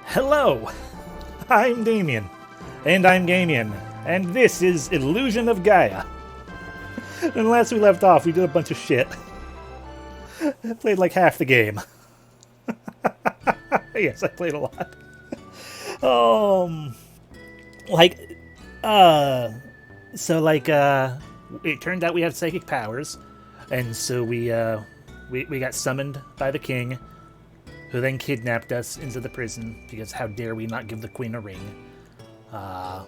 Hello, I'm Damien, and I'm Gamien, and this is Illusion of Gaia. And last we left off, we did a bunch of shit. Played like half the game. Yes, I played a lot. It turned out we had psychic powers, and so we got summoned by the king, who then kidnapped us into the prison, because how dare we not give the queen a ring. And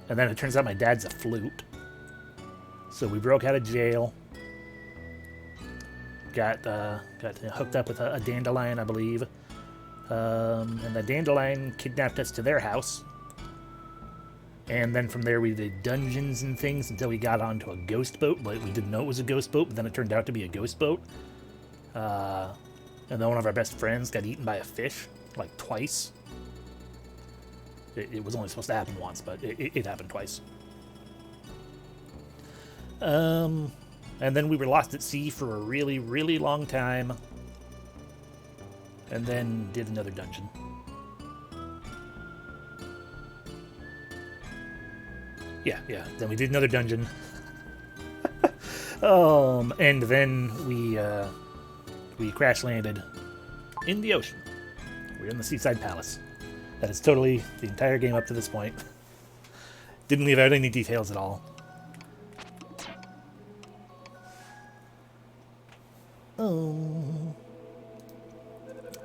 then it turns out my dad's a flute. So we broke out of jail, got hooked up with a dandelion, I believe. And the dandelion kidnapped us to their house. And then from there we did dungeons and things until we got onto a ghost boat. Like, we didn't know it was a ghost boat, but then it turned out to be a ghost boat. And then one of our best friends got eaten by a fish, like twice. It was only supposed to happen once, but it happened twice. And then we were lost at sea for a really, really long time. And then did another dungeon. Yeah. Then we did another dungeon. And then we crash landed in the ocean. We're in the Seaside Palace. That is totally the entire game up to this point. Didn't leave out any details at all.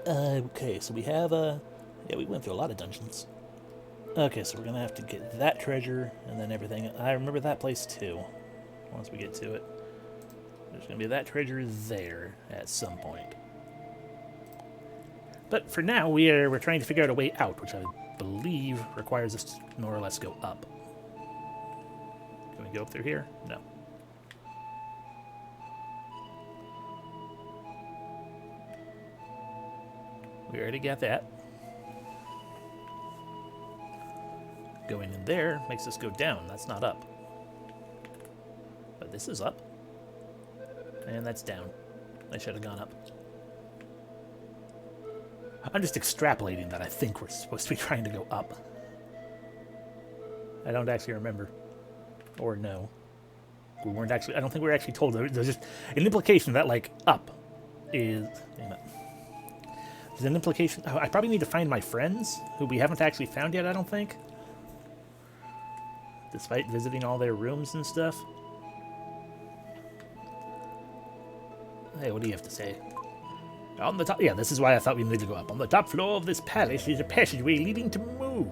Okay, so we have we went through a lot of dungeons. Okay, so we're gonna have to get that treasure and then everything. I remember that place too. Once we get to it, there's gonna be that treasure there at some point. But for now, we're trying to figure out a way out, which I believe requires us to more or less go up. Can we go up through here? No. We already got that. Going in there makes us go down. That's not up. But this is up. And that's down. I should have gone up. I'm just extrapolating that I think we're supposed to be trying to go up. I don't actually remember. Or no. We weren't actually... I don't think we were actually told. There's just an implication that, like, up is... Damn it. There's an implication... Oh, I probably need to find my friends, who we haven't actually found yet, I don't think. Despite visiting all their rooms and stuff. Hey, what do you have to say? On the top... Yeah, this is why I thought we needed to go up. On the top floor of this palace is a passageway leading to Moo.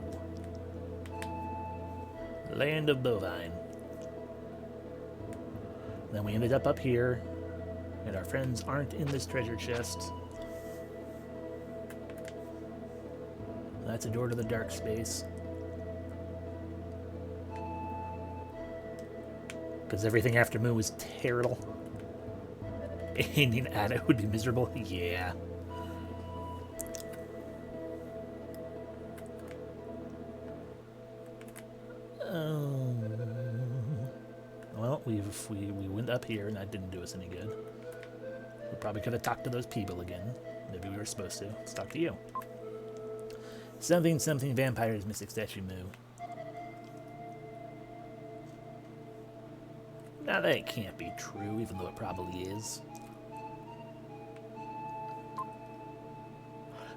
Land of Bovine. Then we ended up here. And our friends aren't in this treasure chest. That's a door to the dark space. Because everything after Moo is terrible. Ending Anna would be miserable. Yeah. Well, we went up here and that didn't do us any good. We probably could have talked to those people again. Maybe we were supposed to. Let's talk to you. Something vampires, Mystic Statue Moo. Now that can't be true, even though it probably is.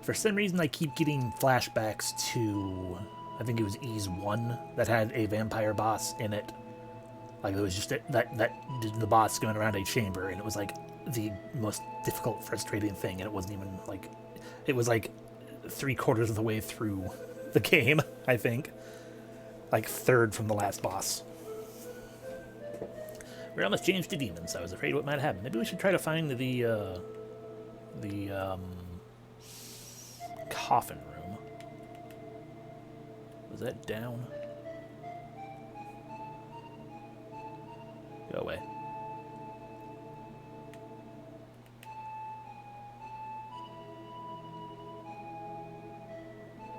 For some reason, I keep getting flashbacks to, I think it was Ys 1 that had a vampire boss in it. Like, it was just the boss going around a chamber, and it was like the most difficult, frustrating thing, and it wasn't even like, it was like 3/4 of the way through the game, I think. Like, third from the last boss. We're almost changed to demons, so I was afraid what might happen. Maybe we should try to find the coffin room. Was that down? Go away.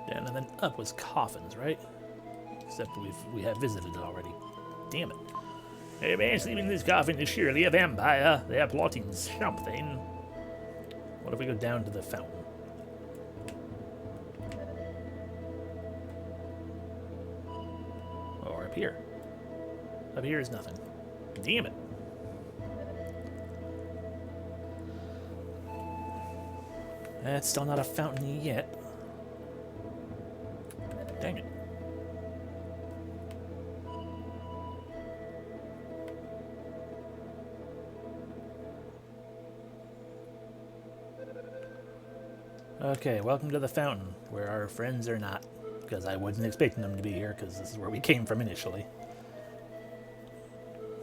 Down and then up was coffins, right? Except we have visited it already. Damn it. A man sleeping in this coffin is surely a vampire. They are plotting something. What if we go down to the fountain? here? Up here is nothing. Damn it. That's still not a fountain yet. Dang it. Okay, welcome to the fountain, where our friends are not. Because I wasn't expecting them to be here, because this is where we came from initially.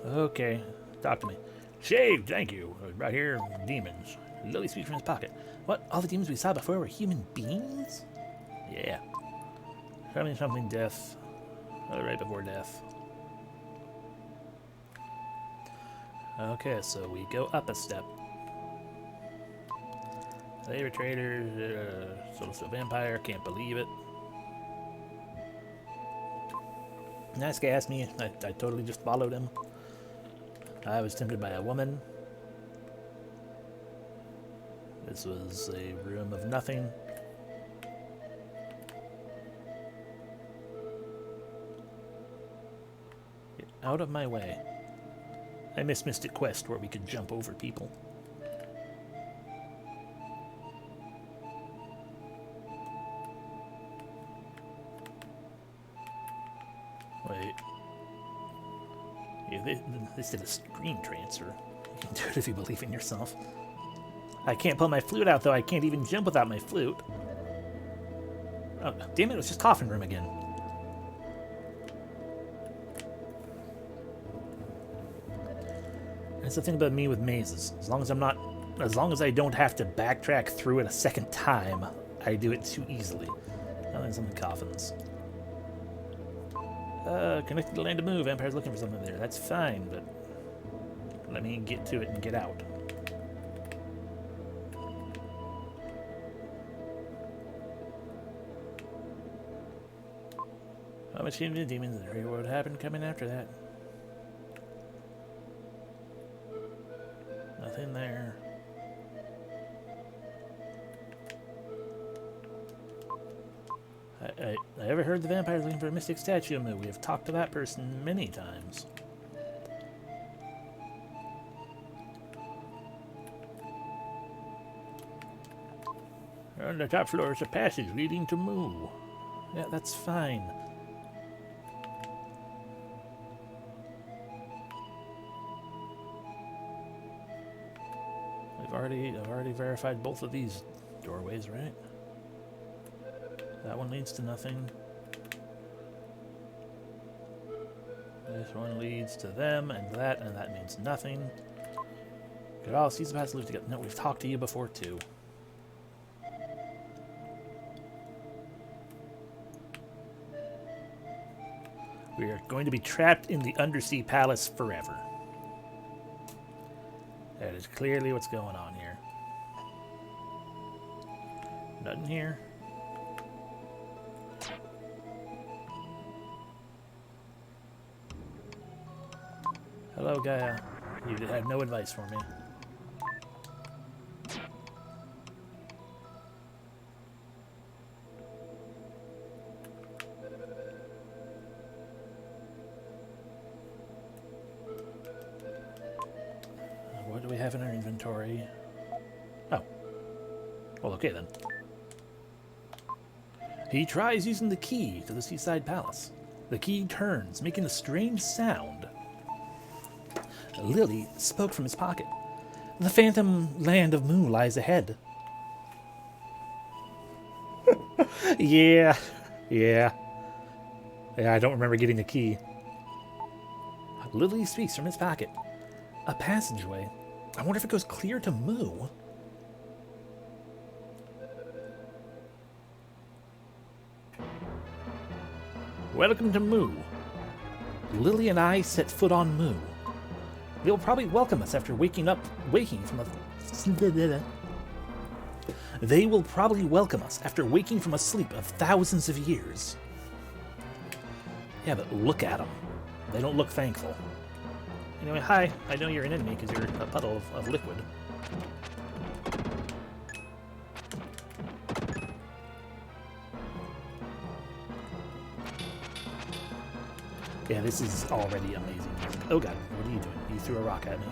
Okay, talk to me. Shaved, thank you. Right here, demons. Lily speaks from his pocket. What? All the demons we saw before were human beings? Yeah. Something death. Right before death. Okay, so we go up a step. Labor trader, social vampire, can't believe it. Nice guy asked me, I totally just followed him. I was tempted by a woman. This was a room of nothing. Get out of my way. I miss Mystic Quest where we could jump over people. Wait. Yeah, this did a screen transfer. You can do it if you believe in yourself. I can't pull my flute out, though. I can't even jump without my flute. Oh, damn it, it was just coffin room again. That's the thing about me with mazes. As long as I don't have to backtrack through it a second time, I do it too easily. Oh, there's some coffins. Connected to the land of Moo. Vampire's looking for something there. That's fine, but let me get to it and get out. How much came to the demons? What would happen coming after that? Nothing there. I ever heard the vampire's looking for a mystic statue of Moo. We have talked to that person many times. On the top floor is a passage leading to Moo. Yeah, that's fine. I've already verified both of these doorways, right? That one leads to nothing. This one leads to them and that means nothing. Could all season pass live together. No, we've talked to you before too. We are going to be trapped in the undersea palace forever. That is clearly what's going on here. Nothing here. Hello, Gaia. You did have no advice for me. What do we have in our inventory? Oh. Well, okay then. He tries using the key to the seaside palace. The key turns, making a strange sound. Lily spoke from his pocket. The phantom land of Moo lies ahead. Yeah, I don't remember getting the key. Lily speaks from his pocket. A passageway. I wonder if it goes clear to Moo. Welcome to Moo. Lily and I set foot on Moo. They will probably welcome us after waking from a sleep of thousands of years. Yeah, but look at them. They don't look thankful. Anyway, hi. I know you're an enemy because you're a puddle of liquid. Yeah, this is already amazing music. Oh god, what are you doing? You threw a rock at me.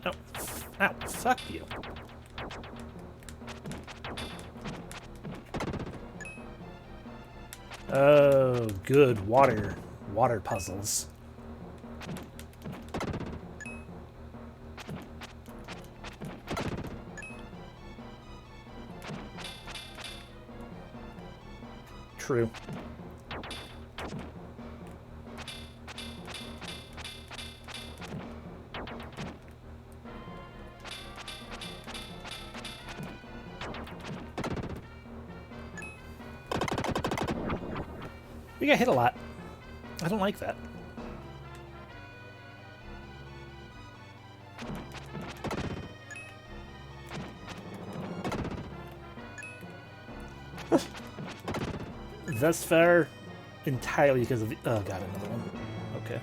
Oh. Ow, fuck you. Oh, good. Water puzzles. True. We got hit a lot. I don't like that. Thus far, entirely because of the... Oh, got another one. Okay.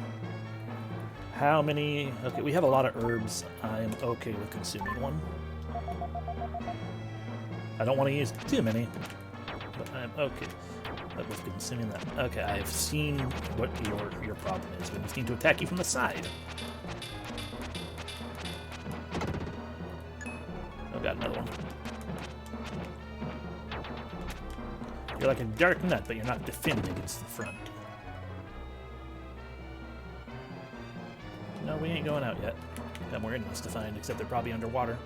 How many... Okay, we have a lot of herbs. I'm okay with consuming one. I don't want to use too many, but I'm okay with consuming that. Okay, I have seen what your problem is. We just need to attack you from the side. Oh, got another one. You're like a dark nut, but you're not defending against the front. No, we ain't going out yet. Got more enemies to find, except they're probably underwater.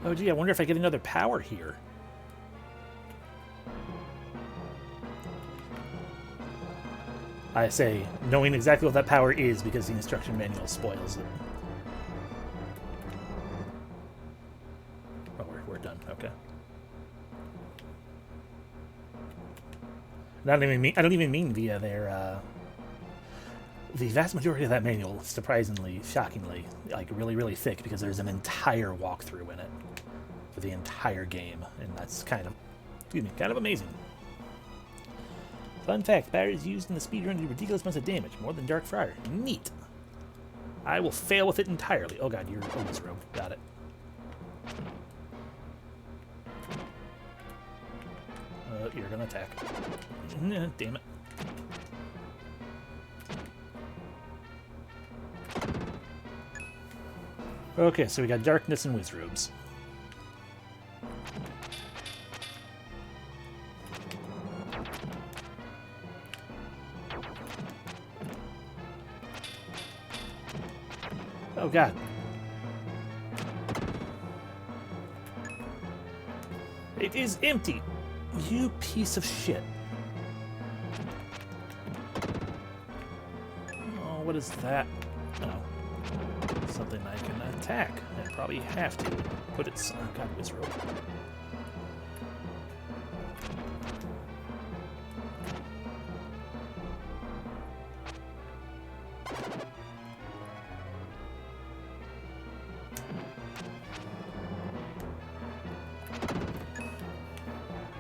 Oh gee, I wonder if I get another power here. I say, knowing exactly what that power is because the instruction manual spoils it. Oh, we're done. Okay. I don't even mean via their. The vast majority of that manual, surprisingly, shockingly, like really thick because there's an entire walkthrough in it for the entire game, and that's kind of amazing. Fun fact: power is used in the speedrun to do ridiculous amounts of damage, more than Dark Friar. Neat. I will fail with it entirely. Oh god, you're in this room. Got it. You're gonna attack. Damn it. Okay, so we got darkness and wizrobes. Oh god. It is empty! You piece of shit. Oh, what is that? Oh. Something I can attack. I probably have to put it... Oh god, wizrobe.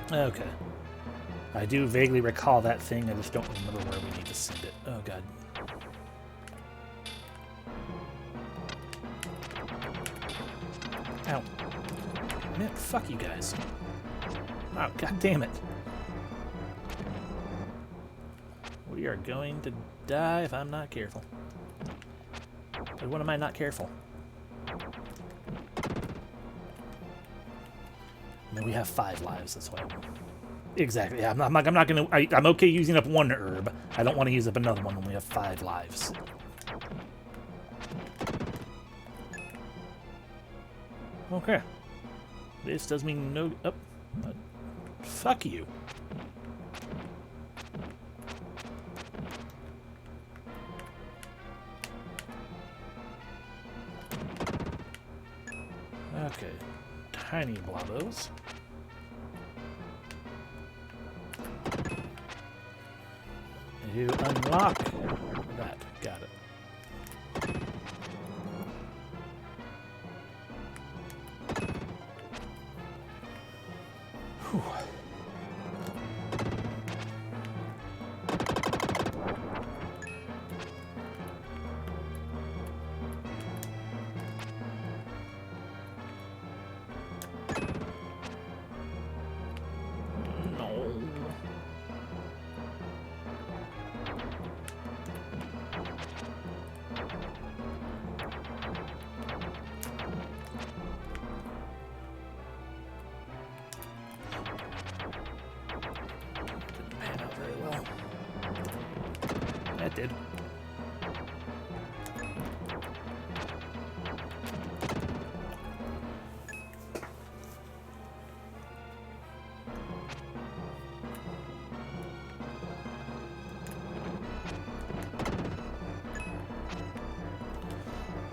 Okay. I do vaguely recall that thing, I just don't remember where we need to send it. Oh god. Ow. Man, fuck you guys. Oh, god damn it. We are going to die if I'm not careful. But when am I not careful? No, we have 5 lives, that's why. Exactly. Yeah, I'm not gonna. I'm okay using up one herb. I don't want to use up another one when we have 5 lives. Okay. This does mean no. Oh, fuck you. Okay. Tiny blobos. You unlock that. Got it. Whew.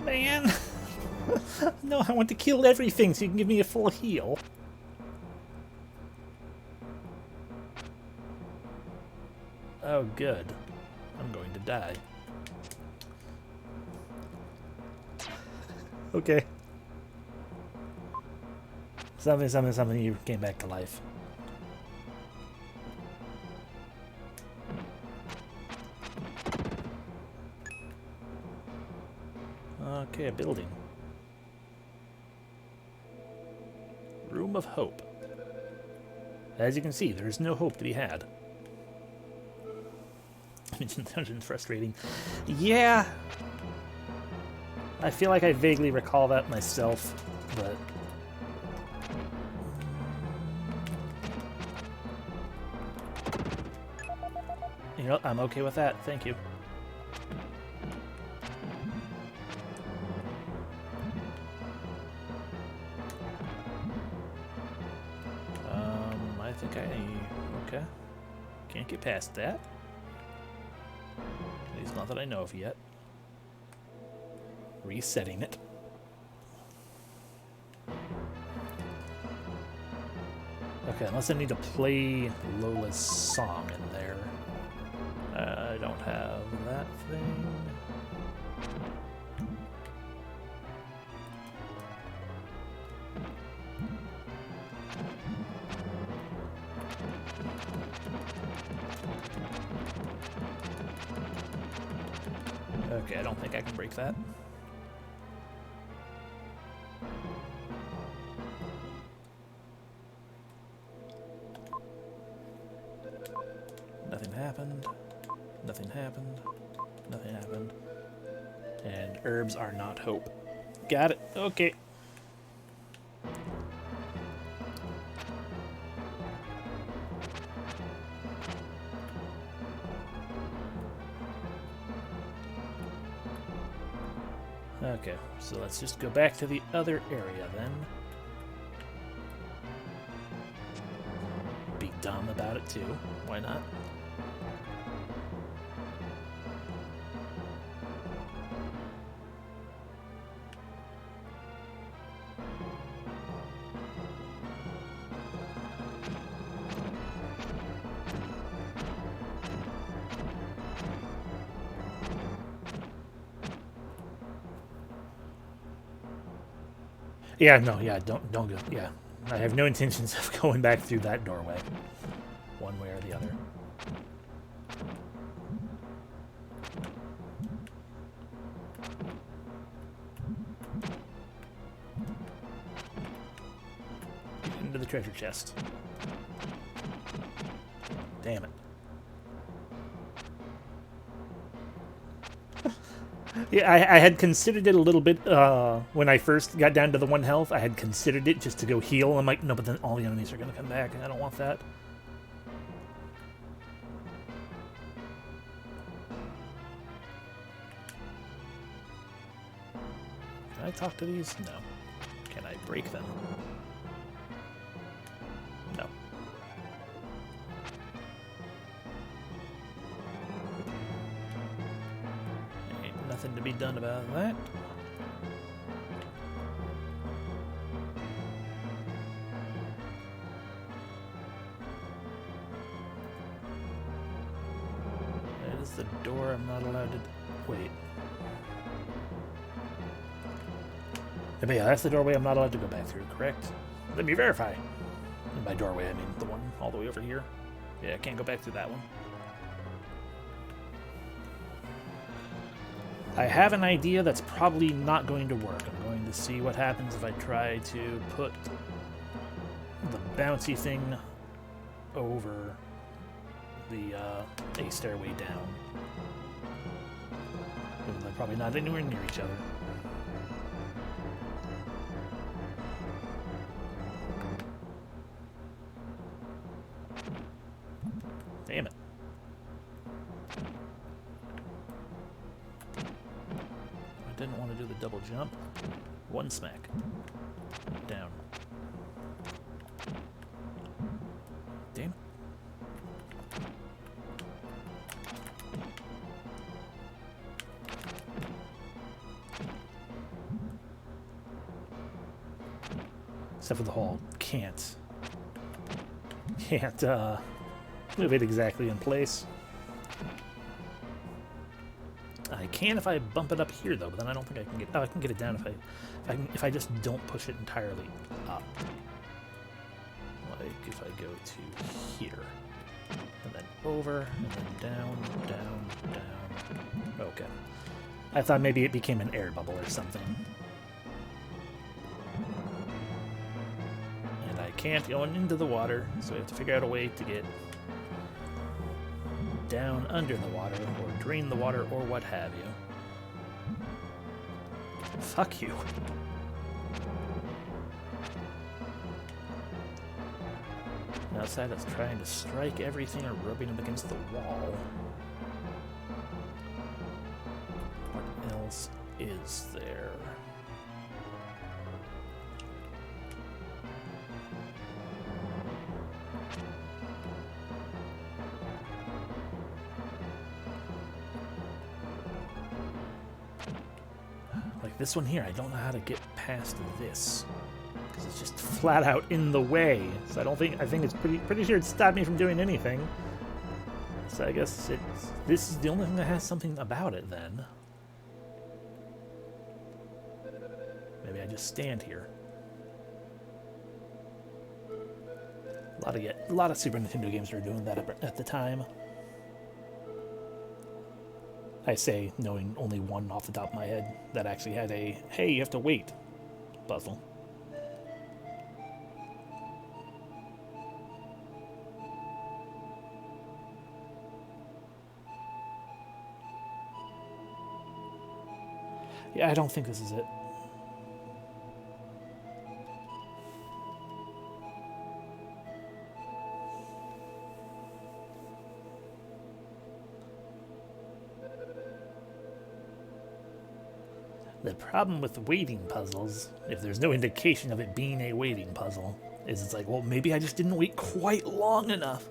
Man! No, I want to kill everything so you can give me a full heal. Oh, good. I'm going to die. Okay. Something, you came back to life. Okay, a building. Room of Hope. As you can see, there is no hope to be had. Dungeon's frustrating. Yeah! I feel like I vaguely recall that myself, but... You know, I'm okay with that. Thank you. I think okay. Can't get past that. At least not that I know of yet. Resetting it. Okay, unless I need to play Lola's song in there. I don't have that thing. Okay, I don't think I can break that. Nothing happened. Nothing happened. Nothing happened. And herbs are not hope. Got it. Okay. Okay, so let's just go back to the other area then. Be dumb about it too. Why not? Yeah, no, yeah, don't go. Yeah, I have no intentions of going back through that doorway, one way or the other. Into the treasure chest. Damn it. Yeah, I had considered it a little bit when I first got down to the 1 health. I had considered it just to go heal. I'm like, no, but then all the enemies are going to come back, and I don't want that. Can I talk to these? No. Can I break them? No. Nothing to be done about that. That is the door I'm not allowed to... Wait. But yeah, that's the doorway I'm not allowed to go back through, correct? Let me verify. And by doorway, I mean the one all the way over here. Yeah, I can't go back through that one. I have an idea that's probably not going to work. I'm going to see what happens if I try to put the bouncy thing over the a stairway down. They're probably not anywhere near each other. Damn it. I didn't want to do the double jump. One smack. Down. Damn it. Except for the hole. Can't move it exactly in place. I can if I bump it up here though, but then I don't think I can get. Oh, I can get it down if I just don't push it entirely up. Like if I go to here, and then over, and then down, down, down. Okay. I thought maybe it became an air bubble or something. And I can't go into the water, so I have to figure out a way to get down under the water, or drain the water, or what have you. Fuck you. Outside, it's trying to strike everything or rubbing them against the wall. What else is there? Like this one here, I don't know how to get past this. Because it's just flat out in the way. So I think it's pretty sure it stopped me from doing anything. So I guess this is the only thing that has something about it then. Maybe I just stand here. A lot of Super Nintendo games were doing that at the time. I say knowing only one off the top of my head that actually had a, hey, you have to wait puzzle. Yeah, I don't think this is it. The problem with waiting puzzles, if there's no indication of it being a waiting puzzle, is it's like, well, maybe I just didn't wait quite long enough.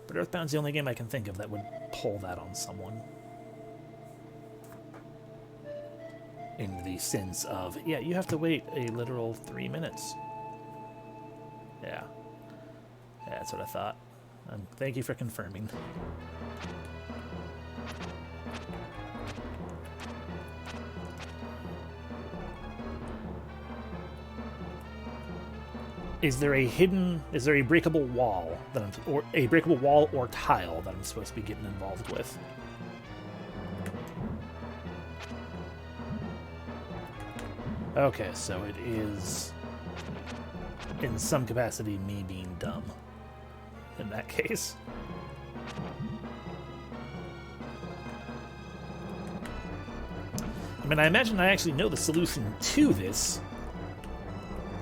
But Earthbound's the only game I can think of that would pull that on someone. In the sense of, yeah, you have to wait a literal 3 minutes. Yeah. That's what I thought. Thank you for confirming. Is there a breakable wall or a breakable wall or tile that I'm supposed to be getting involved with? Okay, so it is, in some capacity, me being dumb. In that case. I mean, I imagine I actually know the solution to this.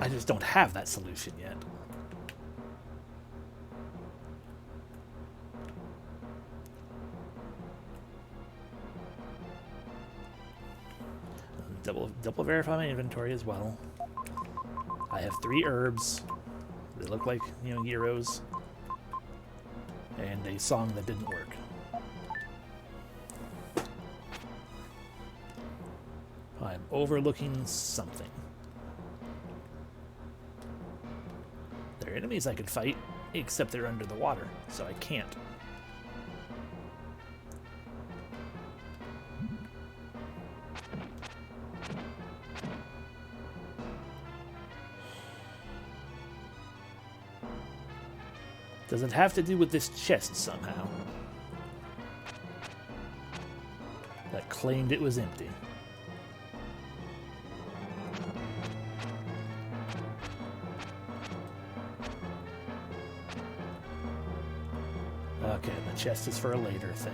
I just don't have that solution yet. Double verify my inventory as well. I have 3 herbs. They look like, you know, gyros. And a song that didn't work. I'm overlooking something. There are enemies I could fight, except they're under the water, so I can't. Does it have to do with this chest somehow? That claimed it was empty. Okay, the chest is for a later thing.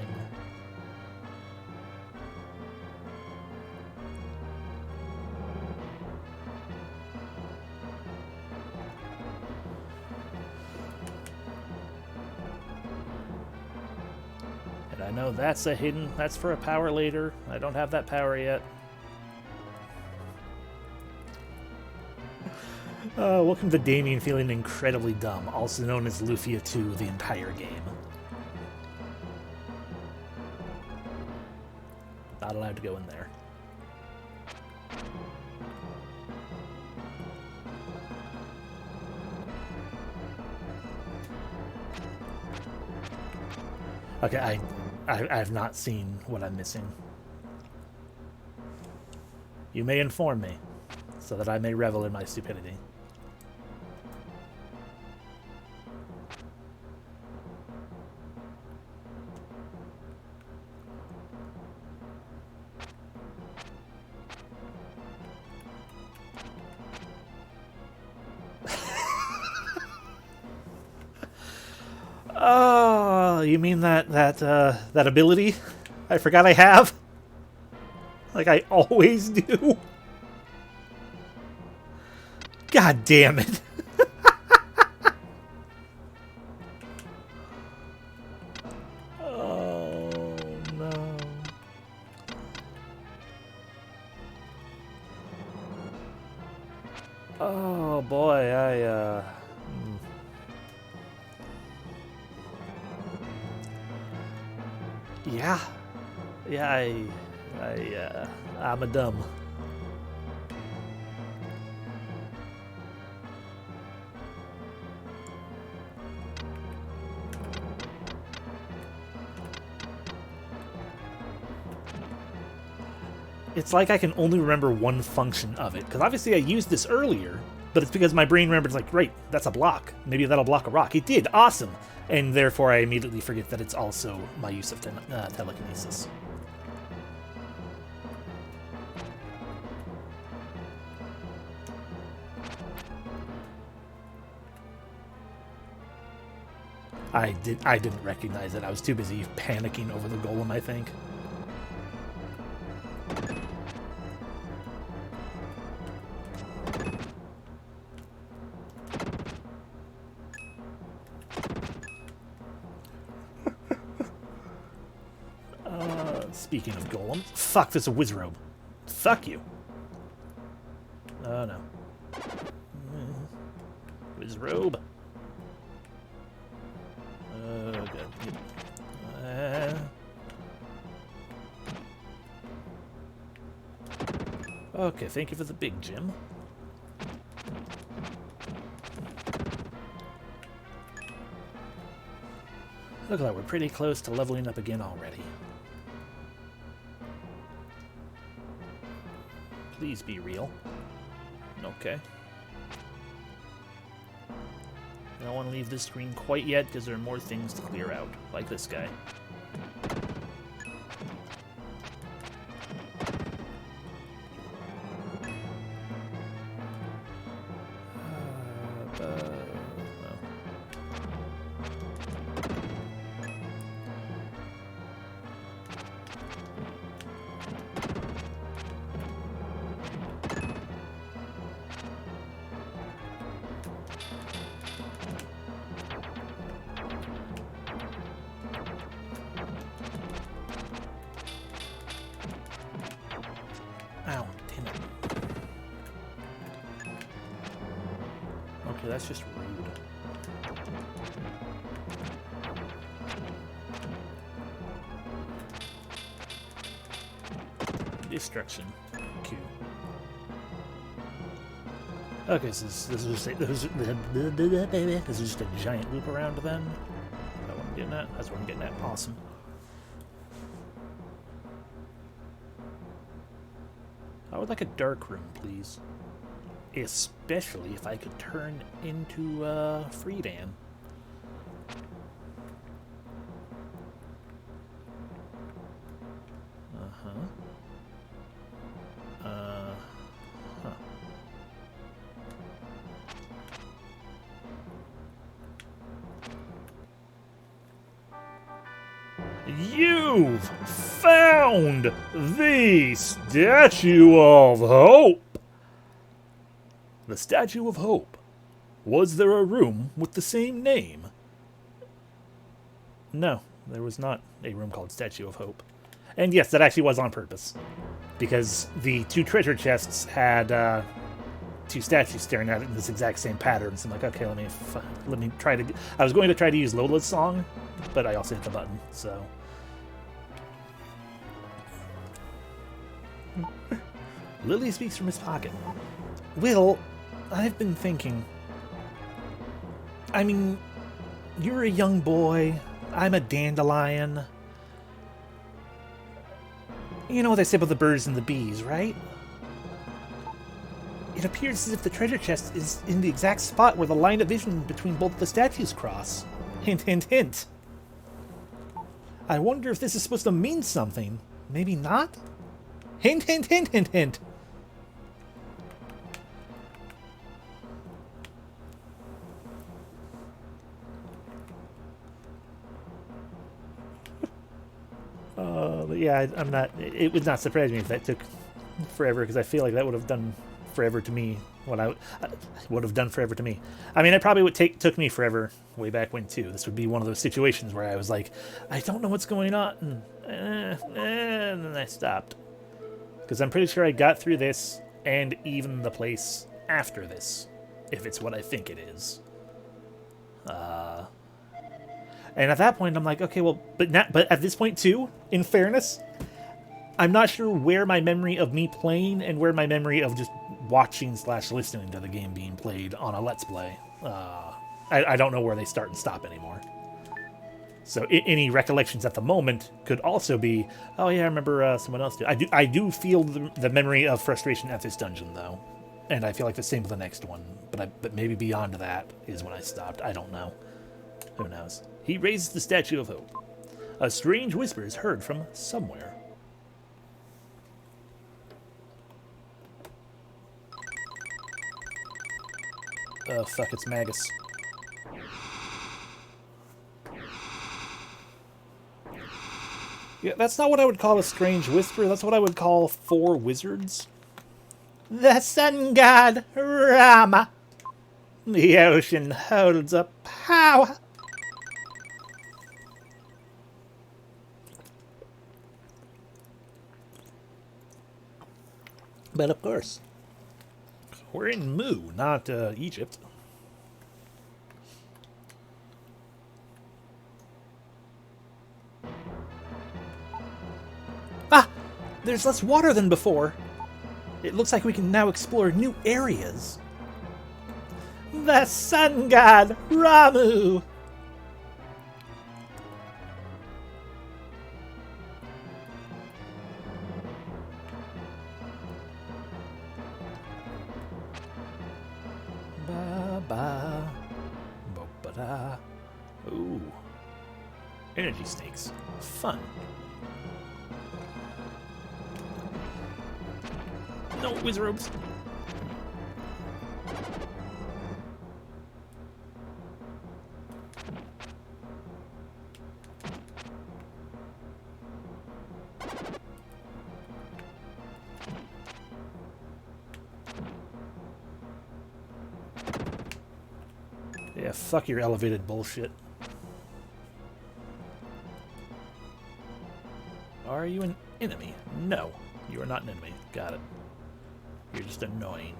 And I know that's that's for a power later. I don't have that power yet. Welcome to Damien feeling incredibly dumb, also known as Lufia 2 the entire game. Not allowed to go in there. Okay, I have not seen what I'm missing. You may inform me, so that I may revel in my stupidity. Oh, you mean that ability I forgot I have? Like I always do? God damn it. Oh, no. Oh, boy, Yeah. Yeah, I'm a dumb. It's like I can only remember one function of it, because obviously I used this earlier, but it's because my brain remembers, like, right, that's a block. Maybe that'll block a rock. It did. Awesome. And therefore I immediately forget that it's also my use of telekinesis. I didn't recognize it. I was too busy panicking over the golem, I think. Speaking of golems, fuck, there's a wizrobe. Fuck you. Oh no. Wizrobe. Oh god. Okay, thank you for the big gem. Look like we're pretty close to leveling up again already. Please be real. Okay. I don't want to leave this screen quite yet because there are more things to clear out, like this guy. Ow, damn it. Okay, that's just rude. Destruction. Q. Okay, so this is just a giant loop around then? Is that what I'm getting at? That's what I'm getting at. Awesome. I would like a dark room, please. Especially if I could turn into Friedan. You've found the Statue of Hope! The Statue of Hope. Was there a room with the same name? No, there was not a room called Statue of Hope. And yes, that actually was on purpose. Because the two treasure chests had two statues staring at it in this exact same pattern. So I'm like, okay, let me try to... I was going to try to use Lola's song, but I also hit the button, so... Lily speaks from his pocket. Will, I've been thinking... I mean, you're a young boy. I'm a dandelion. You know what they say about the birds and the bees, right? It appears as if the treasure chest is in the exact spot where the line of vision between both the statues cross. Hint, hint, hint. I wonder if this is supposed to mean something. Maybe not? Hint, hint, hint, hint, hint. Yeah, I'm not. It would not surprise me if that took forever, because I feel like that would have done forever to me. What I would have done forever to me. I mean, it probably would took me forever way back when too. This would be one of those situations where I was like, I don't know what's going on, and then I stopped, because I'm pretty sure I got through this and even the place after this, if it's what I think it is. And at that point, I'm like, okay, well, but at this point too, in fairness, I'm not sure where my memory of me playing and where my memory of just watching / listening to the game being played on a Let's Play. I don't know where they start and stop anymore. So any recollections at the moment could also be, oh yeah, I remember someone else did. I do feel the memory of frustration at this dungeon though, and I feel like the same with the next one. But maybe beyond that is when I stopped. I don't know. Who knows? He raises the Statue of Hope. A strange whisper is heard from somewhere. Oh, fuck, it's Magus. Yeah, that's not what I would call a strange whisper. That's what I would call 4 wizards. The sun god, Rama. The ocean holds a power. But of course, we're in Mu, not Egypt. Ah! There's less water than before. It looks like we can now explore new areas. The sun god, Ramu! Ba-ba. Ba-ba-da. Ooh. Energy snakes. Fun. No, wizards. Yeah, fuck your elevated bullshit. Are you an enemy? No, you are not an enemy. Got it. You're just annoying.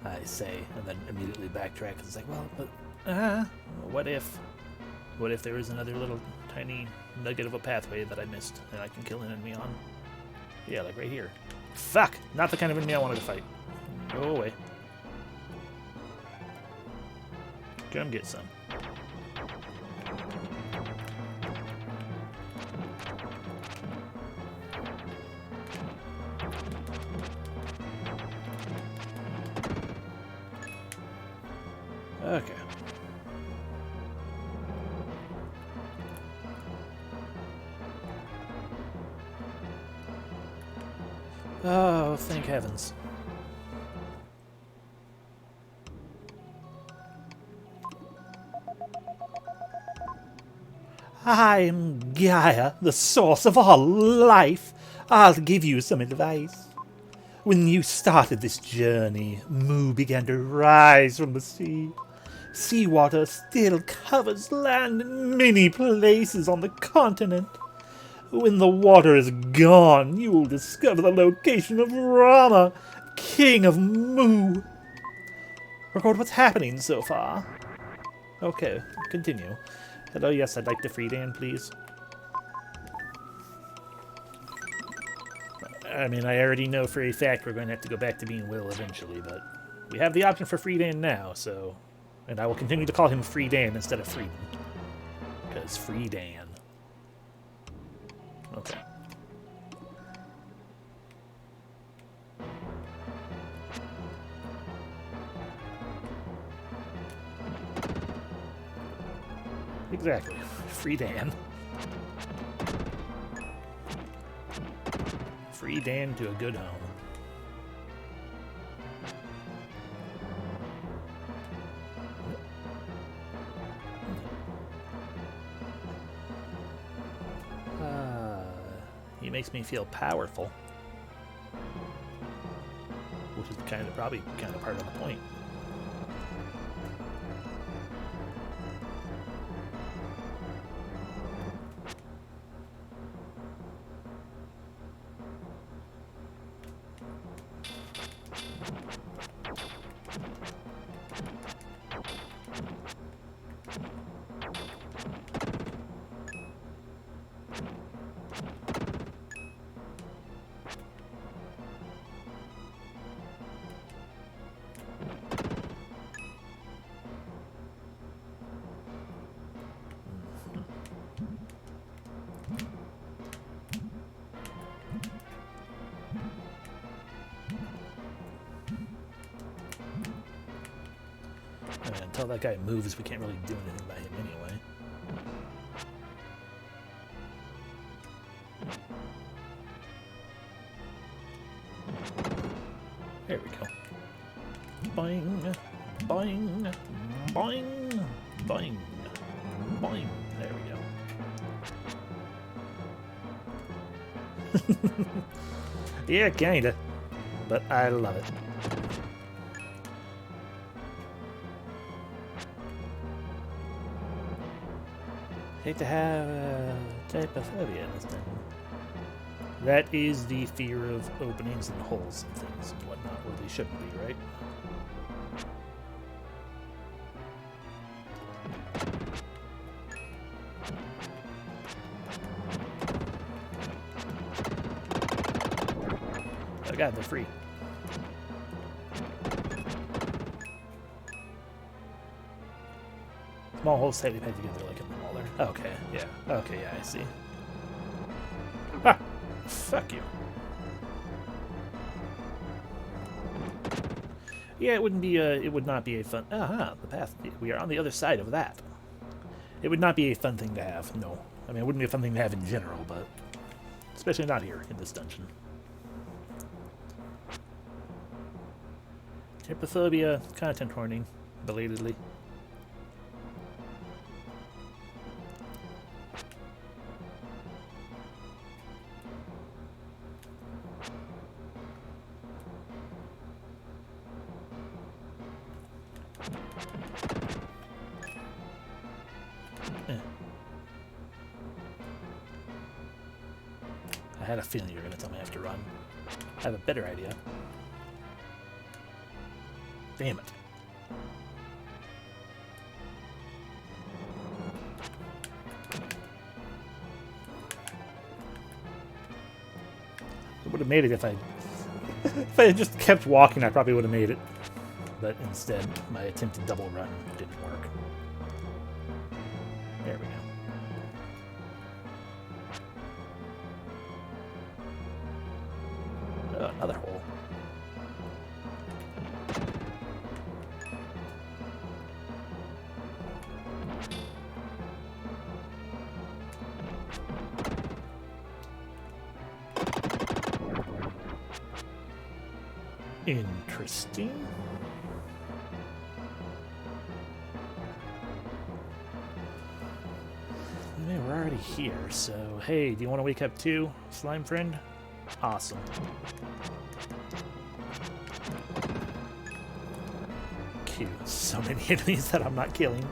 I say, and then immediately backtrack. It's like, well, but what if there was another little tiny nugget of a pathway that I missed and I can kill an enemy on? Yeah, like right here. Fuck! Not the kind of enemy I wanted to fight. Go away. Come get some. Okay. Oh, thank heavens. I am Gaia, the source of all life. I'll give you some advice. When you started this journey, Mu began to rise from the sea. Seawater still covers land in many places on the continent. When the water is gone, you will discover the location of Rama, king of Mu. Record what's happening so far. Okay, continue. Hello, yes, I'd like to free Dan, please. I mean, I already know for a fact we're going to have to go back to being Will eventually, but we have the option for Friedan now, so... And I will continue to call him Friedan instead of Frieden. Because Friedan. Okay. Exactly. Friedan. Friedan to a good home. He makes me feel powerful, which is probably kind of part of the point. And until that guy moves, we can't really do anything by him anyway. There we go. Boing, boing, boing, boing, boing. There we go. Yeah, kinda. But I love it. Hate to have typophobia in this thing. That is the fear of openings and holes and things and whatnot, where they shouldn't be, right? Oh god, they're free. Small holes tightly packed together like in the wall there. Okay, yeah. Okay, yeah, I see. Ah! Fuck you. Yeah, it wouldn't be it would not be a fun... the path. We are on the other side of that. It would not be a fun thing to have, no. I mean, it wouldn't be a fun thing to have in general, but... Especially not here, in this dungeon. Typophobia, content warning, belatedly. I had a feeling you were going to tell me I have to run. I have a better idea. Damn it. I would have made it if I had just kept walking. I probably would have made it. But instead, my attempted double run didn't work. There we go. Another hole. Interesting. We're already here, so hey, do you want to wake up too, slime friend? Awesome. Cute. So many enemies that I'm not killing.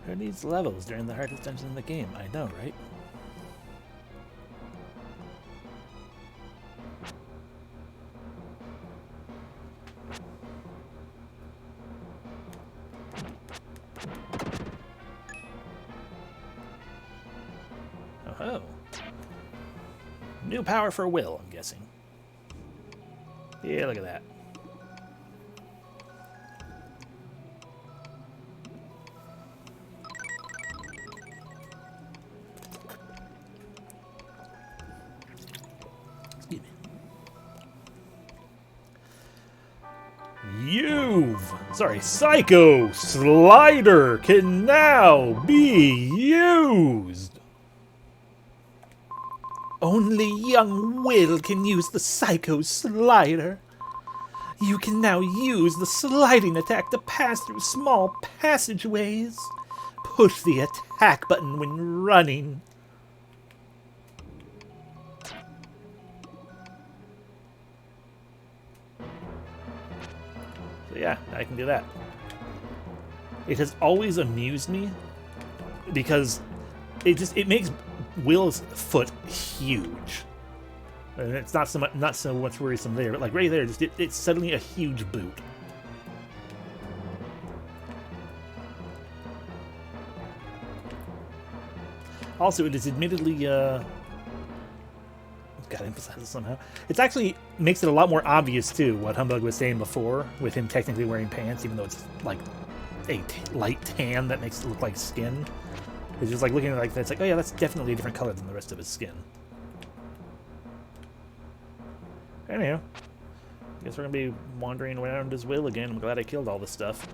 Who needs levels during the hardest dungeon in the game? I know, right? Oh. New power for Will, I'm guessing. Yeah, look at that. Excuse me. Psycho Slider can now be used. Only young Will can use the Psycho Slider. You can now use the sliding attack to pass through small passageways. Push the attack button when running. So yeah, I can do that. It has always amused me because it makes Will's foot huge. And it's not so much worrisome there, but like right there, just it's suddenly a huge boot. Also, it is admittedly gotta emphasize it somehow. It's actually makes it a lot more obvious too what Humbug was saying before, with him technically wearing pants, even though it's like a light tan that makes it look like skin. It's just like looking at it like that, it's like, oh yeah, that's definitely a different color than the rest of his skin. Anyhow, I guess we're gonna be wandering around as Will again. I'm glad I killed all this stuff.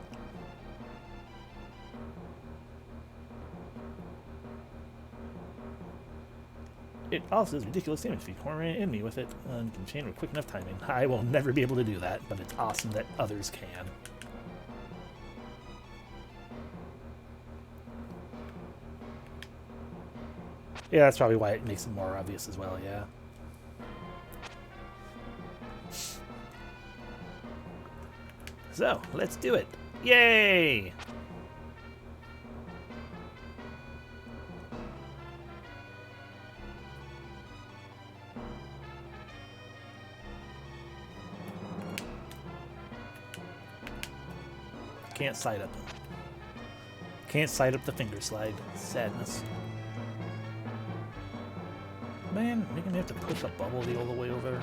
It also does ridiculous damage if you corner an enemy with it and can chain with quick enough timing. I will never be able to do that, but it's awesome that others can. Yeah, that's probably why it makes it more obvious as well, yeah. So, let's do it. Yay! Can't side up. Can't side up the finger slide. Sadness. Man, making me have to push a bubble all the way over.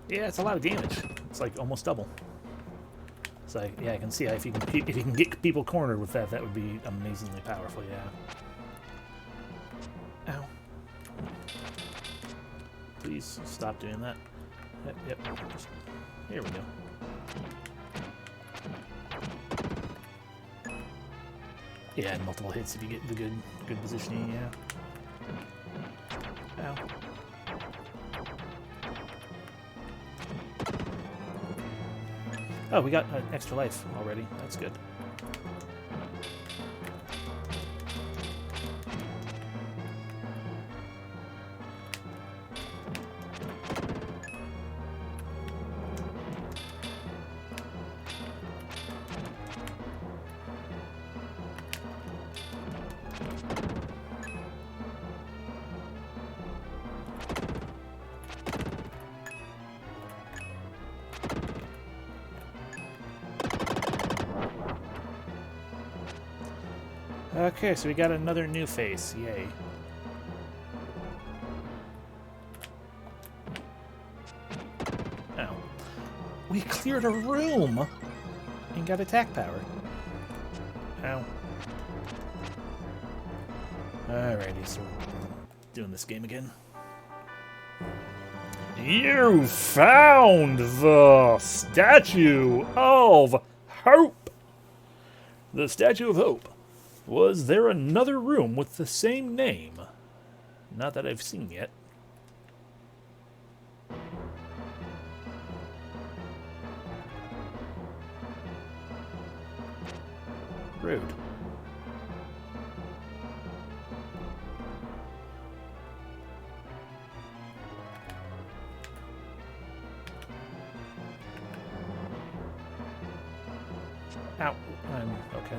Yeah, it's a lot of damage. It's like almost double. So yeah, I can see if you can get people cornered with that, that would be amazingly powerful. Yeah. Ow. Please stop doing that. Yep. Here we go. Yeah, and multiple hits if you get the good positioning. Yeah. Ow. Oh, we got an extra life already. That's good. Okay, so we got another new face. Yay. Oh. We cleared a room and got attack power. Ow. Alrighty, so we're doing this game again. You found the Statue of Hope! The Statue of Hope. Was there another room with the same name? Not that I've seen yet. Rude. Ow. I'm okay.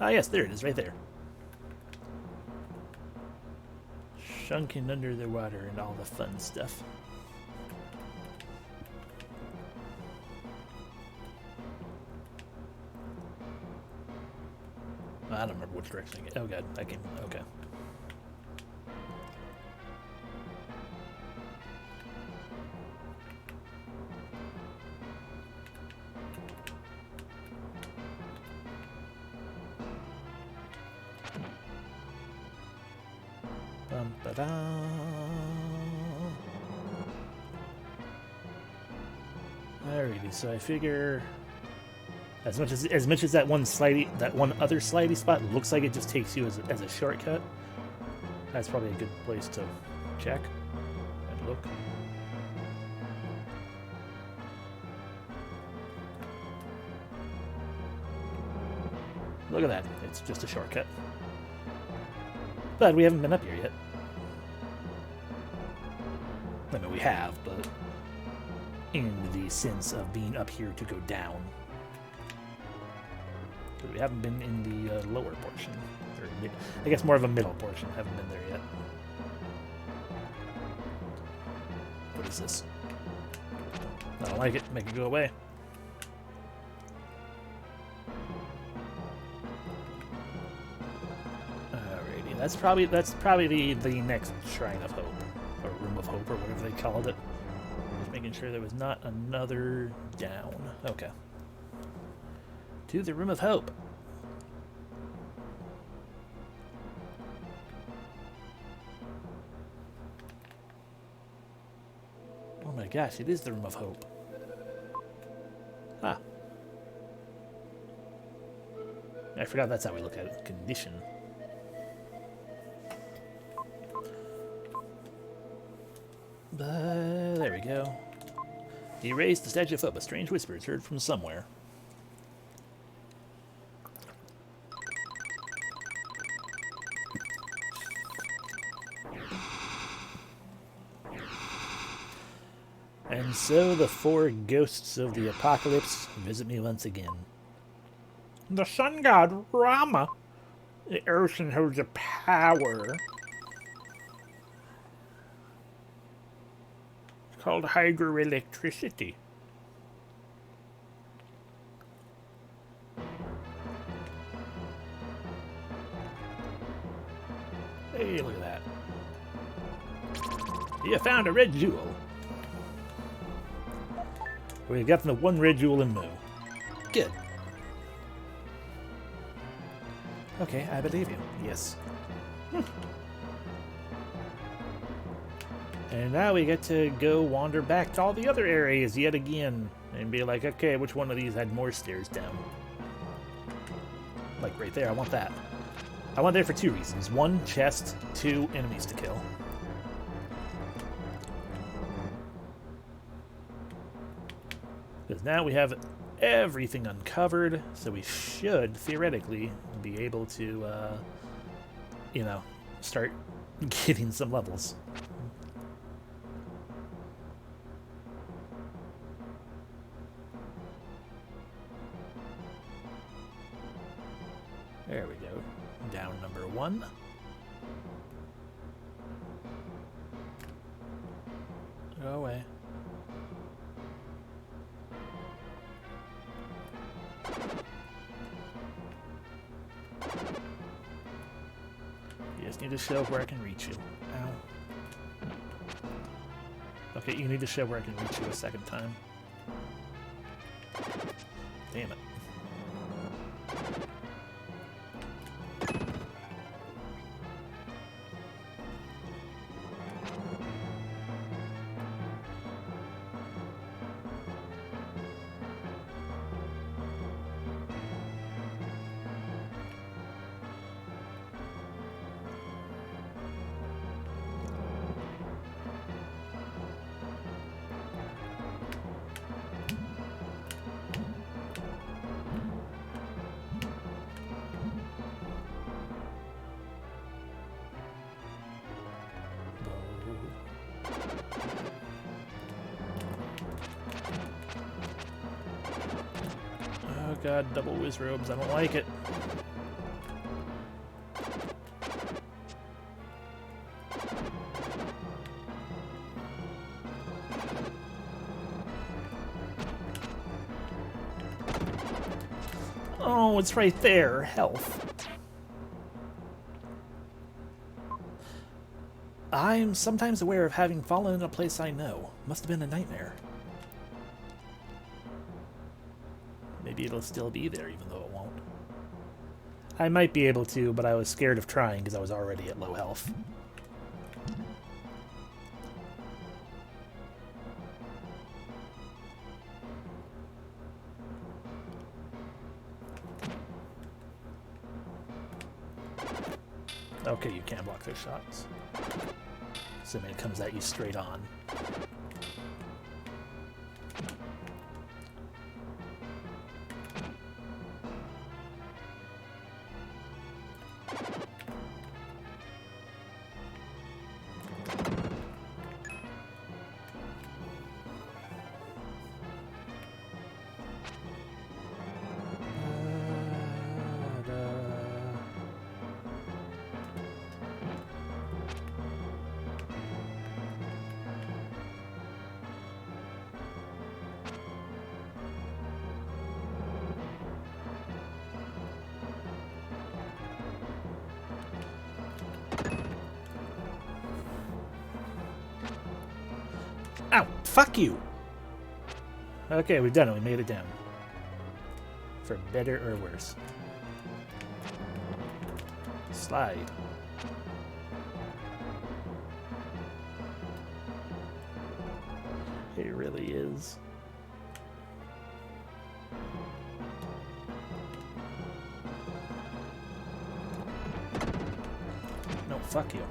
Ah, yes, there it is, right there. Sunken under the water and all the fun stuff. I don't remember which direction I get. Oh god, I can. Okay. Ba-da. Alrighty, so I figure as much as that one other slidey spot looks like it just takes you as a shortcut, that's probably a good place to check and look. Look at that, it's just a shortcut. But we haven't been up here yet. I mean, we have, but in the sense of being up here to go down. But we haven't been in the lower portion. Or I guess more of a middle portion. Haven't been there yet. What is this? I don't like it. Make it go away. Alrighty, that's probably the next Shrine of Hope. Or Room of Hope, or whatever they called it. Just making sure there was not another down. Okay. To the Room of Hope. Oh my gosh, it is the Room of Hope. Ah. I forgot that's how we look at it. Condition. There we go. He raised the Statue of Hope. A strange whisper is heard from somewhere. And so the four ghosts of the apocalypse visit me once again. The sun god Rama. The ocean holds a power called hydroelectricity. Hey, look at that. You found a red jewel. We've got the one red jewel in Moo. Good. Okay, I believe you. Yes. And now we get to go wander back to all the other areas yet again and be like, okay, which one of these had more stairs down? Like right there, I want that. I want there for two reasons. One, chest. Two, enemies to kill. Because now we have everything uncovered, so we should, theoretically, be able to, you know, start getting some levels. There we go. Down number 1. Go away. You just need to show where I can reach you. Ow. Okay, you need to show where I can reach you a second time. Damn it. Oh god, double whiz robes, I don't like it. Oh, it's right there, health. I'm sometimes aware of having fallen in a place I know. Must have been a nightmare. Maybe it'll still be there, even though it won't. I might be able to, but I was scared of trying because I was already at low health. Okay, you can't block their shots. Assuming it comes at you straight on. Ow! Fuck you! Okay, we've done it. We made it down. For better or worse. Slide. It really is. No, fuck you.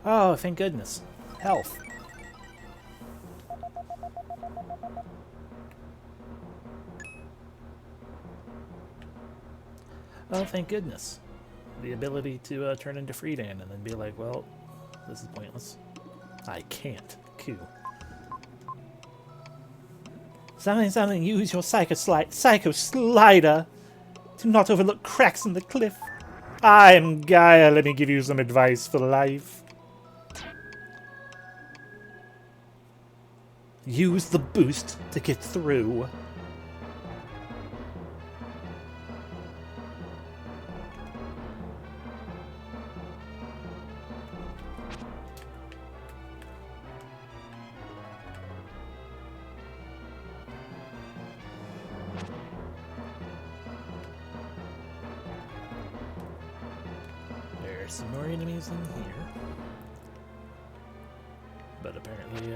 Oh, thank goodness. Health. Oh, thank goodness. The ability to turn into Friedan and then be like, well, this is pointless. I can't. Q. Something, use your psycho slider to not overlook cracks in the cliff. I'm Gaia, let me give you some advice for life. Use the boost to get through. There's some more enemies in here. But apparently,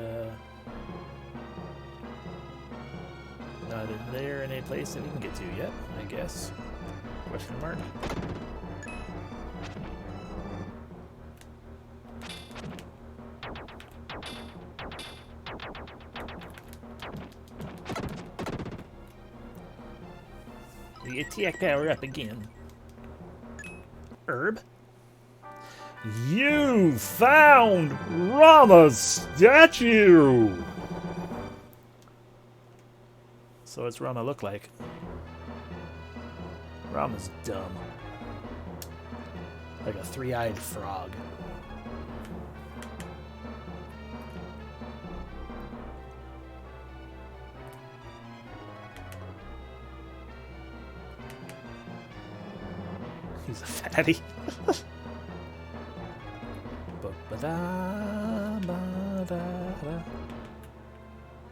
not in there in a place that we can get to yet, I guess. Question mark. the attack power up again. Herb? You found Rama's statue! So what's Rama look like? Rama's dumb. Like a three-eyed frog. He's a fatty.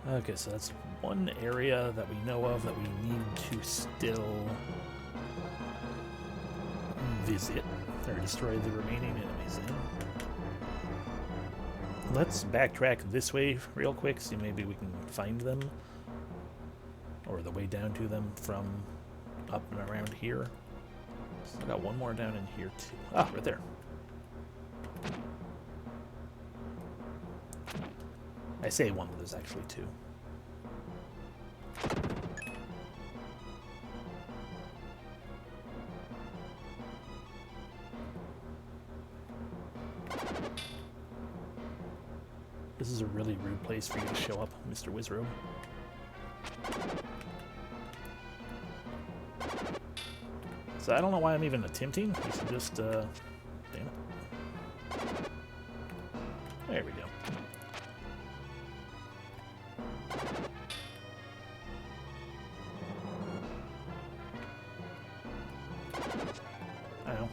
Okay, so that's one area that we know of that we need to still visit or destroy the remaining enemies in. Let's backtrack this way real quick, see maybe we can find them. Or the way down to them from up and around here. So I got one more down in here too. Ah, right there. I say one, but there's actually two. This is a really rude place for you to show up, Mr. Wizrobe. So I don't know why I'm even attempting. We should just, damn it. There we go. Ow.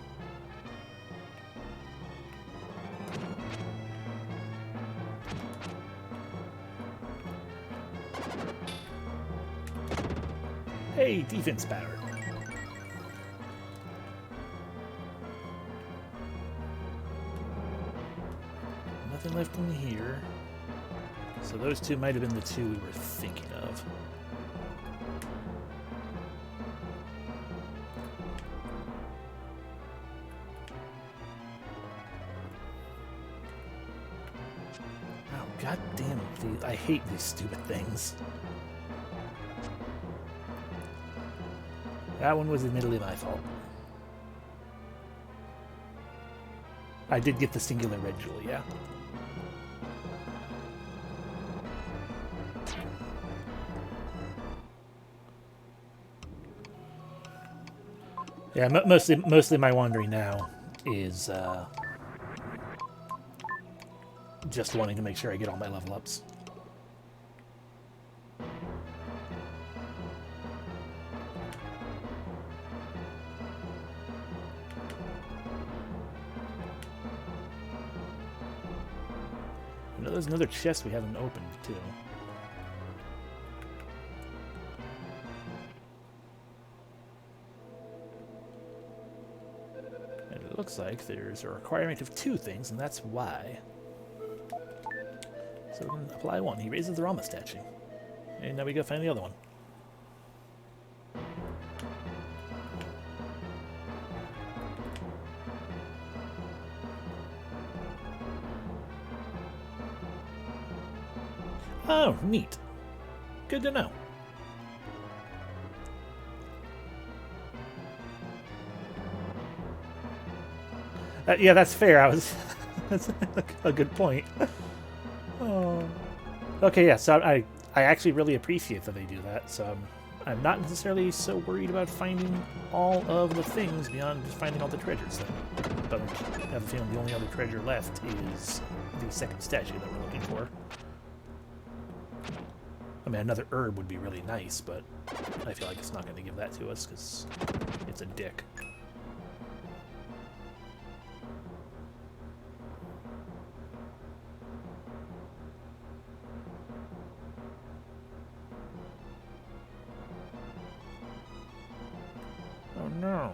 Hey, defense power. Nothing left in here. So those two might have been the two we were thinking of. Oh, god damn it. I hate these stupid things. That one was admittedly my fault. I did get the singular red jewel, yeah. Yeah, mostly my wandering now is just wanting to make sure I get all my level ups. You know, there's another chest we haven't opened too. Looks like there's a requirement of 2 things, and that's why. So we can apply one. He raises the Rama statue. And now we go find the other one. Oh, neat. Good to know. Yeah, that's fair. That's a good point. Oh. Okay, yeah. So I actually really appreciate that they do that. So I'm not necessarily so worried about finding all of the things beyond just finding all the treasures. But I have a feeling the only other treasure left is the second statue that we're looking for. I mean, another herb would be really nice, but I feel like it's not going to give that to us because it's a dick. Oh no.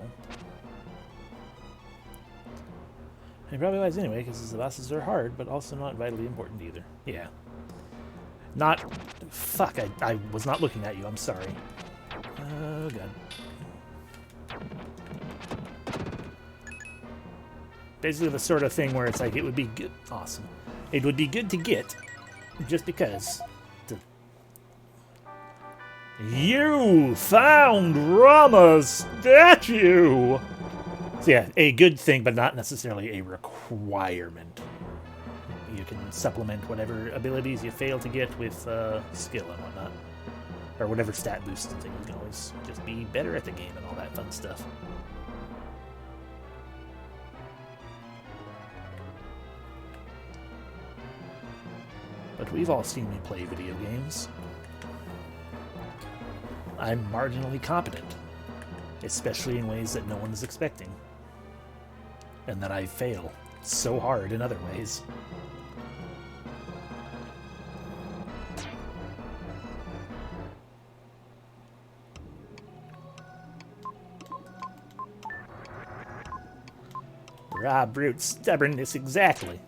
He probably lies anyway, because the bosses are hard, but also not vitally important either. Yeah. Not... Fuck, I was not looking at you, I'm sorry. Oh god. Basically the sort of thing where it's like, it would be good... Awesome. It would be good to get, just because... You found Rama's statue! So yeah, a good thing, but not necessarily a requirement. You can supplement whatever abilities you fail to get with skill and whatnot. Or whatever stat boost thing. You can always just be better at the game and all that fun stuff. But we've all seen me play video games. I'm marginally competent, especially in ways that no one is expecting. And that I fail so hard in other ways. Raw brute stubbornness, exactly.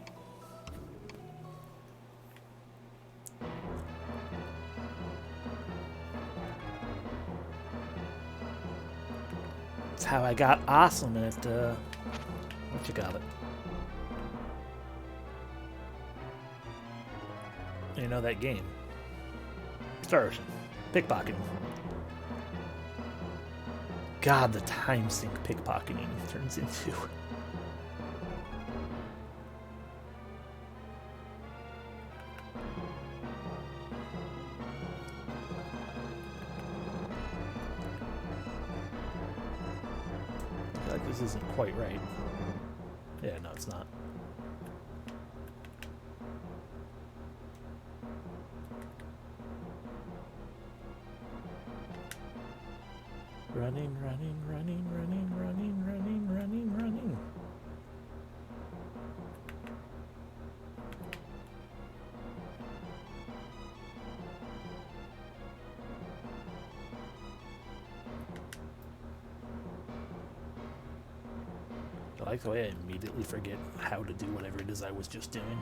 That's how I got awesome at, what you call it? You know that game. Star Ocean. Pickpocketing. God, the time sink pickpocketing turns into. Like this isn't quite right. Yeah, no, it's not. Running, running, running, running, running, running, running, running. I like the way I immediately forget how to do whatever it is I was just doing.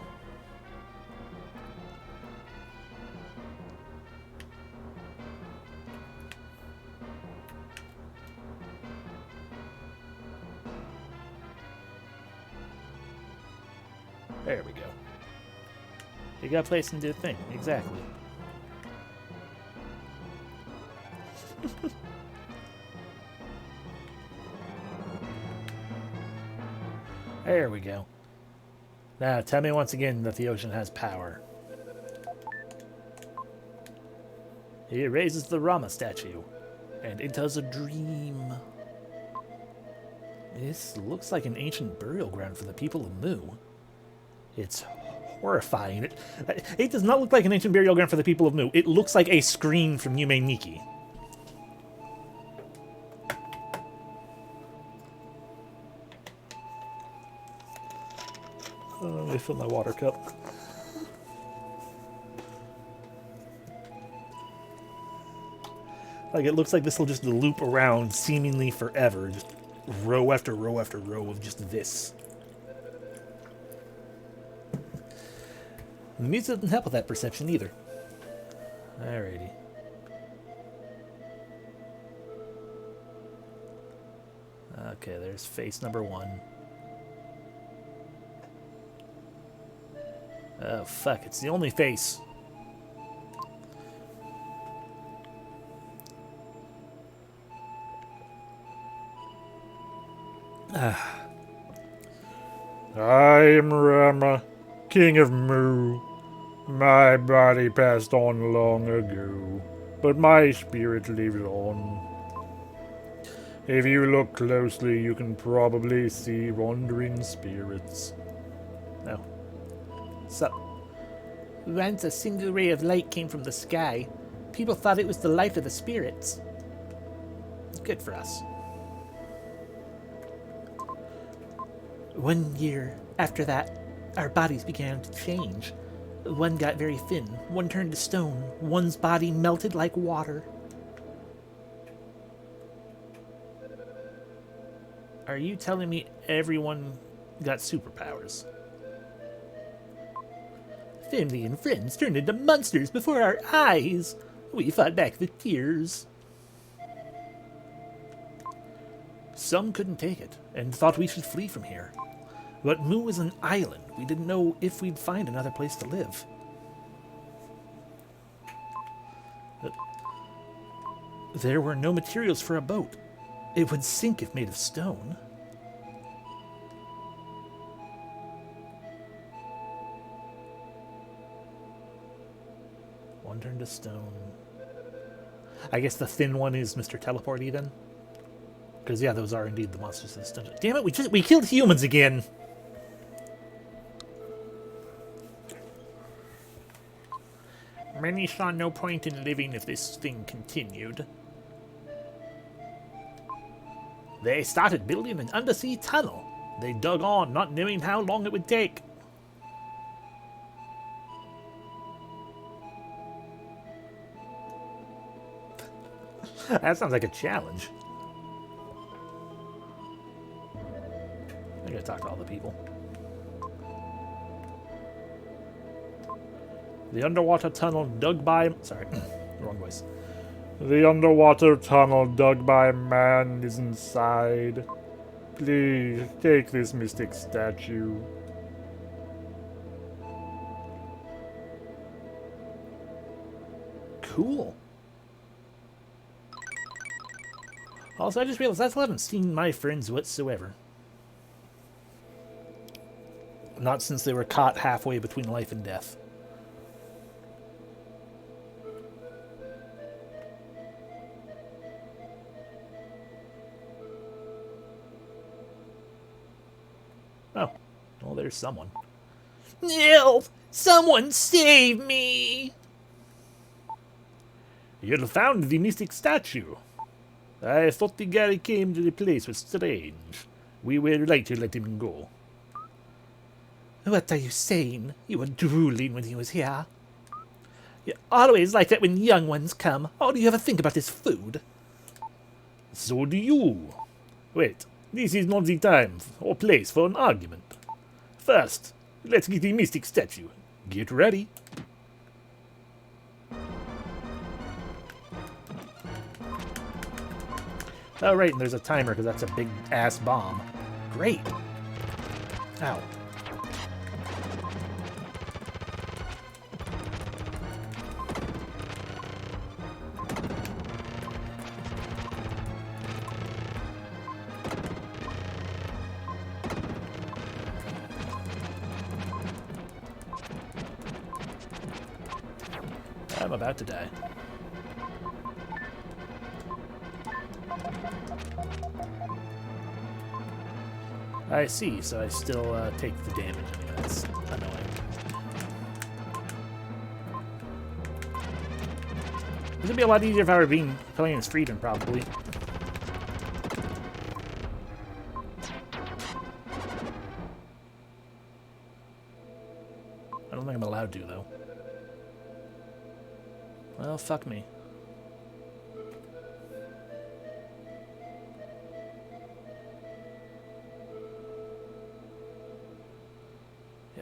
There we go. You got placed and did a thing. Exactly. There we go. Now, tell me once again that the ocean has power. It raises the Rama statue, and it does a dream. This looks like an ancient burial ground for the people of Mu. It's horrifying. It does not look like an ancient burial ground for the people of Mu. It looks like a screen from Yume Nikki. Let me fill my water cup. Like, it looks like this will just loop around seemingly forever. Just row after row after row of just this. The music doesn't help with that perception either. Alrighty. Okay, there's face number 1. Oh, fuck, it's the only face. I am Rama, king of Mu. My body passed on long ago, but my spirit lives on. If you look closely, you can probably see wandering spirits. No. So, once a single ray of light came from the sky. People thought it was the light of the spirits. Good for us. 1 year after that, our bodies began to change. One got very thin, one turned to stone, one's body melted like water. Are you telling me everyone got superpowers? Family and friends turned into monsters before our eyes. We fought back the tears. Some couldn't take it and thought we should flee from here. But Mu is an island. We didn't know if we'd find another place to live. There were no materials for a boat. It would sink if made of stone. One turned to stone. I guess the thin one is Mr. Teleporty then? Because, yeah, those are indeed the monsters of this dungeon. Damn it, we killed humans again! Many saw no point in living if this thing continued. They started building an undersea tunnel. They dug on, not knowing how long it would take. That sounds like a challenge. I gotta talk to all the people. The underwater tunnel dug by... Sorry, wrong voice. The underwater tunnel dug by man is inside. Please, take this mystic statue. Cool. Also, I just realized I still haven't seen my friends whatsoever. Not since they were caught halfway between life and death. Oh. Well, there's someone. Help! Someone save me! You found the mystic statue. I thought the guy came to the place was strange. We were right to let him go. What are you saying? You were drooling when he was here. You always like that when young ones come. All you ever think about is food. So do you. Wait, this is not the time or place for an argument. First, let's get the mystic statue. Get ready. Oh, right, and there's a timer because that's a big-ass bomb. Great. Ow. I'm about to die. I see, so I still take the damage anyway. That's annoying. This would be a lot easier if I were playing as Freedom, probably. I don't think I'm allowed to, though. Well, fuck me.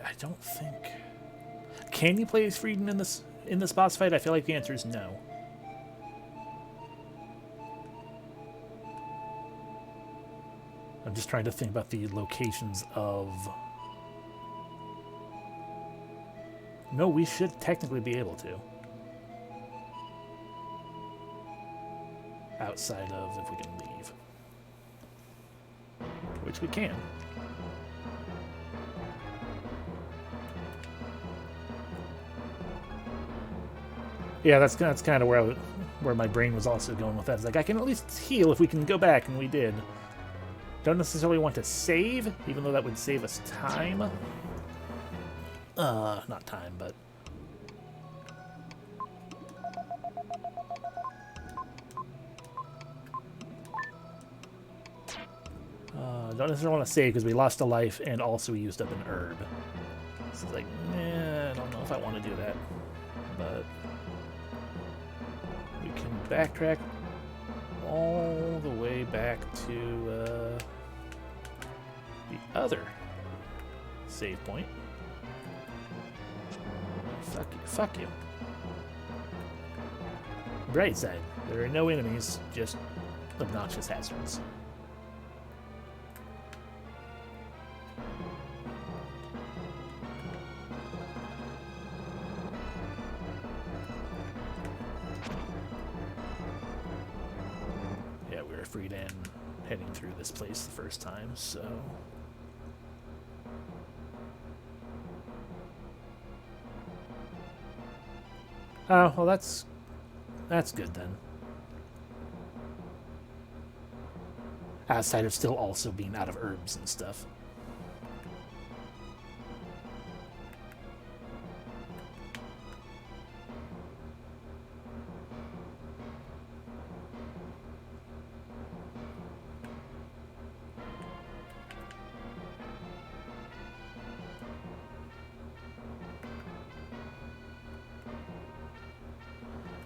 I don't think... Can you play as Frieden in this boss fight? I feel like the answer is no. I'm just trying to think about the locations of... No, we should technically be able to. Outside of if we can leave. Which we can. Yeah, that's kind of where my brain was also going with that. It's like, I can at least heal if we can go back, and we did. Don't necessarily want to save, even though that would save us time. Not time, but... don't necessarily want to save because we lost a life and also we used up an herb. So it's like, I don't know if I want to do that. But... we can backtrack all the way back to the other save point. Fuck you, fuck you. Bright side, there are no enemies, just obnoxious hazards. Friedan heading through this place the first time, so... Oh, well that's good then. Outside of still also being out of herbs and stuff.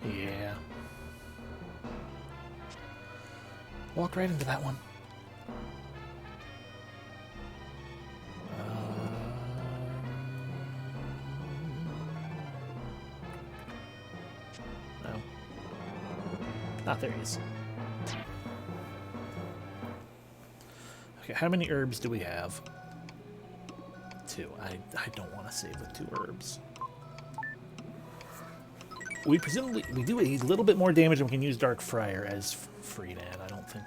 Yeah. Walk right into that one. No. Ah, there he is. Okay, how many herbs do we have? 2. I don't want to save with 2 herbs. We presumably do a little bit more damage, and we can use Dark Friar as Friedan. I don't think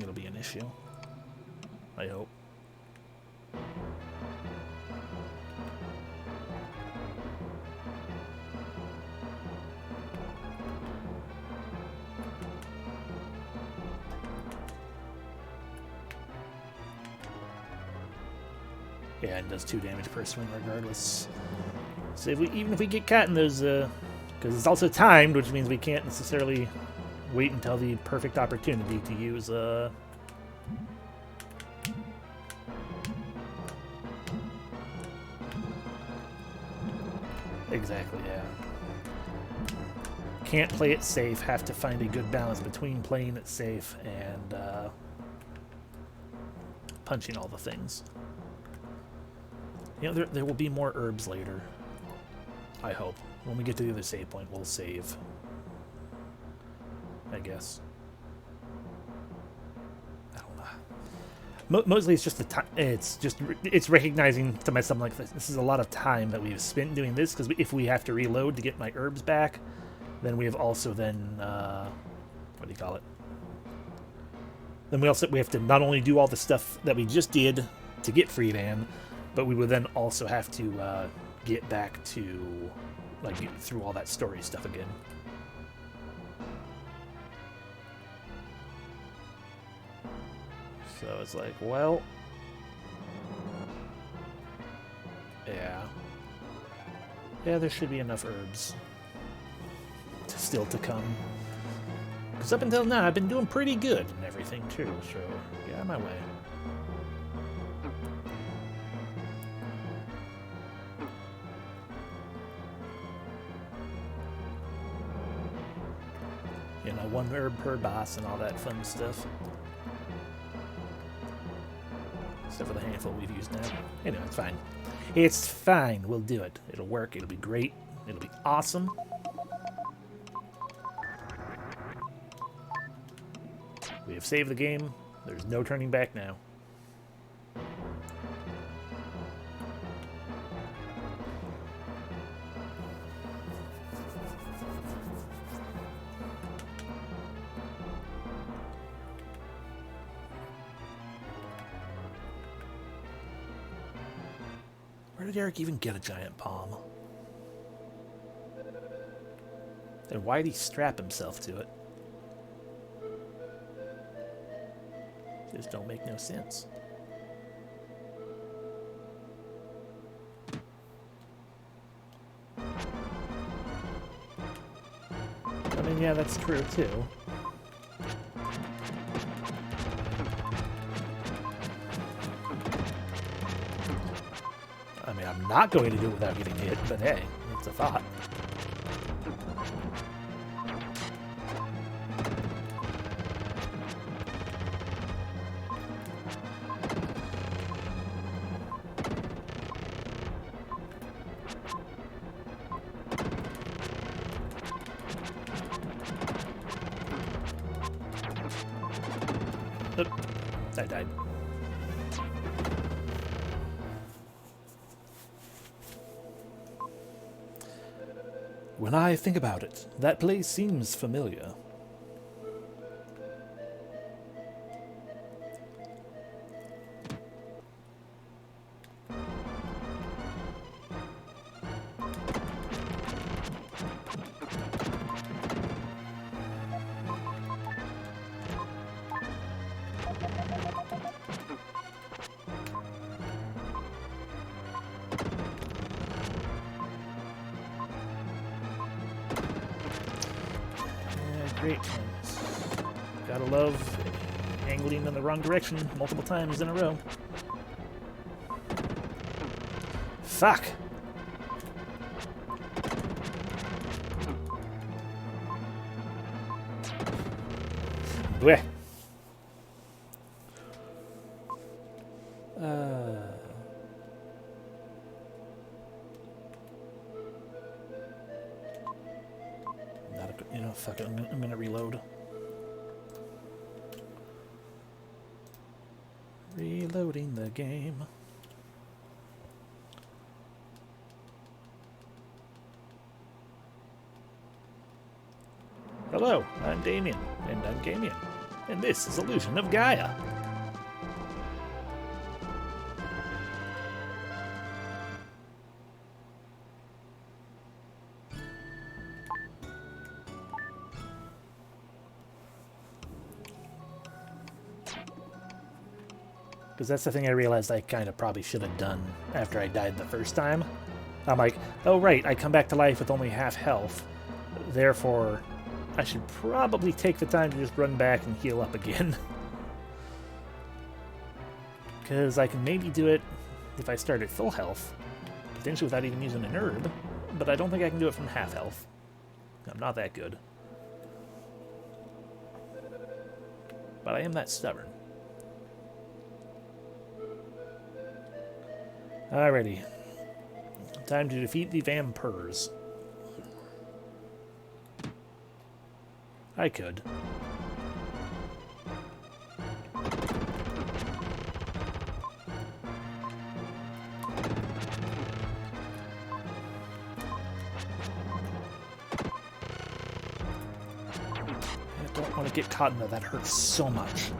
it'll be an issue. I hope. Yeah, it does 2 damage per swing regardless. So even if we get caught in those, because it's also timed, which means we can't necessarily wait until the perfect opportunity to use Exactly, yeah. Can't play it safe, have to find a good balance between playing it safe and punching all the things. You know, there will be more herbs later. I hope. When we get to the other save point, we'll save. I guess. I don't know. Mostly it's just the time. It's recognizing to myself like this is a lot of time that we've spent doing this, because if we have to reload to get my herbs back, then we have also then what do you call it? Then we have to not only do all the stuff that we just did to get Friedan, but we would then also have to get back to, like, get through all that story stuff again. So it's like, well, yeah, there should be enough herbs still to come. Because up until now, I've been doing pretty good and everything too. So get out of my way. You know, 1 herb per boss and all that fun stuff. Except for the handful we've used now. Anyway, it's fine. It's fine. We'll do it. It'll work. It'll be great. It'll be awesome. We have saved the game. There's no turning back now. Where did Eric even get a giant palm? And why did he strap himself to it? Just don't make no sense. I mean, yeah, that's true too. I mean, I'm not going to do it without getting hit, but hey, it's a thought. Oop, I died. When I think about it, that place seems familiar. great times. Gotta love angling in the wrong direction multiple times in a row. Fuck! Blech. Not a, you know, fuck it. I'm gonna reload. Reloading the game. Hello, I'm Damien, and I'm Gamien, and this is Illusion of Gaia. Because that's the thing I realized I kind of probably should have done after I died the first time. I'm like, oh right, I come back to life with only half health. Therefore, I should probably take the time to just run back and heal up again. Because I can maybe do it if I start at full health, potentially without even using an herb, but I don't think I can do it from half health. I'm not that good. But I am that stubborn. Alrighty. Time to defeat the vampires. I could. I don't want to get caught in that. That hurts so much.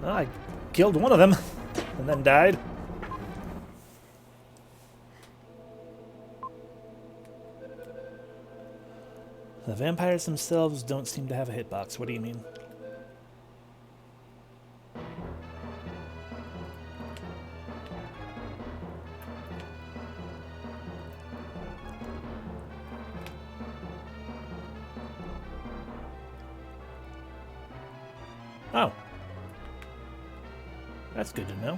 Well, I killed one of them and then died. The vampires themselves don't seem to have a hitbox. What do you mean? Oh. That's good to know.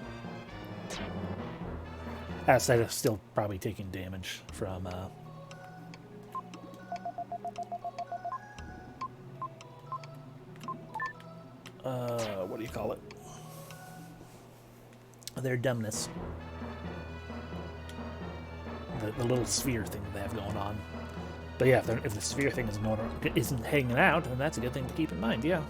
Outside of still probably taking damage from, what do you call it? Their dumbness. The little sphere thing they have going on. But yeah, if the sphere thing isn't hanging out, then that's a good thing to keep in mind, yeah.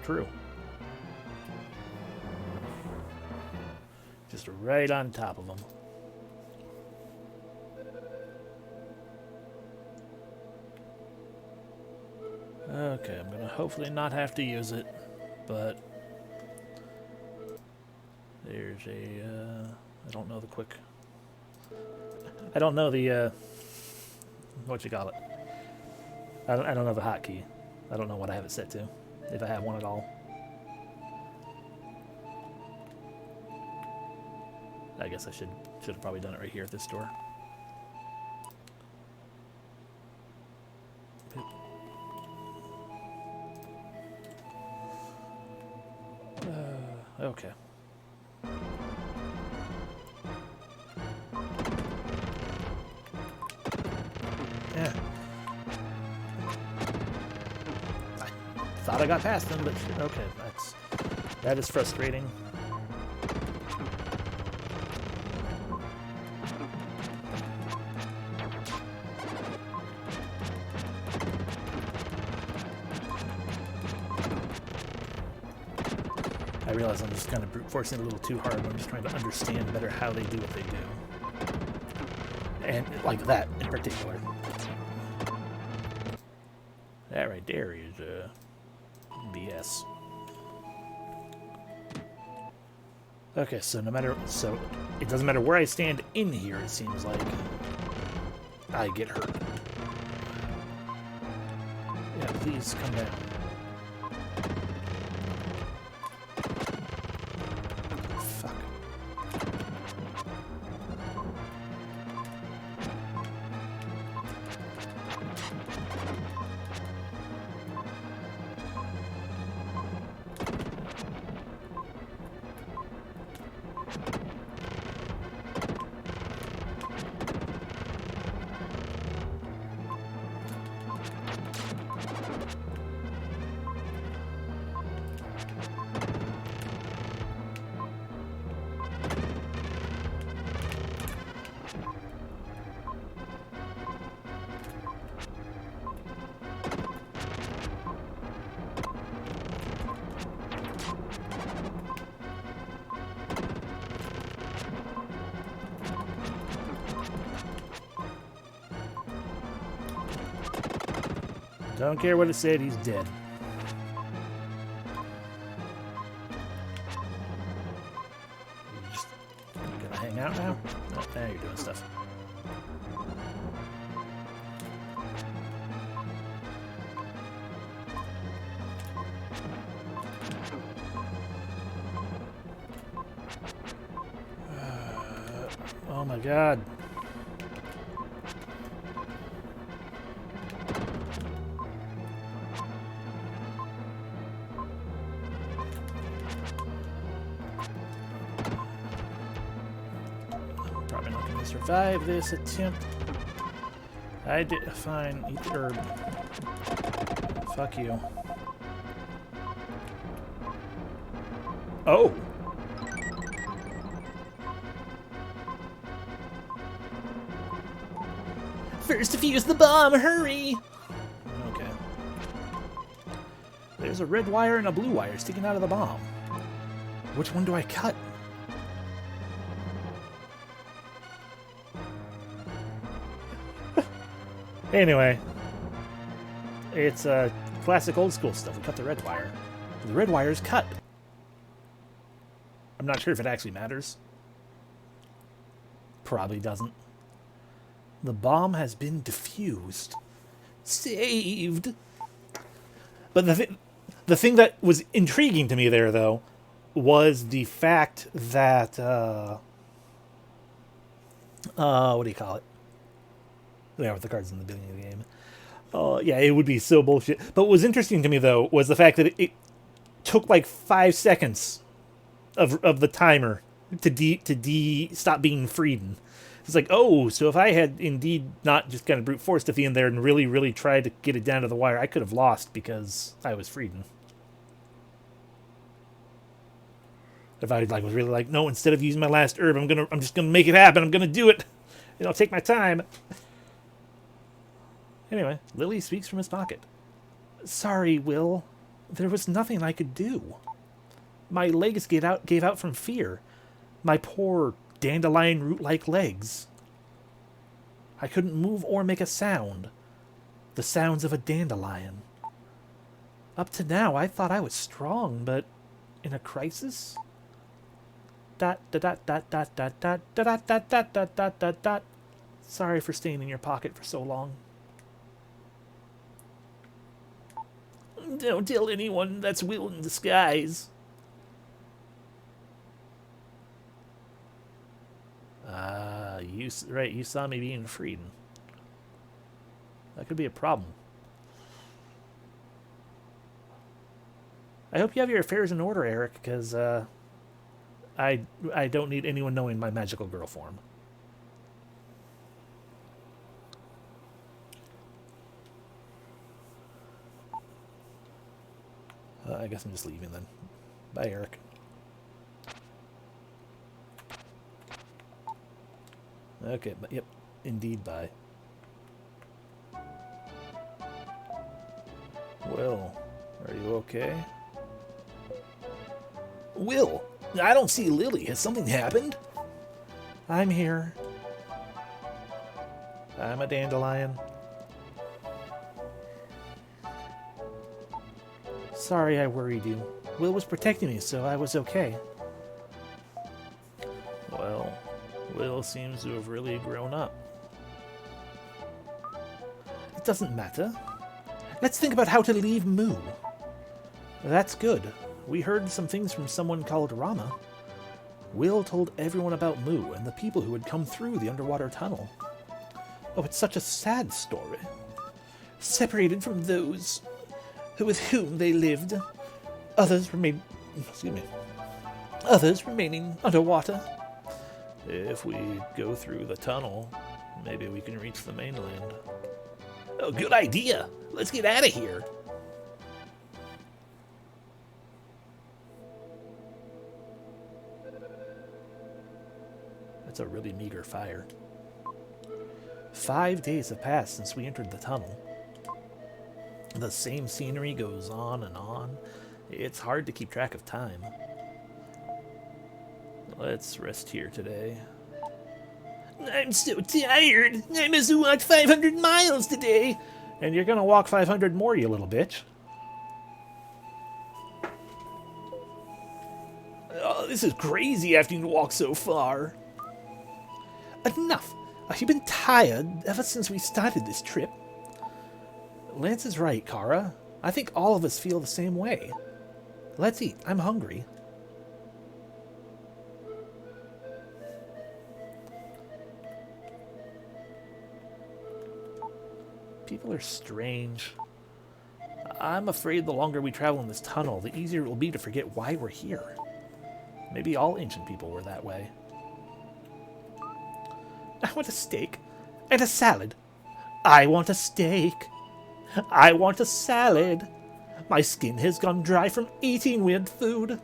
True. Just right on top of them. Okay, I'm gonna hopefully not have to use it, but there's a, I don't know the quick, I don't know the, what you call it, I don't know the hotkey. I don't know what I have it set to, if I have one at all. I guess I should have probably done it right here at this door. Okay. Yeah. I thought I got past them, but okay, that is frustrating. I realize I'm just kind of brute forcing it a little too hard. I'm just trying to understand better how they do what they do. And like that in particular. That right there is BS. Okay, so so it doesn't matter where I stand in here, it seems like I get hurt. Yeah, please come down. Fuck. Don't care what it said, he's dead. You just gonna hang out now? Oh, now you're doing stuff. Oh my god. Probably not gonna survive this attempt. I did fine. Eat the herb. Fuck you. Oh! First defuse the bomb, hurry! Okay. There's a red wire and a blue wire sticking out of the bomb. Which one do I cut? Anyway, it's classic old school stuff. We cut the red wire. The red wire is cut. I'm not sure if it actually matters. Probably doesn't. The bomb has been defused. Saved. But the thing that was intriguing to me there, though, was the fact that what do you call it? Yeah, with the cards in the beginning of the game. Yeah, it would be so bullshit. But what was interesting to me, though, was the fact that it took like 5 seconds of the timer to stop being Frieden. It's like, oh, so if I had indeed not just kind of brute forced the in there and really, really tried to get it down to the wire, I could have lost because I was Frieden. If I was really like, no, instead of using my last herb, I'm just gonna make it happen. I'm gonna do it. And I'll take my time. Anyway, Lily speaks from his pocket. Sorry, Will. There was nothing I could do. My legs gave out from fear. My poor dandelion root-like legs. I couldn't move or make a sound. The sounds of a dandelion. Up to now, I thought I was strong, but in a crisis? Dot dot dot dot dot dot dot dot dot dot dot dot dot dot. Sorry for staying in your pocket for so long. Don't tell anyone that's Will in disguise. You saw me being Frieden. That could be a problem. I hope you have your affairs in order, Eric, because I don't need anyone knowing my magical girl form. I guess I'm just leaving then. Bye, Eric. Okay, but yep, indeed, bye. Well, are you okay? Will, I don't see Lily. Has something happened? I'm here. I'm a dandelion. Sorry I worried you. Will was protecting me, so I was okay. Well, Will seems to have really grown up. It doesn't matter. Let's think about how to leave Mu. That's good. We heard some things from someone called Rama. Will told everyone about Mu and the people who had come through the underwater tunnel. Oh, it's such a sad story. Separated from those with whom they lived. Others remaining underwater. If we go through the tunnel, maybe we can reach the mainland. Oh, good idea. Let's get out of here. That's a really meager fire. 5 days have passed since we entered the tunnel. The same scenery goes on and on. It's hard to keep track of time. Let's rest here today. I'm so tired. I must walk 500 miles today. And you're gonna walk 500 more, you little bitch. Oh, this is crazy having to walk so far. Enough. I've been tired ever since we started this trip. Lance is right, Kara. I think all of us feel the same way. Let's eat. I'm hungry. People are strange. I'm afraid the longer we travel in this tunnel, the easier it will be to forget why we're here. Maybe all ancient people were that way. I want a steak and a salad. I want a steak. I want a salad. My skin has gone dry from eating weird food.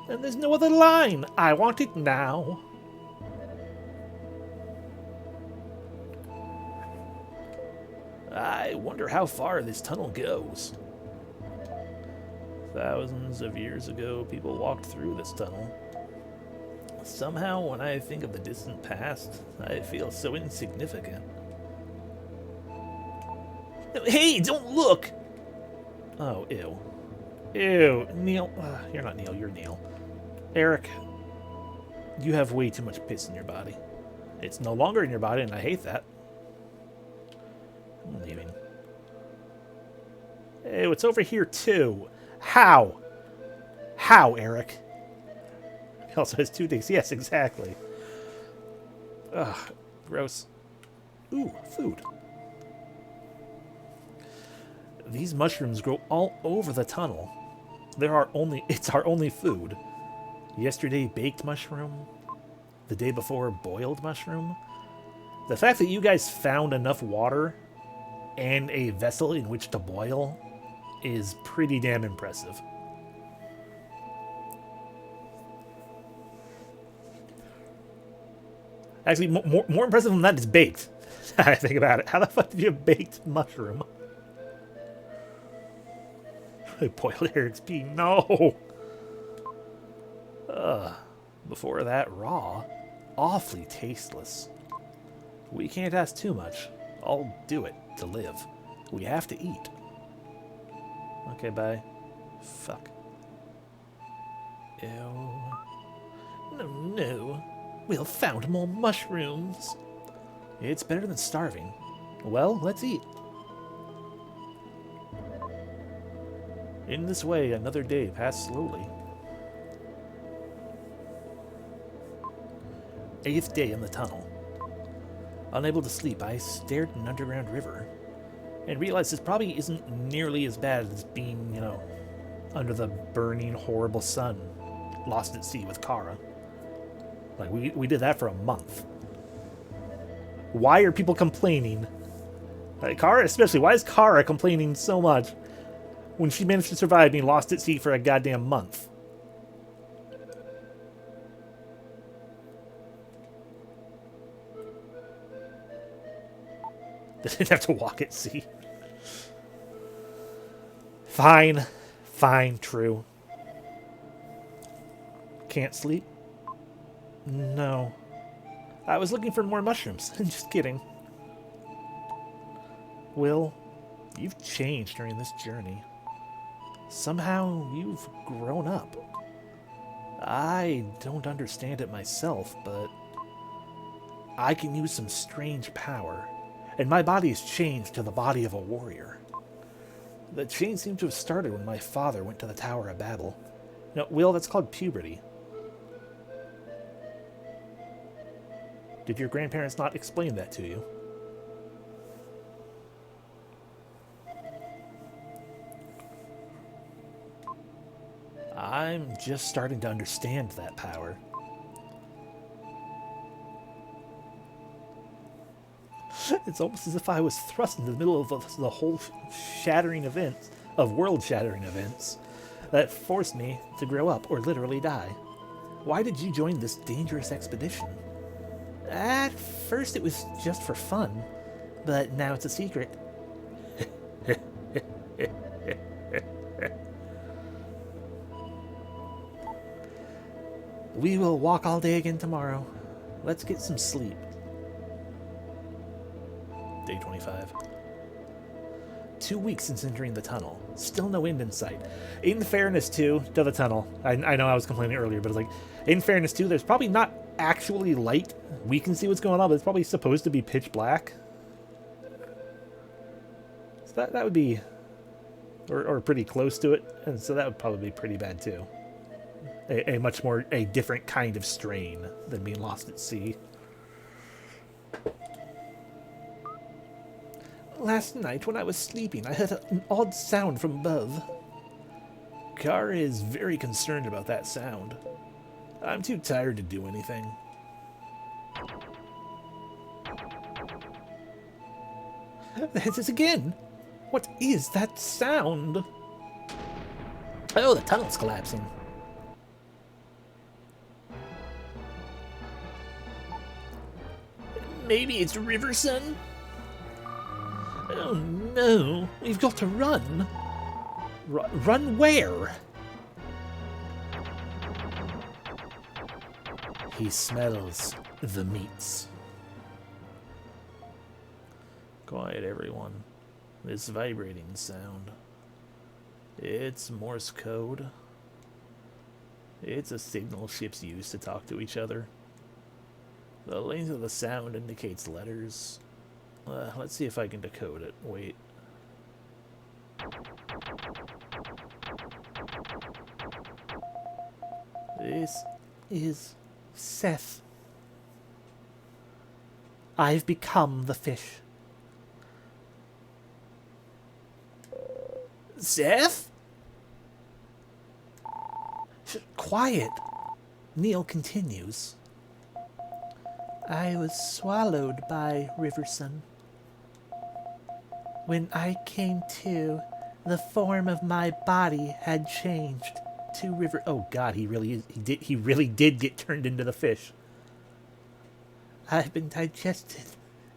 And there's no other line. I want it now. I wonder how far this tunnel goes. Thousands of years ago, people walked through this tunnel. Somehow, when I think of the distant past, I feel so insignificant. Hey, don't look! Oh, ew. Ew, Neil. You're not Neil, you're Neil. Eric, you have way too much piss in your body. It's no longer in your body, and I hate that. I'm leaving. Ew, it's over here, too. How? How, Eric? He also has 2 dicks. Yes, exactly. Ugh, gross. Ooh, food. These mushrooms grow all over the tunnel. It's our only food. Yesterday, baked mushroom. The day before, boiled mushroom. The fact that you guys found enough water and a vessel in which to boil is pretty damn impressive. Actually, more impressive than that is baked. I think about it. How the fuck did you have baked mushroom? Boiled Eric's pee. No! Before that, raw. Awfully tasteless. We can't ask too much. I'll do it to live. We have to eat. Okay, bye. Fuck. Ew. No. Will found more mushrooms. It's better than starving. Well, let's eat. In this way, another day passed slowly. 8th day in the tunnel. Unable to sleep, I stared at an underground river and realized this probably isn't nearly as bad as being, under the burning, horrible sun, lost at sea with Kara. Like, we did that for a month. Why are people complaining? Like, Kara especially, why is Kara complaining so much when she managed to survive being lost at sea for a goddamn month? They didn't have to walk at sea. Fine. Fine, true. Can't sleep? No. I was looking for more mushrooms. Just kidding. Will, you've changed during this journey. Somehow you've grown up. I don't understand it myself, but I can use some strange power, and my body has changed to the body of a warrior. The change seemed to have started when my father went to the Tower of Babel. No, Will, that's called puberty. Did your grandparents not explain that to you? I'm just starting to understand that power. It's almost as if I was thrust into the middle of the whole shattering events, of world-shattering events, that forced me to grow up or literally die. Why did you join this dangerous expedition? At first it was just for fun, but now it's a secret. We will walk all day again tomorrow. Let's get some sleep. Day 25. 2 weeks since entering the tunnel. Still no end in sight. In fairness to the tunnel, I know I was complaining earlier, but it's like, in fairness to, there's probably not actually light. We can see what's going on, but it's probably supposed to be pitch black. So that would be, or pretty close to it, and so that would probably be pretty bad too. A much more, a different kind of strain than being lost at sea. Last night when I was sleeping, I heard an odd sound from above. Kara is very concerned about that sound. I'm too tired to do anything. There's this again! What is that sound? Oh, the tunnel's collapsing. Maybe it's River Sun? Oh no, we've got to run. Run where? He smells the meats. Quiet, everyone. This vibrating sound. It's Morse Code. It's a signal ships use to talk to each other. The length of the sound indicates letters. Let's see if I can decode it. Wait. This is Seth. I've become the fish. Seth? Quiet. Neil continues. I was swallowed by River Sun. When I came to, the form of my body had changed to River. Oh God, he really did get turned into the fish. I've been digested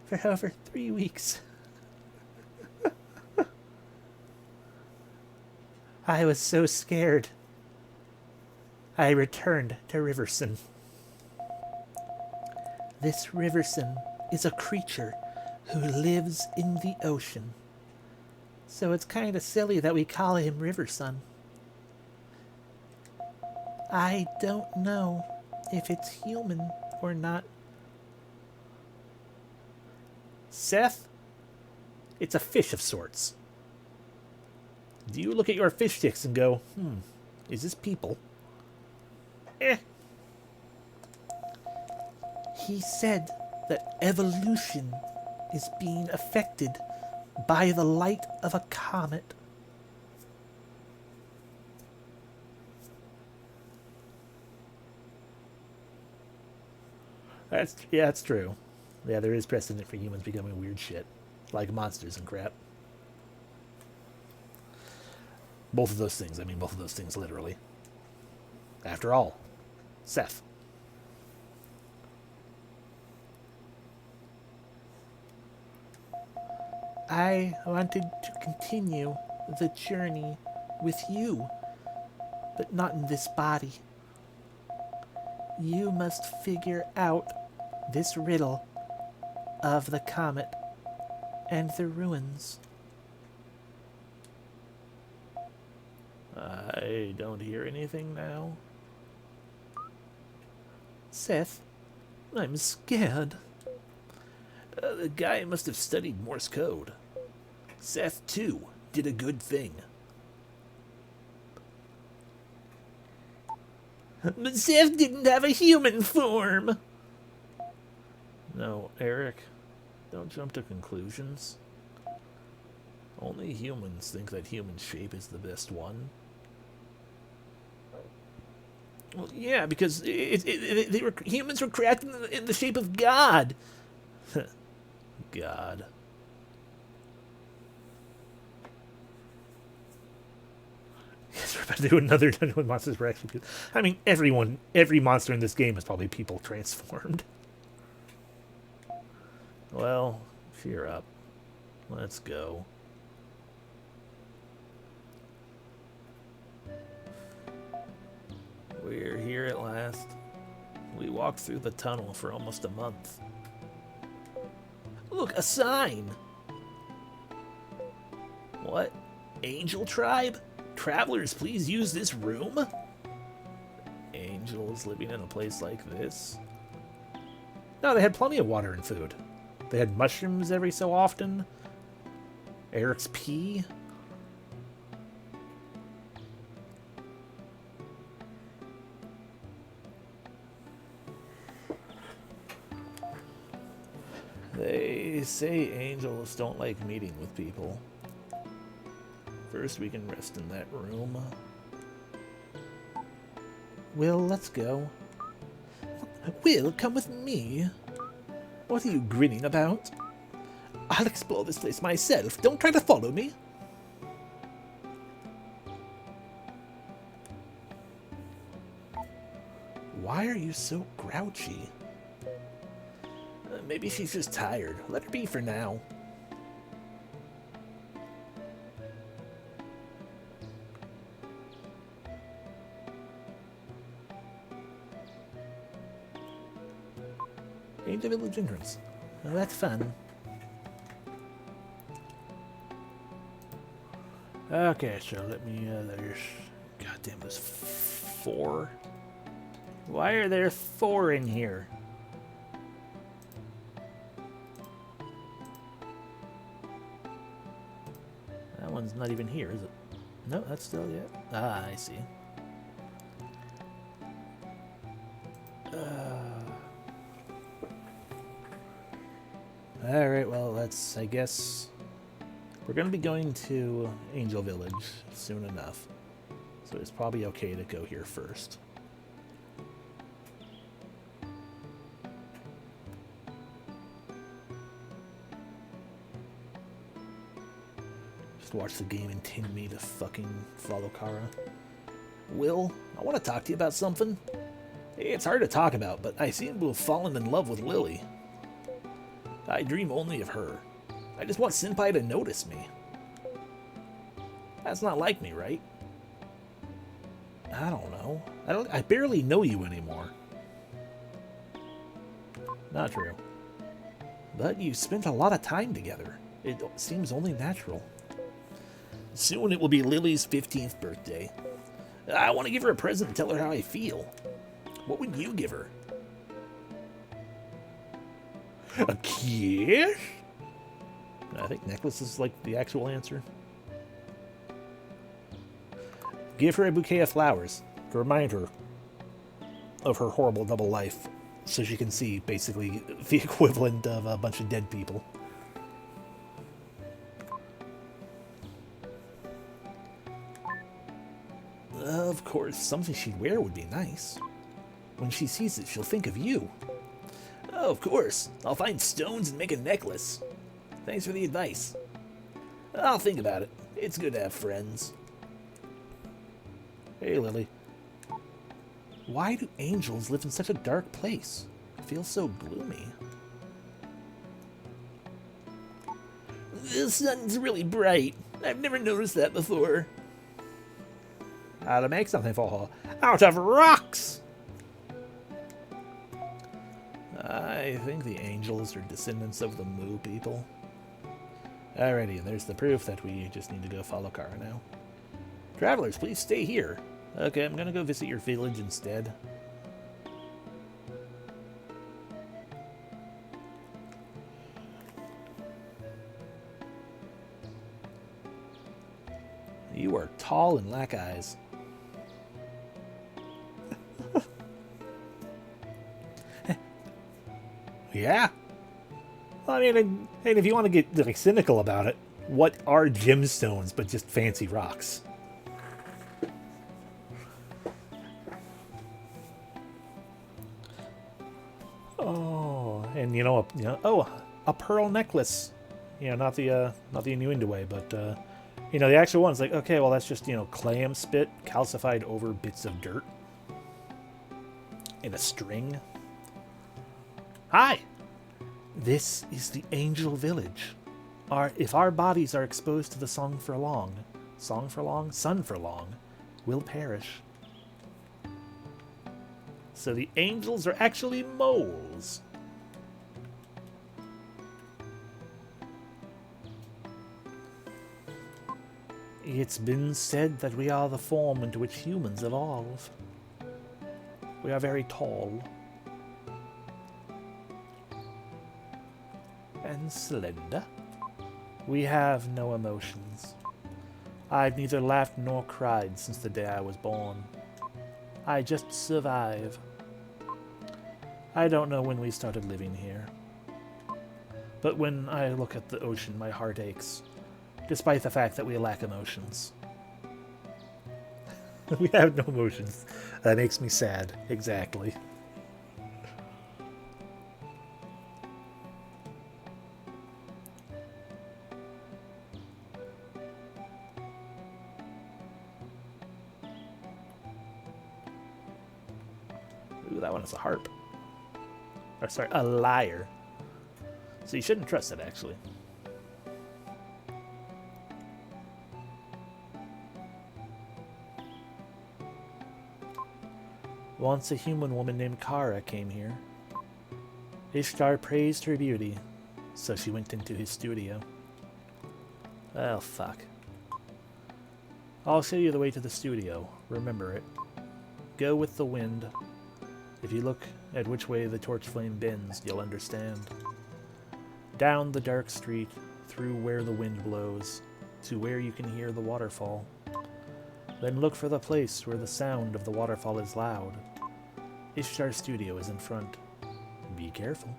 for over 3 weeks. I was so scared. I returned to Riverson. This Riverson is a creature who lives in the ocean. So it's kind of silly that we call him Riversun. I don't know if it's human or not. Seth, it's a fish of sorts. Do you look at your fish sticks and go, is this people? He said that evolution is being affected by the light of a comet. That's true. Yeah, there is precedent for humans becoming weird shit, like monsters and crap. Both of those things. I mean, both of those things literally. After all, Seth. I wanted to continue the journey with you, but not in this body. You must figure out this riddle of the comet and the ruins. I don't hear anything now. Seth, I'm scared. The guy must have studied Morse Code. Seth, too, did a good thing. But Seth didn't have a human form. No, Eric, don't jump to conclusions. Only humans think that human shape is the best one. Well, yeah, because humans were crafted in the shape of God. God. Yes, we're about to do another Dungeon with Monsters for actually. I mean, every monster in this game is probably people transformed. Well, cheer up. Let's go. We're here at last. We walked through the tunnel for almost a month. Look, a sign! What? Angel Tribe? Travelers, please use this room? Angels living in a place like this? No, they had plenty of water and food. They had mushrooms every so often. Eric's pee. They say angels don't like meeting with people. First, we can rest in that room. Will, let's go. Will, come with me. What are you grinning about? I'll explore this place myself. Don't try to follow me. Why are you so grouchy? Maybe she's just tired. Let her be for now. Angel Village entrance. Oh, that's fun. Okay, so let me, there's... Goddamn, there's 4. Why are there 4 in here? That one's not even here, is it? No, that's still it. Ah, I see. Alright, well, that's, I guess... We're going to be going to Angel Village soon enough. So it's probably okay to go here first. Just watch the game and tell me to fucking follow Kara. Will, I want to talk to you about something. It's hard to talk about, but I seem to have fallen in love with Lily. I dream only of her. I just want Senpai to notice me. That's not like me, right? I don't know. I barely know you anymore. Not true. But you spent a lot of time together. It seems only natural. Soon it will be Lily's 15th birthday. I want to give her a present and tell her how I feel. What would you give her? A kiss? I think necklace is like the actual answer. Give her a bouquet of flowers to remind her of her horrible double life, so she can see basically the equivalent of a bunch of dead people. Of course, something she'd wear would be nice. When she sees it, she'll think of you. Oh, of course. I'll find stones and make a necklace. Thanks for the advice. I'll think about it. It's good to have friends. Hey, Lily. Why do angels live in such a dark place? It feels so gloomy. The sun's really bright. I've never noticed that before. How to make something for her. Out of rocks! I think the angels are descendants of the Moo people. Alrighty, and there's the proof that we just need to go follow Kara now. Travelers, please stay here. Okay, I'm gonna go visit your village instead. You are tall and lack eyes. Yeah. Well, I mean, and if you want to get like cynical about it, what are gemstones but just fancy rocks? Oh, and a pearl necklace. Not the innuendo way, but the actual one's like, okay, well that's just clam spit calcified over bits of dirt in a string. Hi. This is the Angel Village. If our bodies are exposed to the sun for long, we'll perish. So the angels are actually moles. It's been said that we are the form into which humans evolve. We are very tall and slender. We have no emotions. I've neither laughed nor cried since the day I was born. I just survive. I don't know when we started living here. But when I look at the ocean, my heart aches, despite the fact that we lack emotions. We have no emotions. That makes me sad. Exactly. Ooh, that one is a harp. Or sorry, a lyre. So you shouldn't trust it, actually. Once a human woman named Kara came here. Ishtar praised her beauty, so she went into his studio. Oh, fuck. I'll show you the way to the studio. Remember it. Go with the wind. If you look at which way the torch flame bends, you'll understand. Down the dark street, through where the wind blows, to where you can hear the waterfall. Then look for the place where the sound of the waterfall is loud. Ishtar's studio is in front. Be careful.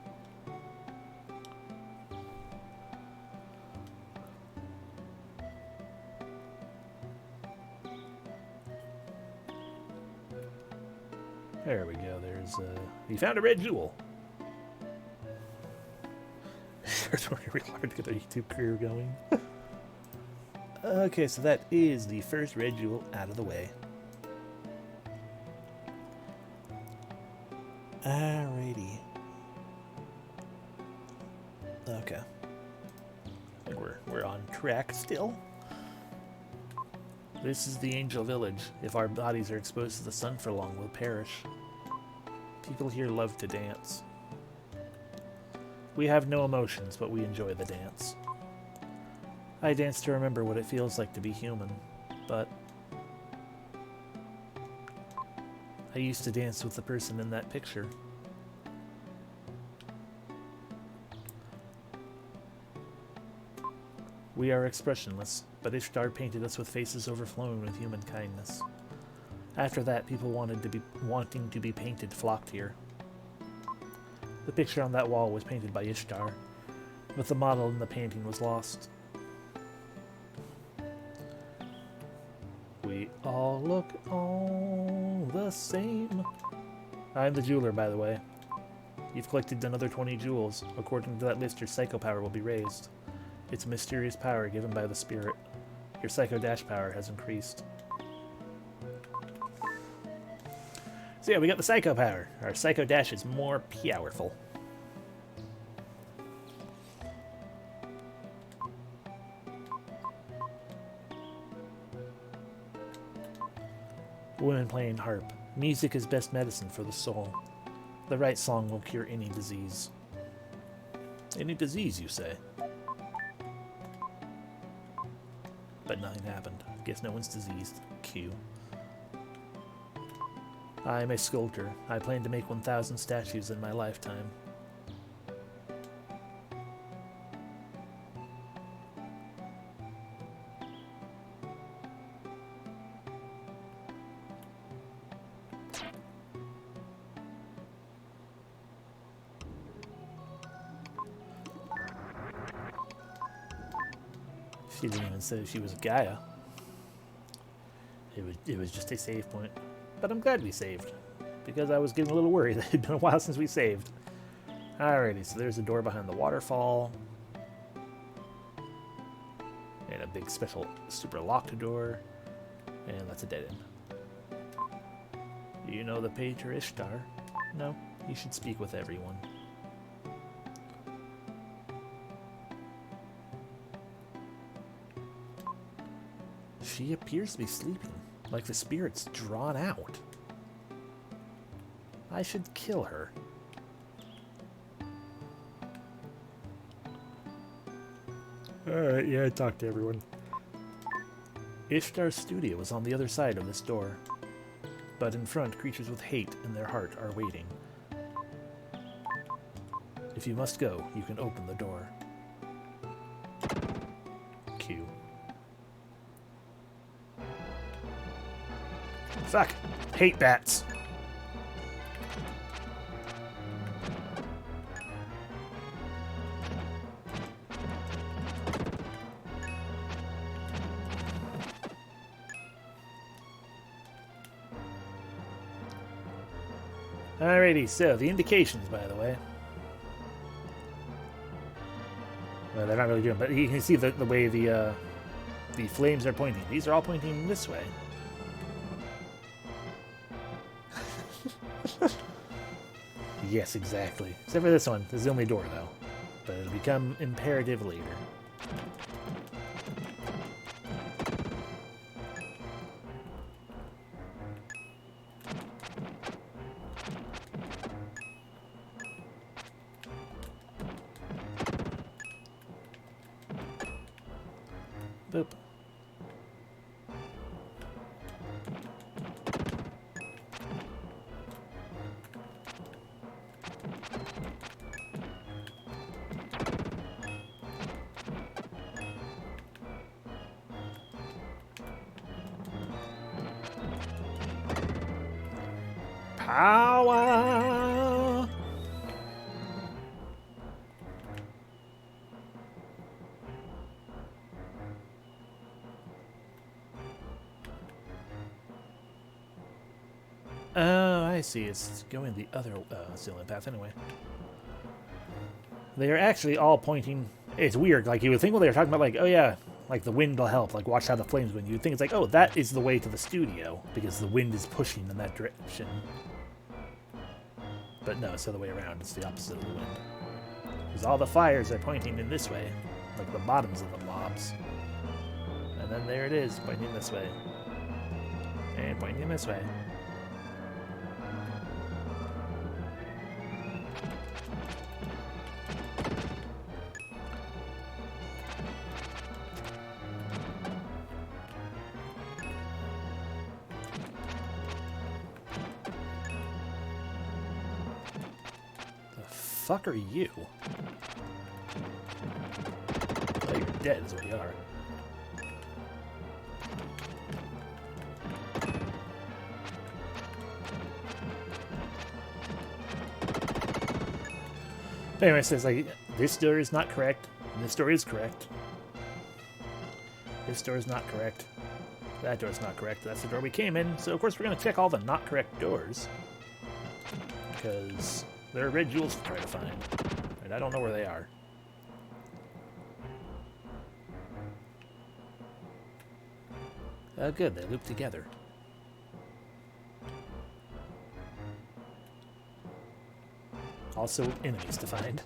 There we go. There's you found a red jewel. It's working really hard to get a YouTube career going. Okay, so that is the first red jewel out of the way. Alrighty. Okay. I think we're on track still. This is the Angel Village. If our bodies are exposed to the sun for long, we'll perish. People here love to dance. We have no emotions, but we enjoy the dance. I dance to remember what it feels like to be human, but I used to dance with the person in that picture. We are expressionless, but Ishtar painted us with faces overflowing with human kindness. After that, people wanting to be painted flocked here. The picture on that wall was painted by Ishtar, but the model in the painting was lost. We all look all the same. I'm the jeweler, by the way. You've collected another 20 jewels. According to that list, your psycho power will be raised. It's a mysterious power given by the spirit. Your psycho dash power has increased. So yeah, we got the psycho power. Our psycho dash is more powerful. Women playing harp. Music is best medicine for the soul. The right song will cure any disease. Any disease, you say? But nothing happened. Guess no one's diseased. Q. I am a sculptor. I plan to make 1,000 statues in my lifetime. She didn't even say she was Gaia. It was just a save point. But I'm glad we saved, because I was getting a little worried. It had been a while since we saved. Alrighty, so there's a door behind the waterfall. And a big special super locked door. And that's a dead end. Do you know the painter Ishtar? No, you should speak with everyone. She appears to be sleeping, like the spirit's drawn out. I should kill her. Alright, yeah, I talked to everyone. Ishtar's studio is on the other side of this door. But in front, creatures with hate in their heart are waiting. If you must go, you can open the door. Q. Fuck! Hate bats! Alrighty, so the indications, by the way. Well, they're not really doing, but you can see the way the flames are pointing. These are all pointing this way. Yes, exactly. Except for this one. This is the only door, though. But it'll become imperative later. Boop. Power! Oh, I see. It's going the other ceiling path anyway. They are actually all pointing... It's weird. Like, you would think when they were talking about, like, oh yeah, like the wind will help, like watch how the flames win. You'd think it's like, oh, that is the way to the studio, because the wind is pushing in that direction. But no, it's the other way around. It's the opposite of the wind. Because all the fires are pointing in this way, like the bottoms of the mobs. And then there it is, pointing this way. And pointing this way. Fuck are you? Oh, you're dead is what you are. But anyway, it says like this door is not correct, and this door is correct. This door is not correct. That door is not correct. That's the door we came in. So of course we're gonna check all the not correct doors. Because there are red jewels to try to find, and I don't know where they are. Oh, good, they loop together. Also, enemies to find.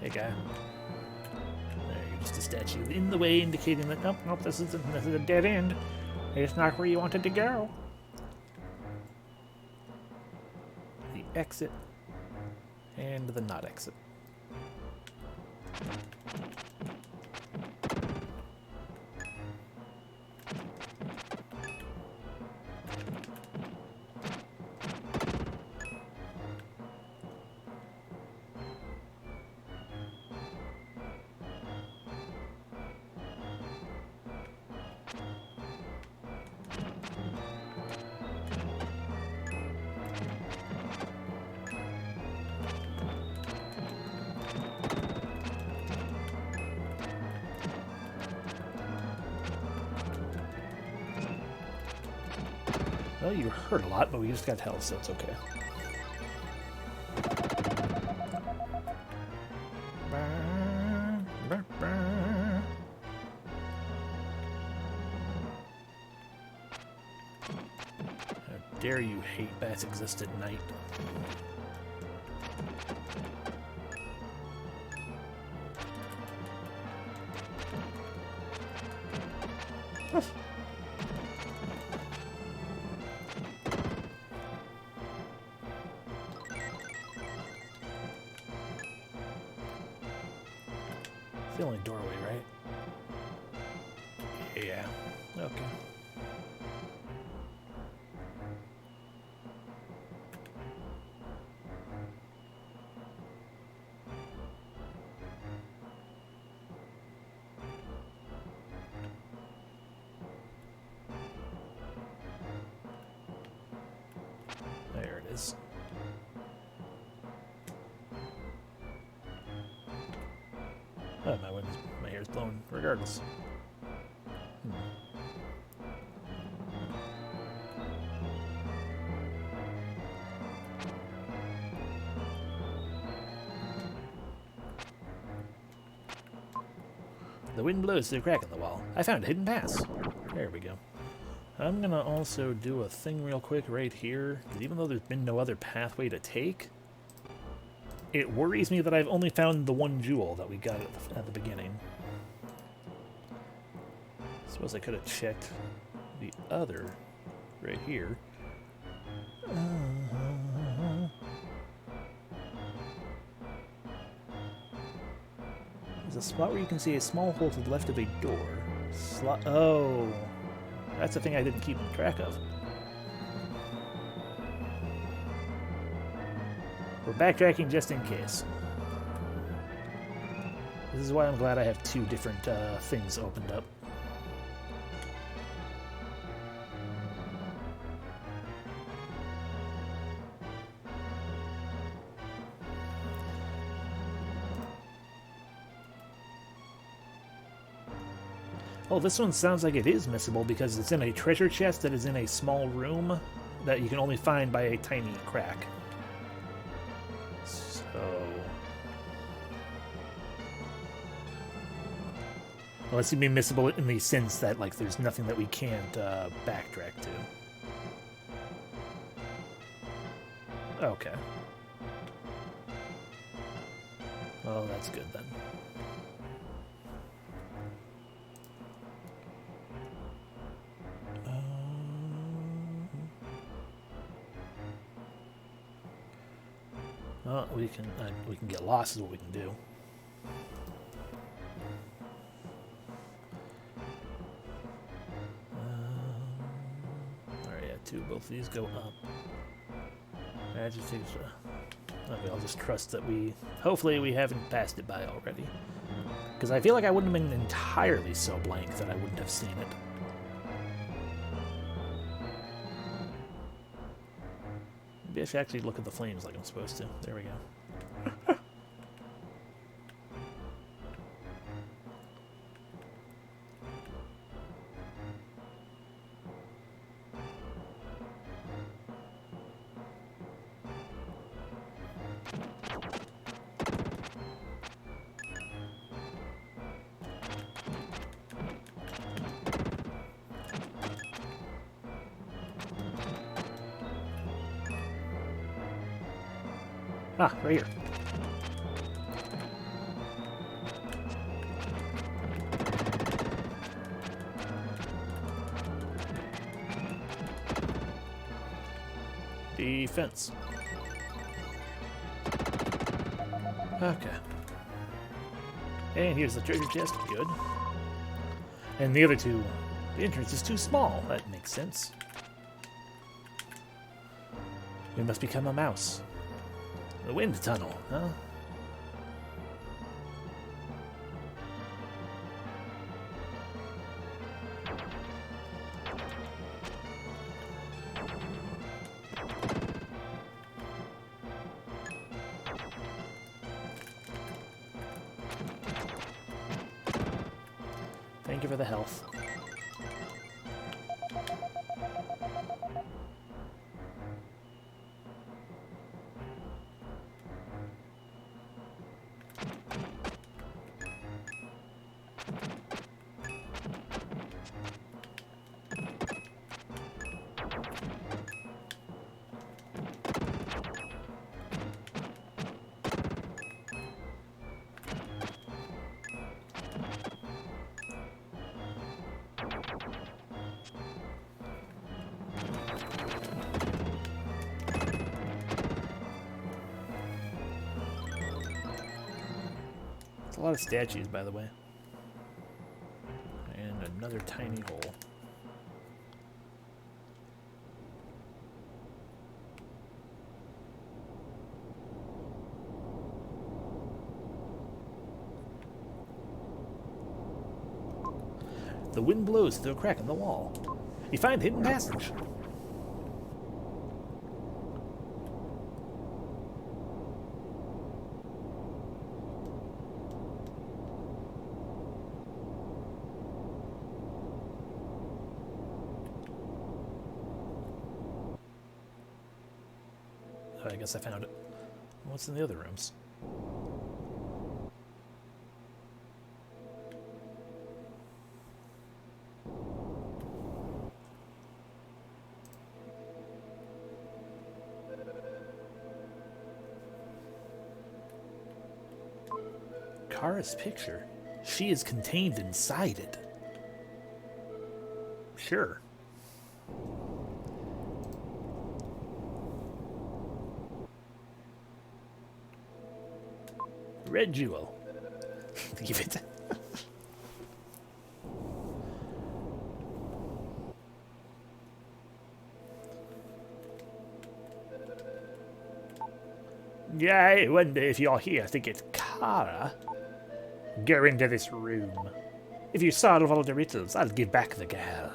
Hey, guy. There, you're just a statue in the way, indicating that, nope, nope, this is a dead end. It's not where you wanted to go. The exit and the not exit. Well, you hurt a lot, but we just got health, so it's okay. How dare you hate bats exist at night? The only doorway, right? Yeah. Okay. There it is. Oh, my hair's blown regardless. The wind blows through a crack in the wall. I found a hidden pass. There we go. I'm gonna also do a thing real quick right here, because even though there's been no other pathway to take, it worries me that I've only found the one jewel that we got at the beginning. Suppose I could have checked the other right here. There's a spot where you can see a small hole to the left of a door. Oh, that's the thing I didn't keep track of. We're backtracking just in case. This is why I'm glad I have two different things opened up. Oh, this one sounds like it is missable because it's in a treasure chest that is in a small room that you can only find by a tiny crack. Well, it's gonna be missable in the sense that, like, there's nothing that we can't backtrack to. Okay. Oh, that's good then. Well, we can get lost is what we can do. Both of these go up. Agitation. Okay, I'll just trust that hopefully we haven't passed it by already. Because I feel like I wouldn't have been entirely so blank that I wouldn't have seen it. Maybe I should actually look at the flames like I'm supposed to. There we go. Ah, right here. Defense. Okay. And here's the treasure chest. Good. And the other two, the entrance is too small. That makes sense. We must become a mouse. The wind tunnel, huh? Thank you for the health. A lot of statues, by the way. And another tiny hole. The wind blows through a crack in the wall. You find a hidden passage. I guess I found it. What's in the other rooms? Kara's picture. She is contained inside it. Sure. Red jewel. Leave it. Yeah, I wonder if you're here to get Kara. Go into this room. If you solve all the riddles, I'll give back the girl.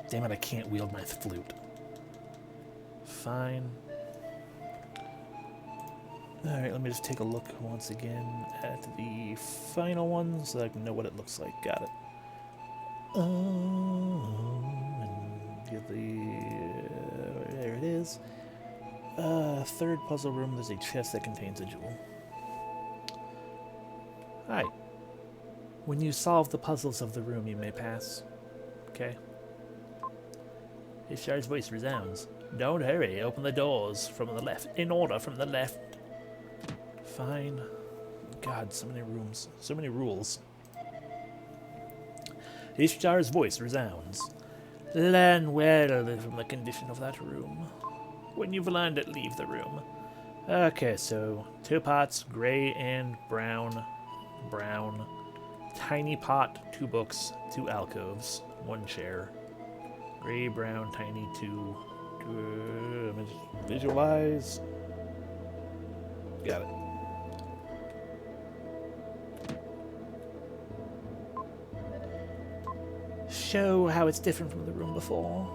Damn it, I can't wield my flute. Fine. Alright, let me just take a look once again at the final one so I can know what it looks like. Got it. And get there it is. Third puzzle room, there's a chest that contains a jewel. Hi. When you solve the puzzles of the room, you may pass. Okay. Ishtar's voice resounds. Don't hurry, open the doors from the left. In order from the left. Fine. God, so many rooms. So many rules. Ishtar's voice resounds. Learn well from the condition of that room. When you've learned it, leave the room. Okay, so 2 pots, gray and brown. Brown. Tiny pot, 2 books, 2 alcoves, 1 chair. Gray, brown, tiny, 2. Visualize. Got it. Show how it's different from the room before.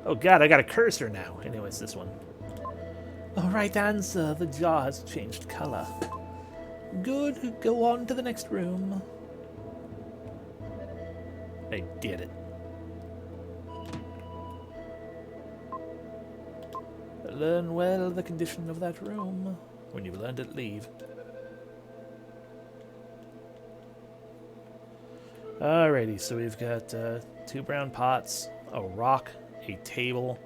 Oh god, I got a cursor now. Anyways, this one. Alright, answer. The jar has changed color. Good. Go on to the next room. I did it. Learn well the condition of that room. When you've learned it, leave. Alrighty, so we've got 2 brown pots, a rock, a table,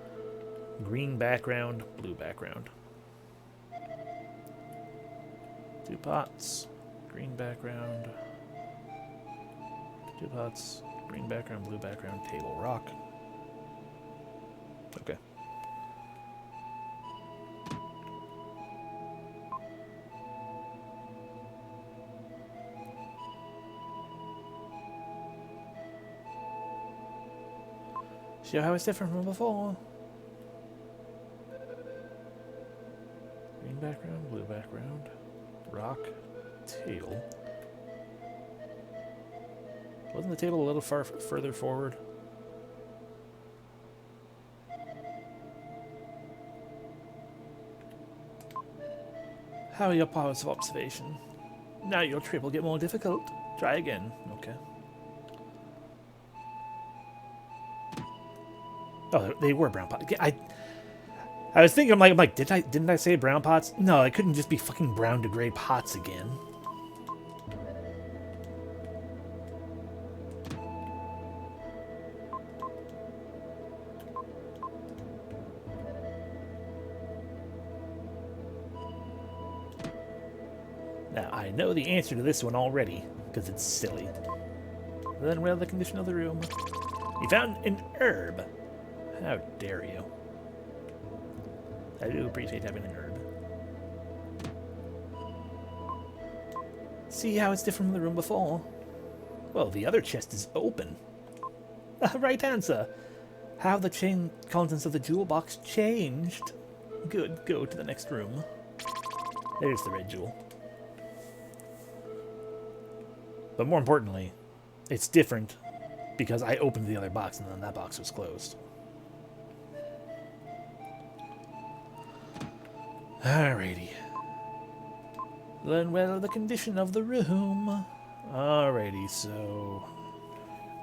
green background, blue background. 2 pots, green background, 2 pots, green background, blue background, table, rock. Okay. See how it's different from before? Green background, blue background, rock, table. Wasn't the table a little further forward? How are your powers of observation? Now your trip will get more difficult. Try again. Okay. Oh, they were brown pots. I was thinking, I'm like, didn't I say brown pots? No, it couldn't just be fucking brown to gray pots again. Now, I know the answer to this one already, because it's silly. Then, well, the condition of the room. You found an herb. How dare you. I do appreciate having an herb. See how it's different from the room before? Well, the other chest is open. Right answer. How have the contents of the jewel box changed? Good, go to the next room. There's the red jewel. But more importantly, it's different because I opened the other box and then that box was closed. Alrighty. Learn well the condition of the room. Alrighty, so...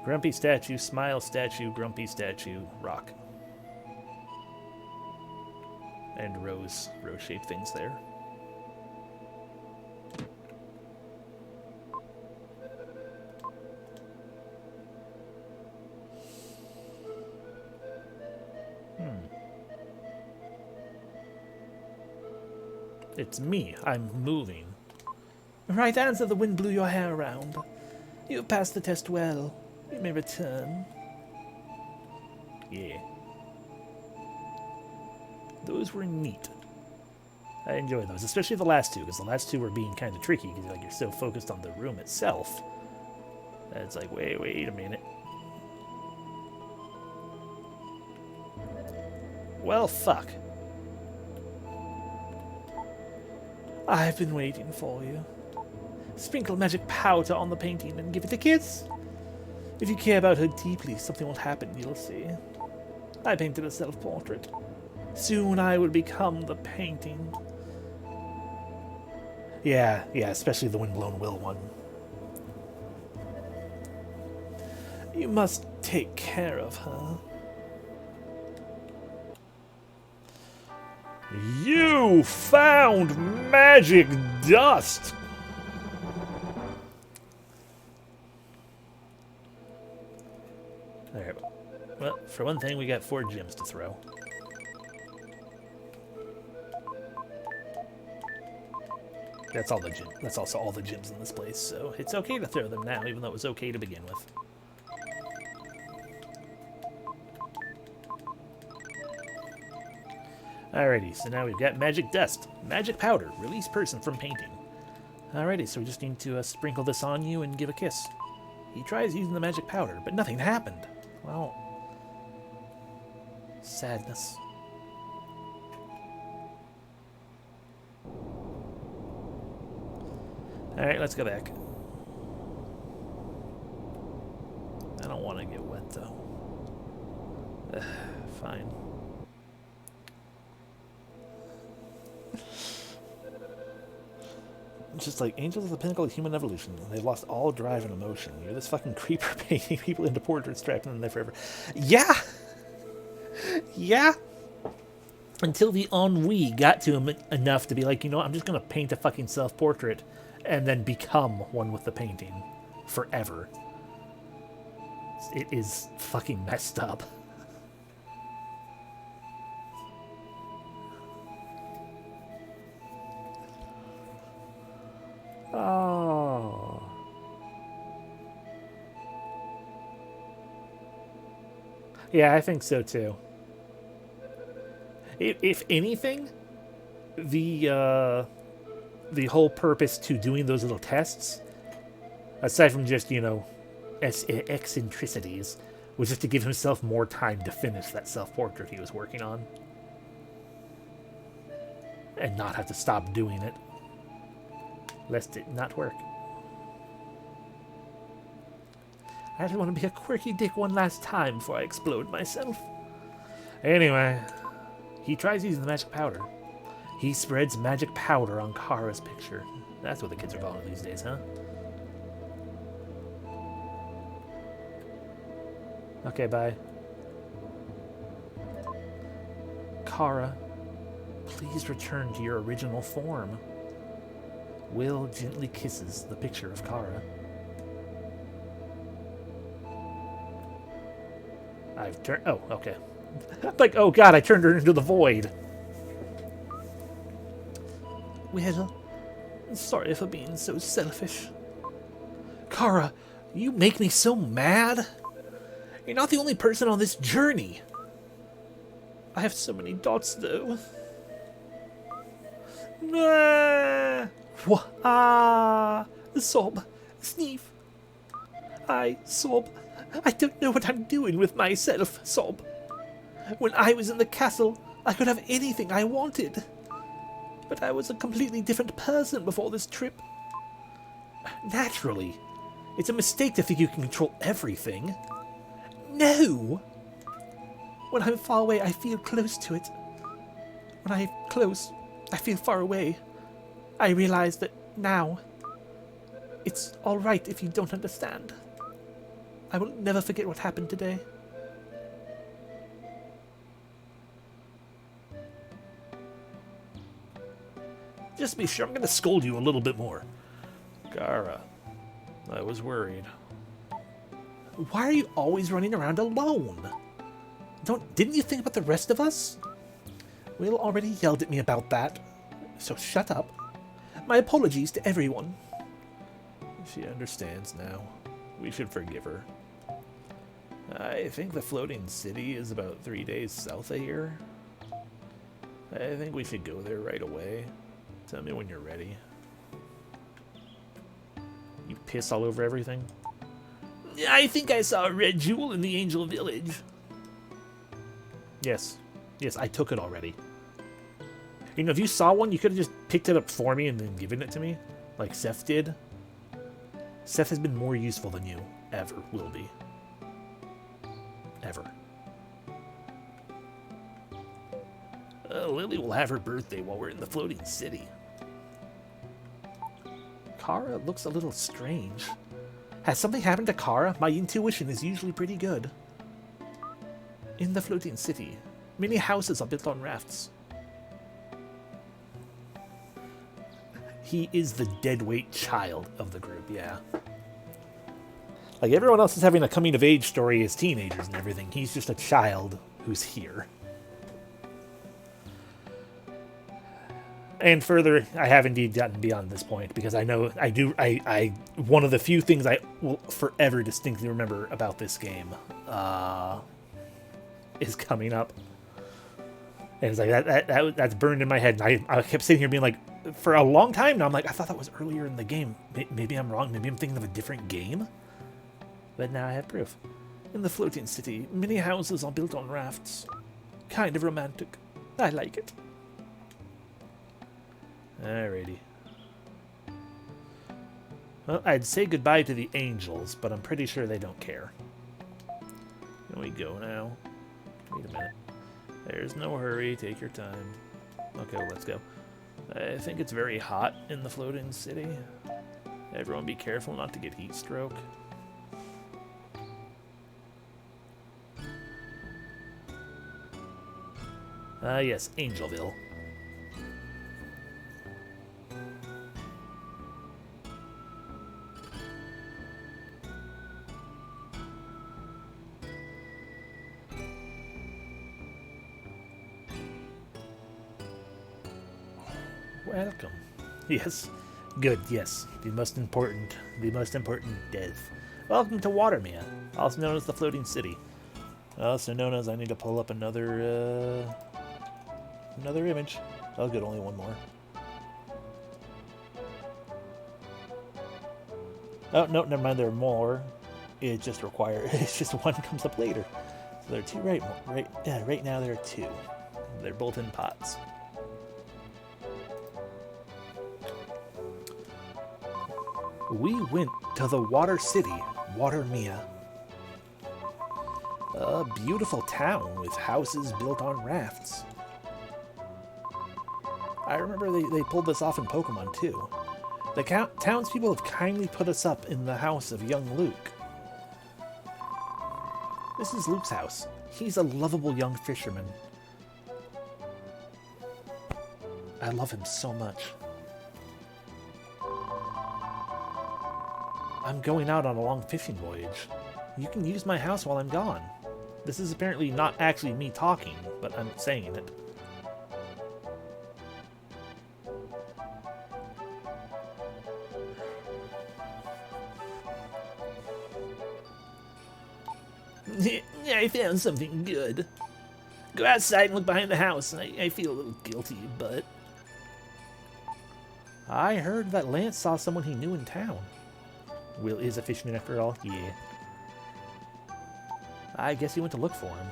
Grumpy statue, smile statue, grumpy statue, rock. And rose-shaped things there. It's me. I'm moving. Right answer, the wind blew your hair around. You passed the test well. You may return. Yeah. Those were neat. I enjoy those, especially the last two, because the last two were being kind of tricky, because like, you're so focused on the room itself. And it's like, wait a minute. Well, fuck. I've been waiting for you. Sprinkle magic powder on the painting and give it a kiss. If you care about her deeply, something will happen, you'll see. I painted a self-portrait. Soon I will become the painting. Yeah, especially the Windblown Will one. You must take care of her. You found magic dust! Alright. Well, for one thing, we got 4 gems to throw. That's all the gems. That's also all the gems in this place, so it's okay to throw them now, even though it was okay to begin with. Alrighty, so now we've got magic dust. Magic powder. Release person from painting. Alrighty, so we just need to sprinkle this on you and give a kiss. He tries using the magic powder, but nothing happened. Well, sadness. Alright, let's go back. I don't want to get wet, though. Fine. It's just like, angels are the pinnacle of human evolution. They've lost all drive and emotion. You're this fucking creeper painting people into portraits, trapping them there forever. Yeah! Yeah! Until the ennui got to him enough to be like, you know what, I'm just gonna paint a fucking self-portrait and then become one with the painting. Forever. It is fucking messed up. Oh. Yeah, I think so too. If anything, the whole purpose to doing those little tests, aside from just, you know, eccentricities, was just to give himself more time to finish that self-portrait he was working on. And not have to stop doing it, lest it not work. I just want to be a quirky dick one last time before I explode myself. Anyway, he tries using the magic powder. He spreads magic powder on Kara's picture. That's what the kids are calling it these days, huh? Okay, bye. Kara, please return to your original form. Will gently kisses the picture of Kara. I've turned... Oh, okay. Like, oh god, I turned her into the void. Well, sorry for being so selfish. Kara, you make me so mad. You're not the only person on this journey. I have so many dots, though. Sob. Sneef. Sob. I don't know what I'm doing with myself, Sob. When I was in the castle, I could have anything I wanted. But I was a completely different person before this trip. Naturally. It's a mistake to think you can control everything. No! When I'm far away, I feel close to it. When I'm close, I feel far away. I realize that now, it's alright if you don't understand. I will never forget what happened today. Just be sure I'm going to scold you a little bit more. Kara, I was worried. Why are you always running around alone? Didn't you think about the rest of us? Will already yelled at me about that, so shut up. My apologies to everyone. She understands now. We should forgive her. I think the floating city is about 3 days south of here. I think we should go there right away. Tell me when you're ready. You piss all over everything? I think I saw a red jewel in the Angel Village. Yes. Yes, I took it already. You know, if you saw one, you could have just picked it up for me and then given it to me. Like Seth did. Seth has been more useful than you. Ever will be. Ever. Lily will have her birthday while we're in the floating city. Kara looks a little strange. Has something happened to Kara? My intuition is usually pretty good. In the floating city, many houses are built on rafts. He is the deadweight child of the group, yeah. Like, everyone else is having a coming-of-age story as teenagers and everything. He's just a child who's here. And further, I have indeed gotten beyond this point, because I know, one of the few things I will forever distinctly remember about this game, is coming up. And it's like, that's burned in my head. And I kept sitting here being like, for a long time now, I'm like, I thought that was earlier in the game. Maybe I'm wrong. Maybe I'm thinking of a different game. But now I have proof. In the floating city, many houses are built on rafts. Kind of romantic. I like it. Alrighty. Well, I'd say goodbye to the angels, but I'm pretty sure they don't care. Here we go now. Wait a minute. There's no hurry. Take your time. Okay, well, let's go. I think it's very hot in the floating city. Everyone be careful not to get heat stroke. Yes, Angelville. Welcome. Yes. Good, yes. The most important death. Welcome to Watermere, also known as the Floating City. Also known as I need to pull up another Another image. Oh, good, only one more. Oh, no, never mind, there are more. It just requires, it's just one comes up later. So there are two right now there are two. They're both in pots. We went to the Water City, Water Mia. A beautiful town with houses built on rafts. I remember they pulled this off in Pokemon too. The townspeople have kindly put us up in the house of young Luke. This is Luke's house. He's a lovable young fisherman. I love him so much. I'm going out on a long fishing voyage. You can use my house while I'm gone. This is apparently not actually me talking, but I'm saying it. I found something good. Go outside and look behind the house. I feel a little guilty, but... I heard that Lance saw someone he knew in town. Will is a fisherman after all? Yeah. I guess he went to look for him.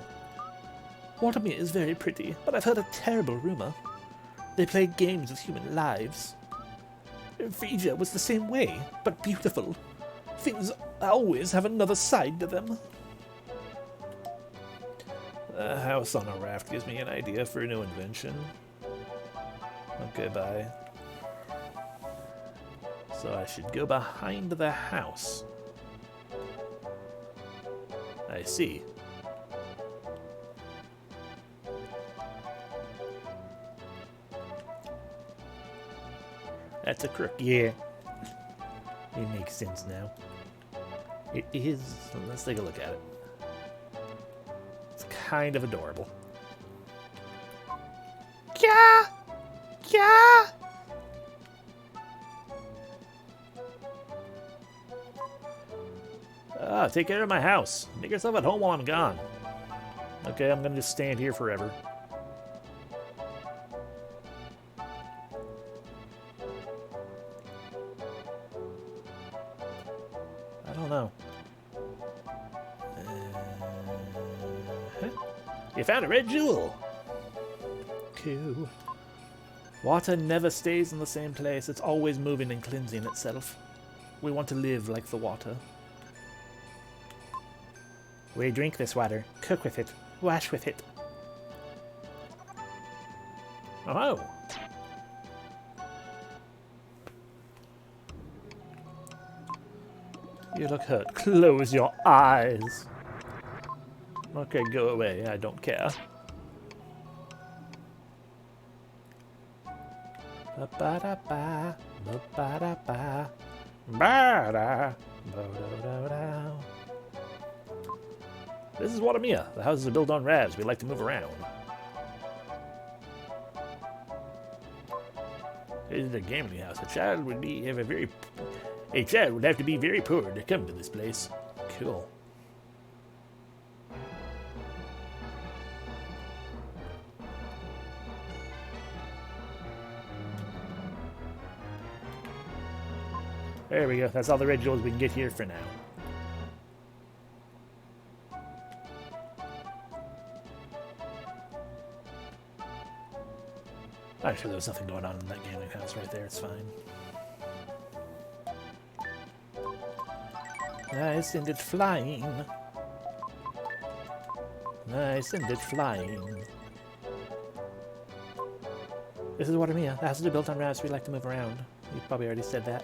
Watermere is very pretty, but I've heard a terrible rumor. They play games with human lives. Frisia was the same way, but beautiful. Things always have another side to them. A house on a raft gives me an idea for a new invention. Okay, bye. So I should go behind the house. I see. That's a crook, yeah. It makes sense now. It is. Let's take a look at it. It's kind of adorable. Yeah! Yeah! Take care of my house. Make yourself at home while I'm gone. Okay, I'm gonna just stand here forever. I don't know. You found a red jewel! Cool. Water never stays in the same place. It's always moving and cleansing itself. We want to live like the water. We drink this water, cook with it, wash with it. Oh! You look hurt. Close your eyes. Okay, go away. I don't care. Ba-ba-da-ba, ba-ba-da-ba, ba-da, ba-da-da-da. This is Watermere. The houses are built on rafts. We like to move around. This is the Gamien house. A child would have to be very poor to come to this place. Cool. There we go. That's all the red jewels we can get here for now. I'm sure there was nothing going on in that gaming house right there. It's fine. Nice, and it's flying. Nice, and it's flying. This is Watermere. The houses are built on rafts. We like to move around. You probably already said that.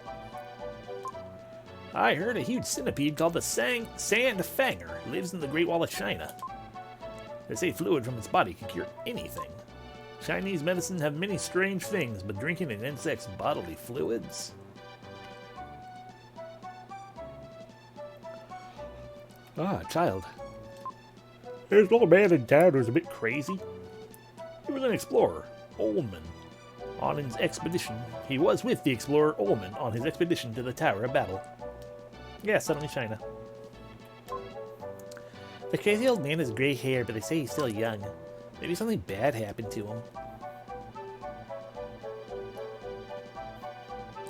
I heard a huge centipede called the Sand Fanger lives in the Great Wall of China. They say fluid from its body can cure anything. Chinese medicine have many strange things, but drinking an insect's bodily fluids? Ah, child. There's an old man in town who's a bit crazy. He was an explorer, Ullman, on his expedition. He was with the explorer Ullman on his expedition to the Tower of Babel. Yeah, suddenly China. The crazy old man has gray hair, but they say he's still young. Maybe something bad happened to him.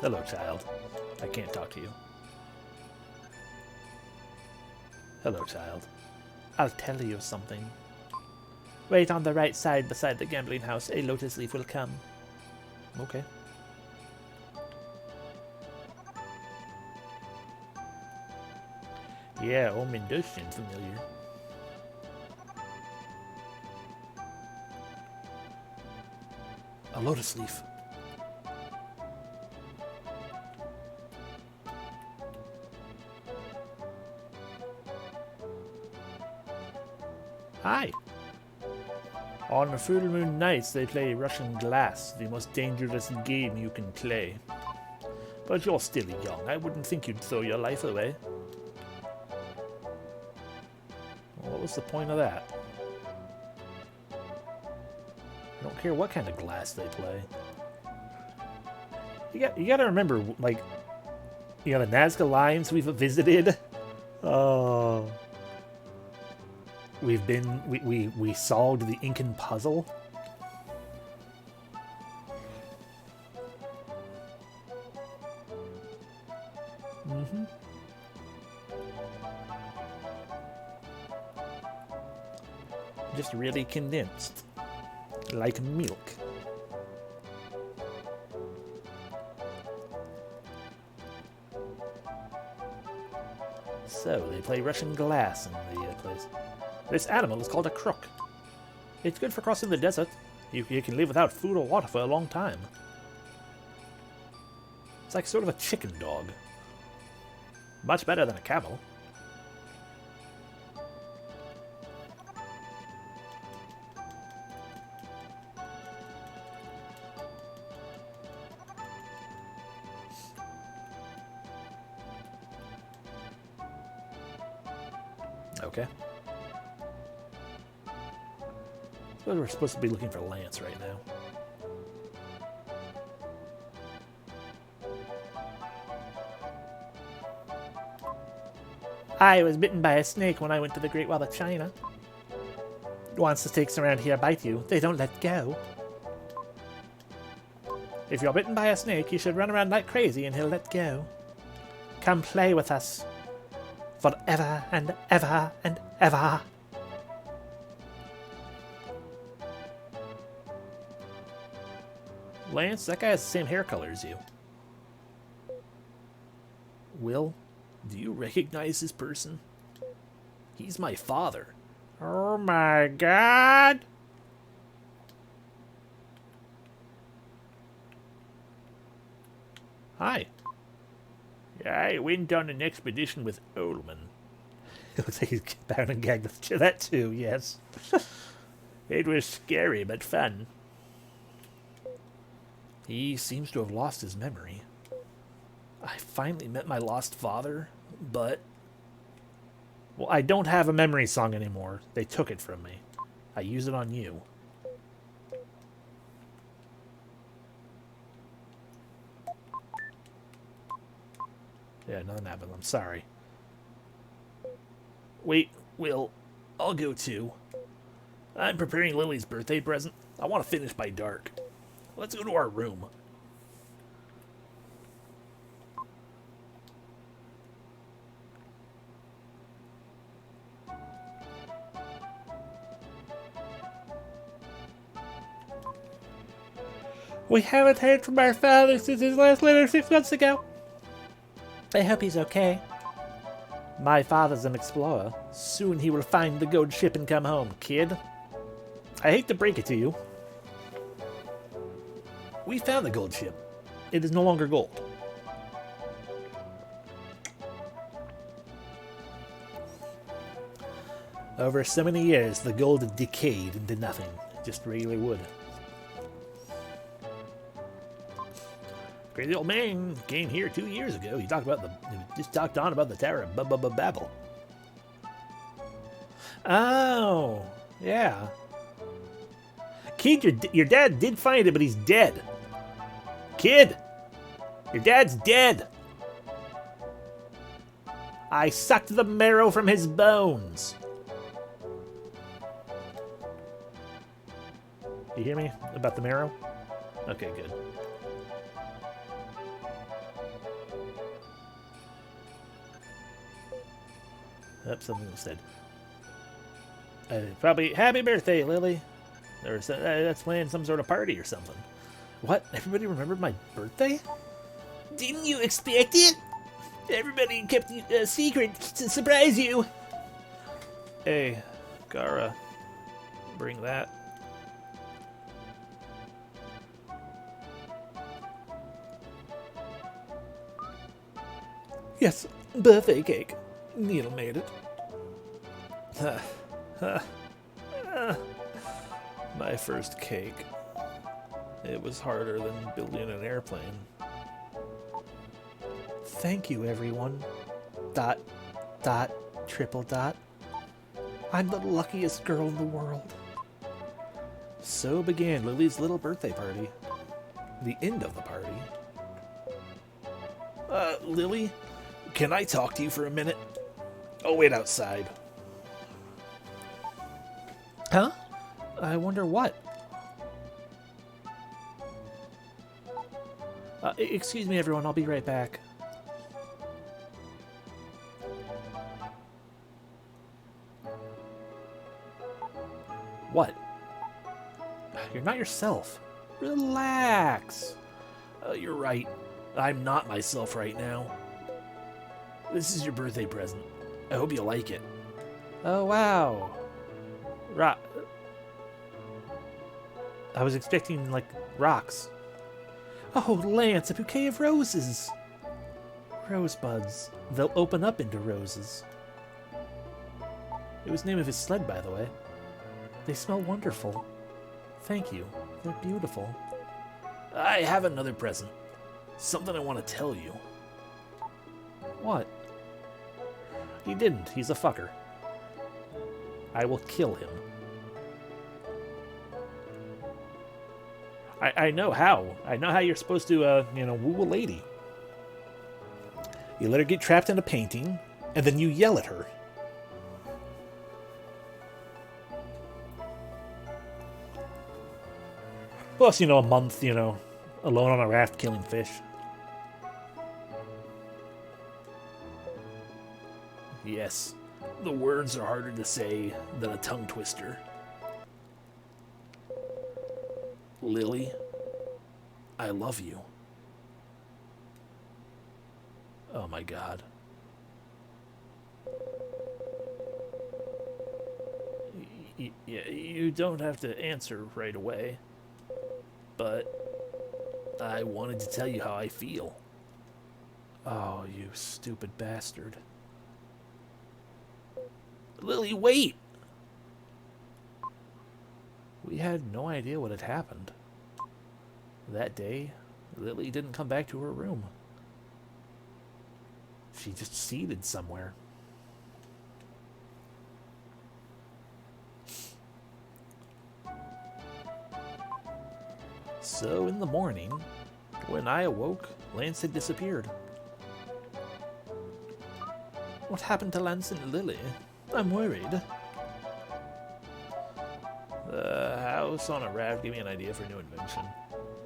Hello, child. I can't talk to you. Hello, child. I'll tell you something. Wait on the right side beside the gambling house. A lotus leaf will come. Okay. Yeah, Omen does seem familiar. A lotus leaf. Hi. On full moon nights they play Russian glass, the most dangerous game you can play. But you're still young. I wouldn't think you'd throw your life away. Well, what was the point of that? I don't care what kind of glass they play. You gotta remember, like, you know, the Nazca lines we've visited. Oh. We solved the Incan puzzle. Mm-hmm. Just really condensed. Like milk. So, they play Russian glass in the place. This animal is called a crook. It's good for crossing the desert. You can live without food or water for a long time. It's like sort of a chicken dog. Much better than a camel. Okay. So we're supposed to be looking for Lance right now. I was bitten by a snake when I went to the Great Wall of China. Once the snakes around here bite you, they don't let go. If you're bitten by a snake, you should run around like crazy and he'll let go. Come play with us. Forever and ever and ever. Lance, that guy has the same hair color as you. Will, do you recognize this person? He's my father. Oh my God! Hi. I went on an expedition with Ullman. It looks like he's bound and gagged with that too, yes. It was scary but fun. He seems to have lost his memory. I finally met my lost father, but... well, I don't have a memory song anymore. They took it from me. I use it on you. Yeah, nothing happened. I'm sorry. Wait, Will. I'll go too. I'm preparing Lily's birthday present. I want to finish by dark. Let's go to our room. We haven't heard from our father since his last letter 6 months ago. I hope he's okay. My father's an explorer. Soon he will find the gold ship and come home, kid. I hate to break it to you. We found the gold ship. It is no longer gold. Over so many years, the gold had decayed into nothing. Just regular wood. Crazy old man came here 2 years ago. He just talked on about the Tower of Babel. Oh, yeah. Kid, your dad did find it, but he's dead. Kid, your dad's dead. I sucked the marrow from his bones. You hear me about the marrow? Okay, good. Yep, something was said. Probably, happy birthday, Lily. That's planned some sort of party or something. What? Everybody remembered my birthday? Didn't you expect it? Everybody kept it a secret to surprise you. Hey, Gara, bring that. Yes, birthday cake. Neil made it. My first cake. It was harder than building an airplane. Thank you, everyone. ... triple dot. I'm the luckiest girl in the world. So began Lily's little birthday party. The end of the party. Lily, can I talk to you for a minute? I'll wait outside. Huh? I wonder what. Excuse me, everyone. I'll be right back. What? You're not yourself. Relax. You're right. I'm not myself right now. This is your birthday present. I hope you like it. Oh, wow. I was expecting, like, rocks. Oh, Lance, a bouquet of roses. Rosebuds. They'll open up into roses. It was the name of his sled, by the way. They smell wonderful. Thank you. They're beautiful. I have another present. Something I want to tell you. What? He didn't. He's a fucker. I will kill him. I know how. I know how you're supposed to, woo a lady. You let her get trapped in a painting, and then you yell at her. Plus, a month, alone on a raft killing fish. Yes, the words are harder to say than a tongue twister. Lily, I love you. Oh my God. You don't have to answer right away, but I wanted to tell you how I feel. Oh, you stupid bastard. Lily, wait! We had no idea what had happened. That day, Lily didn't come back to her room. She just seated somewhere. So in the morning, when I awoke, Lance had disappeared. What happened to Lance and Lily? I'm worried. The house on a raft gave me an idea for a new invention.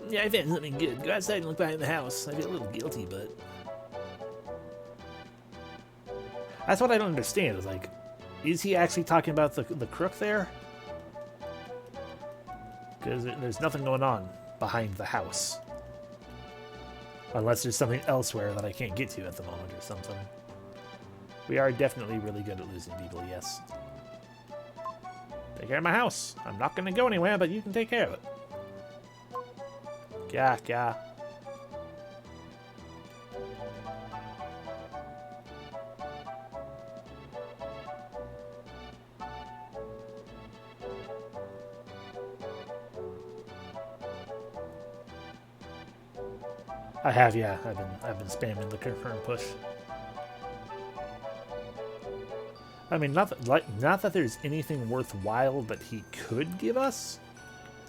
Yeah, I found something good. Go outside and look behind the house. I feel a little guilty, but... That's what I don't understand. Is like, is he actually talking about the crook there? Because there's nothing going on behind the house. Unless there's something elsewhere that I can't get to at the moment or something. We are definitely really good at losing people, yes. Take care of my house. I'm not going to go anywhere, but you can take care of it. Yeah. I have, yeah. I've been spamming the confirm push. I mean, not that there's anything worthwhile that he could give us.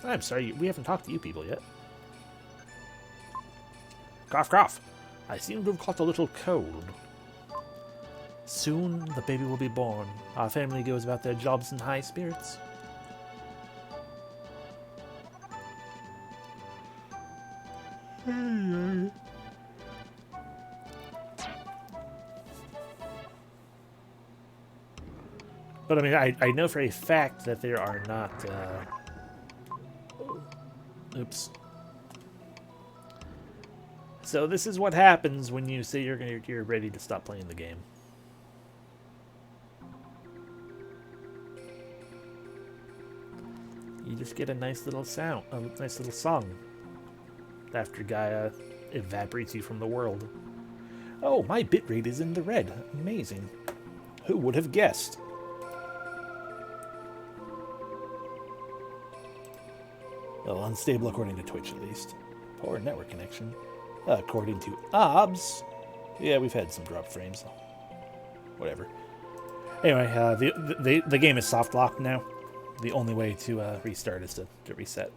I'm sorry, we haven't talked to you people yet. Cough, cough. I seem to have caught a little cold. Soon the baby will be born. Our family goes about their jobs in high spirits. But I mean, I know for a fact that there are not. Oops. So this is what happens when you say you're ready to stop playing the game. You just get a nice little sound, a nice little song after Gaia evaporates you from the world. Oh, my bitrate is in the red. Amazing. Who would have guessed? Well, unstable according to Twitch at least. Poor network connection. According to OBS. Yeah, we've had some drop frames. Whatever. Anyway, the game is soft locked now. The only way to restart is to reset.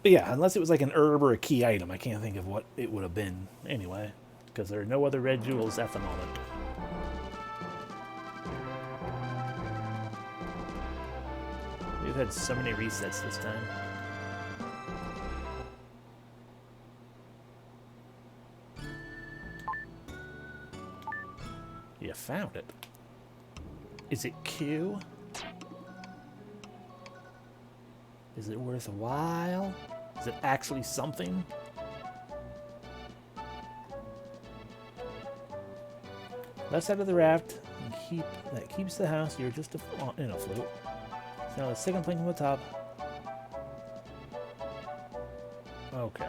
But yeah, unless it was like an herb or a key item, I can't think of what it would have been anyway. Because there are no other red jewels at the moment. We've had so many resets this time. You found it. Is it Q? Is it worthwhile? Is it actually something? Left side of the raft that keeps the house. You're just in a float. So now the second plank from the top. Okay.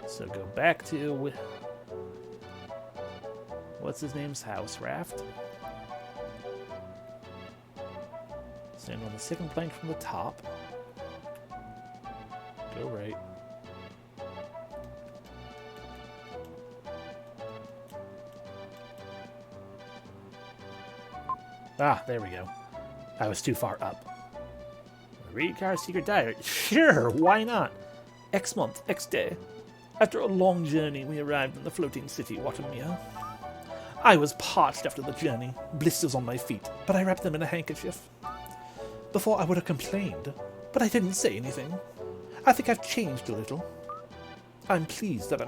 So go back to what's his name's house raft. Stand on the second plank from the top. Go right. Ah, there we go. I was too far up. Read Kara's secret diary. Sure, why not? X month, X day. After a long journey, we arrived in the floating city, Watamia. I was parched after the journey, blisters on my feet, but I wrapped them in a handkerchief. Before I would have complained, but I didn't say anything. I think I've changed a little. I'm pleased that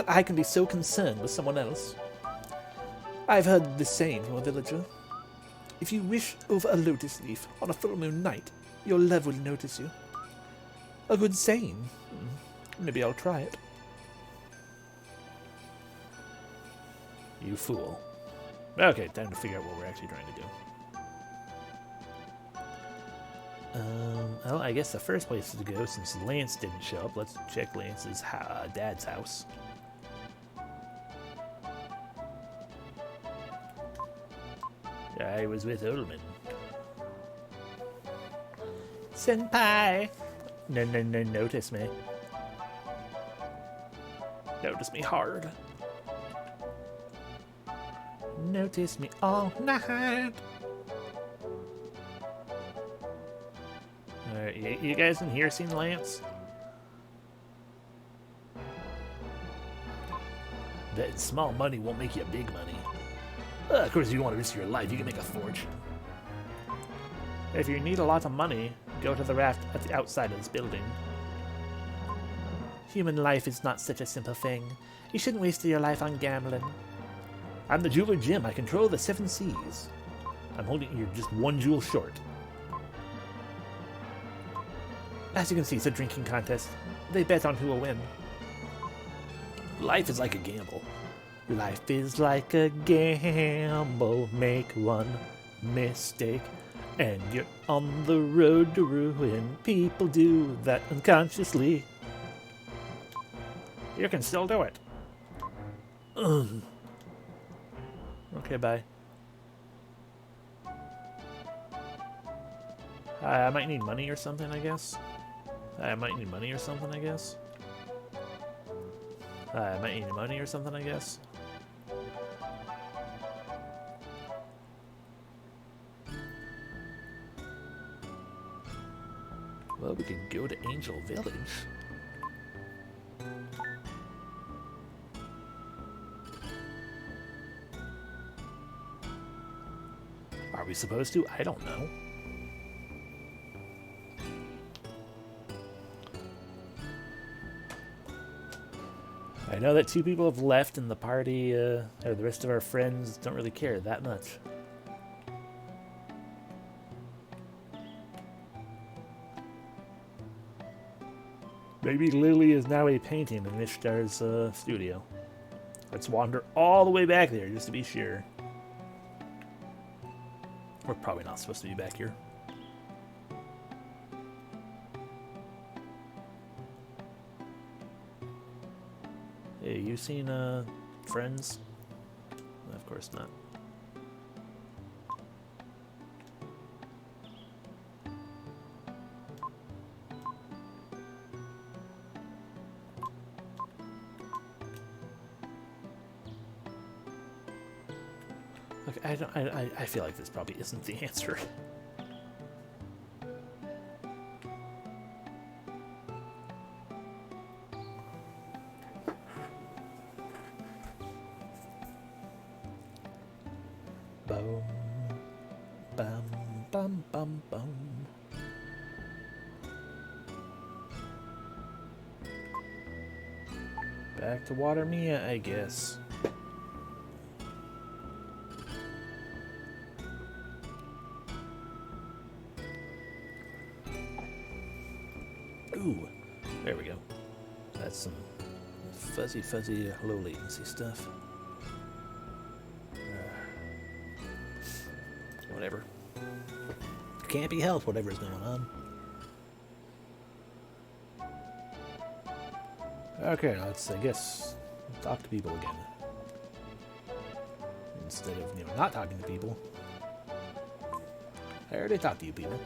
I can be so concerned with someone else. I've heard the saying from a villager. If you wish over a lotus leaf on a full moon night, your love will notice you. A good saying. Maybe I'll try it. You fool. Okay, time to figure out what we're actually trying to do. Well, I guess the first place to go, since Lance didn't show up, let's check Lance's dad's house. I was with Ullman. Senpai! No, notice me. Notice me hard. Notice me all night. Alright, you guys in here seen Lance? Betting small money won't make you big money. Of course, if you want to risk your life, you can make a fortune. If you need a lot of money, go to the raft at the outside of this building. Human life is not such a simple thing. You shouldn't waste your life on gambling. I'm the jeweler Jim. I control the 7 seas. I'm holding you just 1 jewel short. As you can see, it's a drinking contest. They bet on who will win. Life is like a gamble. Life is like a gamble. Make one mistake, and you're on the road to ruin. People do that unconsciously. You can still do it. Okay, bye. I might need money or something, I guess. I might need money or something, I guess. Well, we could go to Angel Village. Are we supposed to? I don't know. know that 2 people have left and the party, or the rest of our friends don't really care that much. Maybe Lily is now a painting in Ishtar's studio. Let's wander all the way back there just to be sure. We're probably not supposed to be back here. Hey, you seen Friends? Of course not. Okay, I feel like this probably isn't the answer. Boom, bum, bum, bum, bum. Back to Watermia, I guess. Ooh, there we go. That's some fuzzy, low latency stuff. Whatever. Can't be helped, whatever's going on. Okay, let's, I guess, talk to people again. Instead of, not talking to people. I already talked to you people.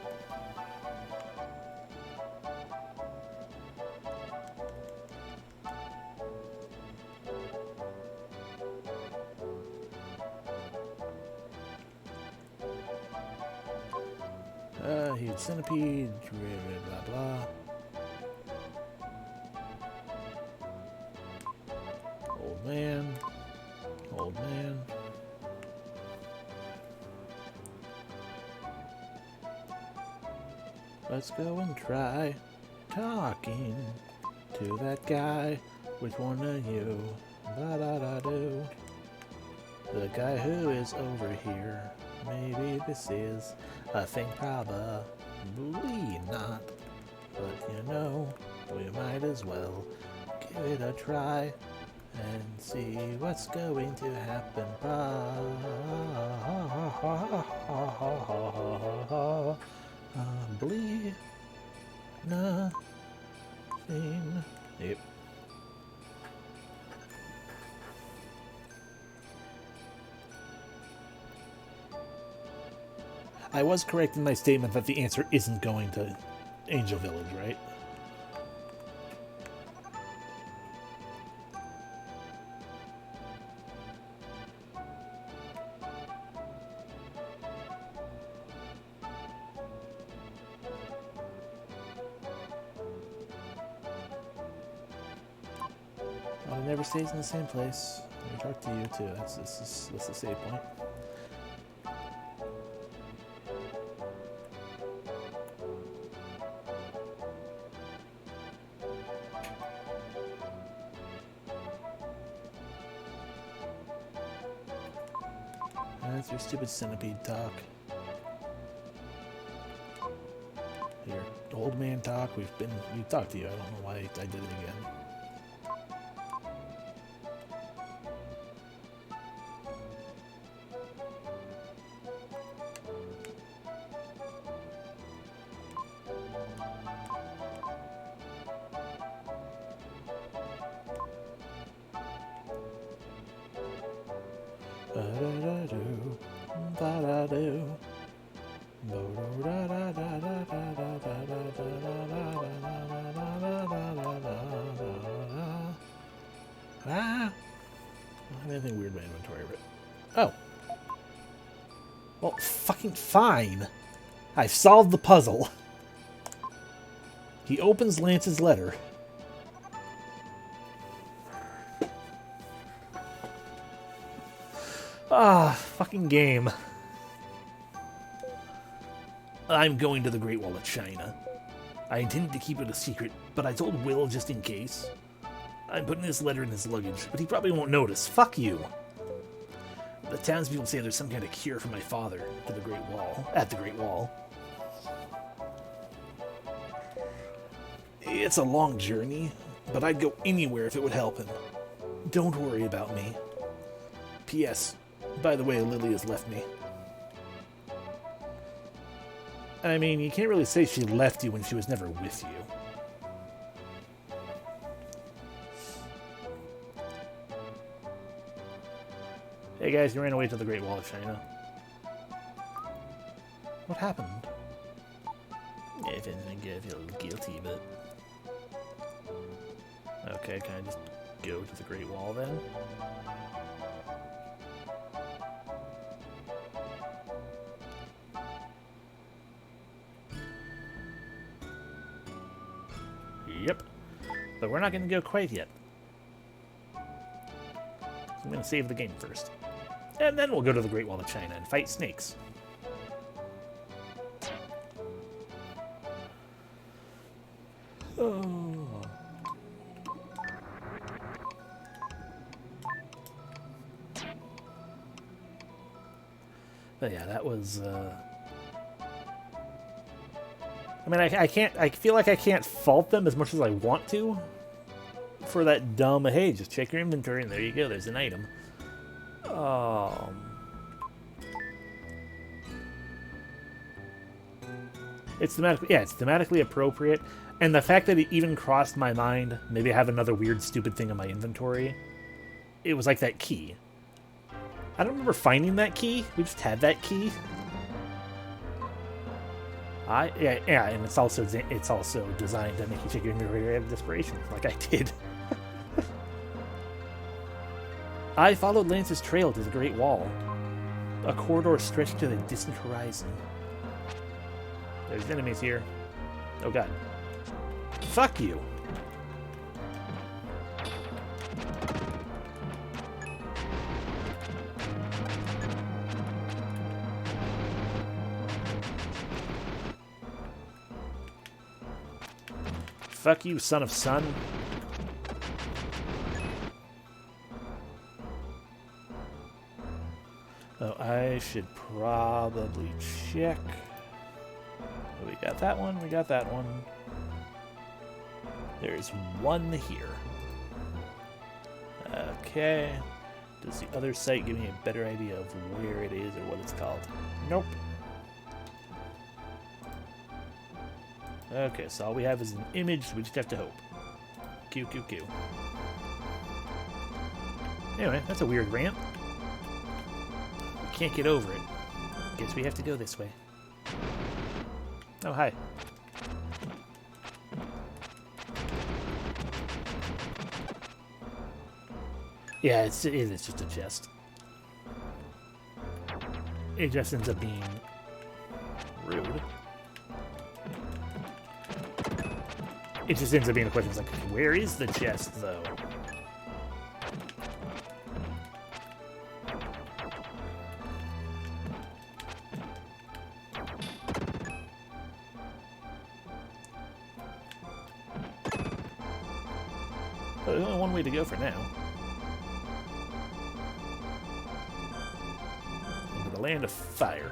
Huge centipede, blah blah. Old man. Old man. Let's go and try talking to that guy. Which one are you? Da da da do. The guy who is over here. Maybe this is a thing, probably not. But we might as well give it a try and see what's going to happen. Probably nothing. Yep. I was correct in my statement that the answer isn't going to Angel Village, right? Well, it never stays in the same place. I talk to you too. That's the save point. That's your stupid centipede talk. Your old man talk. We talked to you. I don't know why I did it again. Ah, I don't have anything weird in my inventory, but oh, well, fucking fine. I've solved the puzzle. He opens Lance's letter. Ah, fucking game. I'm going to the Great Wall of China. I intended to keep it a secret, but I told Will just in case. I'm putting this letter in his luggage, but he probably won't notice. Fuck you. The townspeople say there's some kind of cure for my father to the Great Wall. At the Great Wall. It's a long journey, but I'd go anywhere if it would help him. Don't worry about me. P.S. By the way, Lily has left me. I mean, you can't really say she left you when she was never with you. Hey guys, you ran away to the Great Wall of China. What happened? Yeah, if anything, I feel a little guilty, but... Okay, can I just go to the Great Wall then? Yep. But we're not going to go quite yet. So I'm going to save the game first. And then we'll go to the Great Wall of China and fight snakes. Oh. But yeah, that was... I mean, I can't... I feel like I can't fault them as much as I want to for that dumb, hey, just check your inventory and there you go, there's an item. It's thematically, yeah, it's thematically appropriate, and the fact that it even crossed my mind, maybe I have another weird, stupid thing in my inventory. It was like that key. I don't remember finding that key. We just had that key. Yeah, and it's also designed to make you check your inventory out of desperation, like I did. I followed Lance's trail to the Great Wall. A corridor stretched to the distant horizon. There's enemies here. Oh god. Fuck you! Fuck you, son of sun. Oh, I should probably check. Oh, we got that one, we got that one. There's one here. Okay. Does the other site give me a better idea of where it is or what it's called? Nope. Okay, so all we have is an image, so we just have to hope. Q. Anyway, that's a weird ramp. We can't get over it. Guess we have to go this way. Oh, hi. Yeah, it is just a chest. It just ends up being rude. It just ends up being a question. It's like, where is the chest, though? But there's only one way to go for now. Into the land of fire.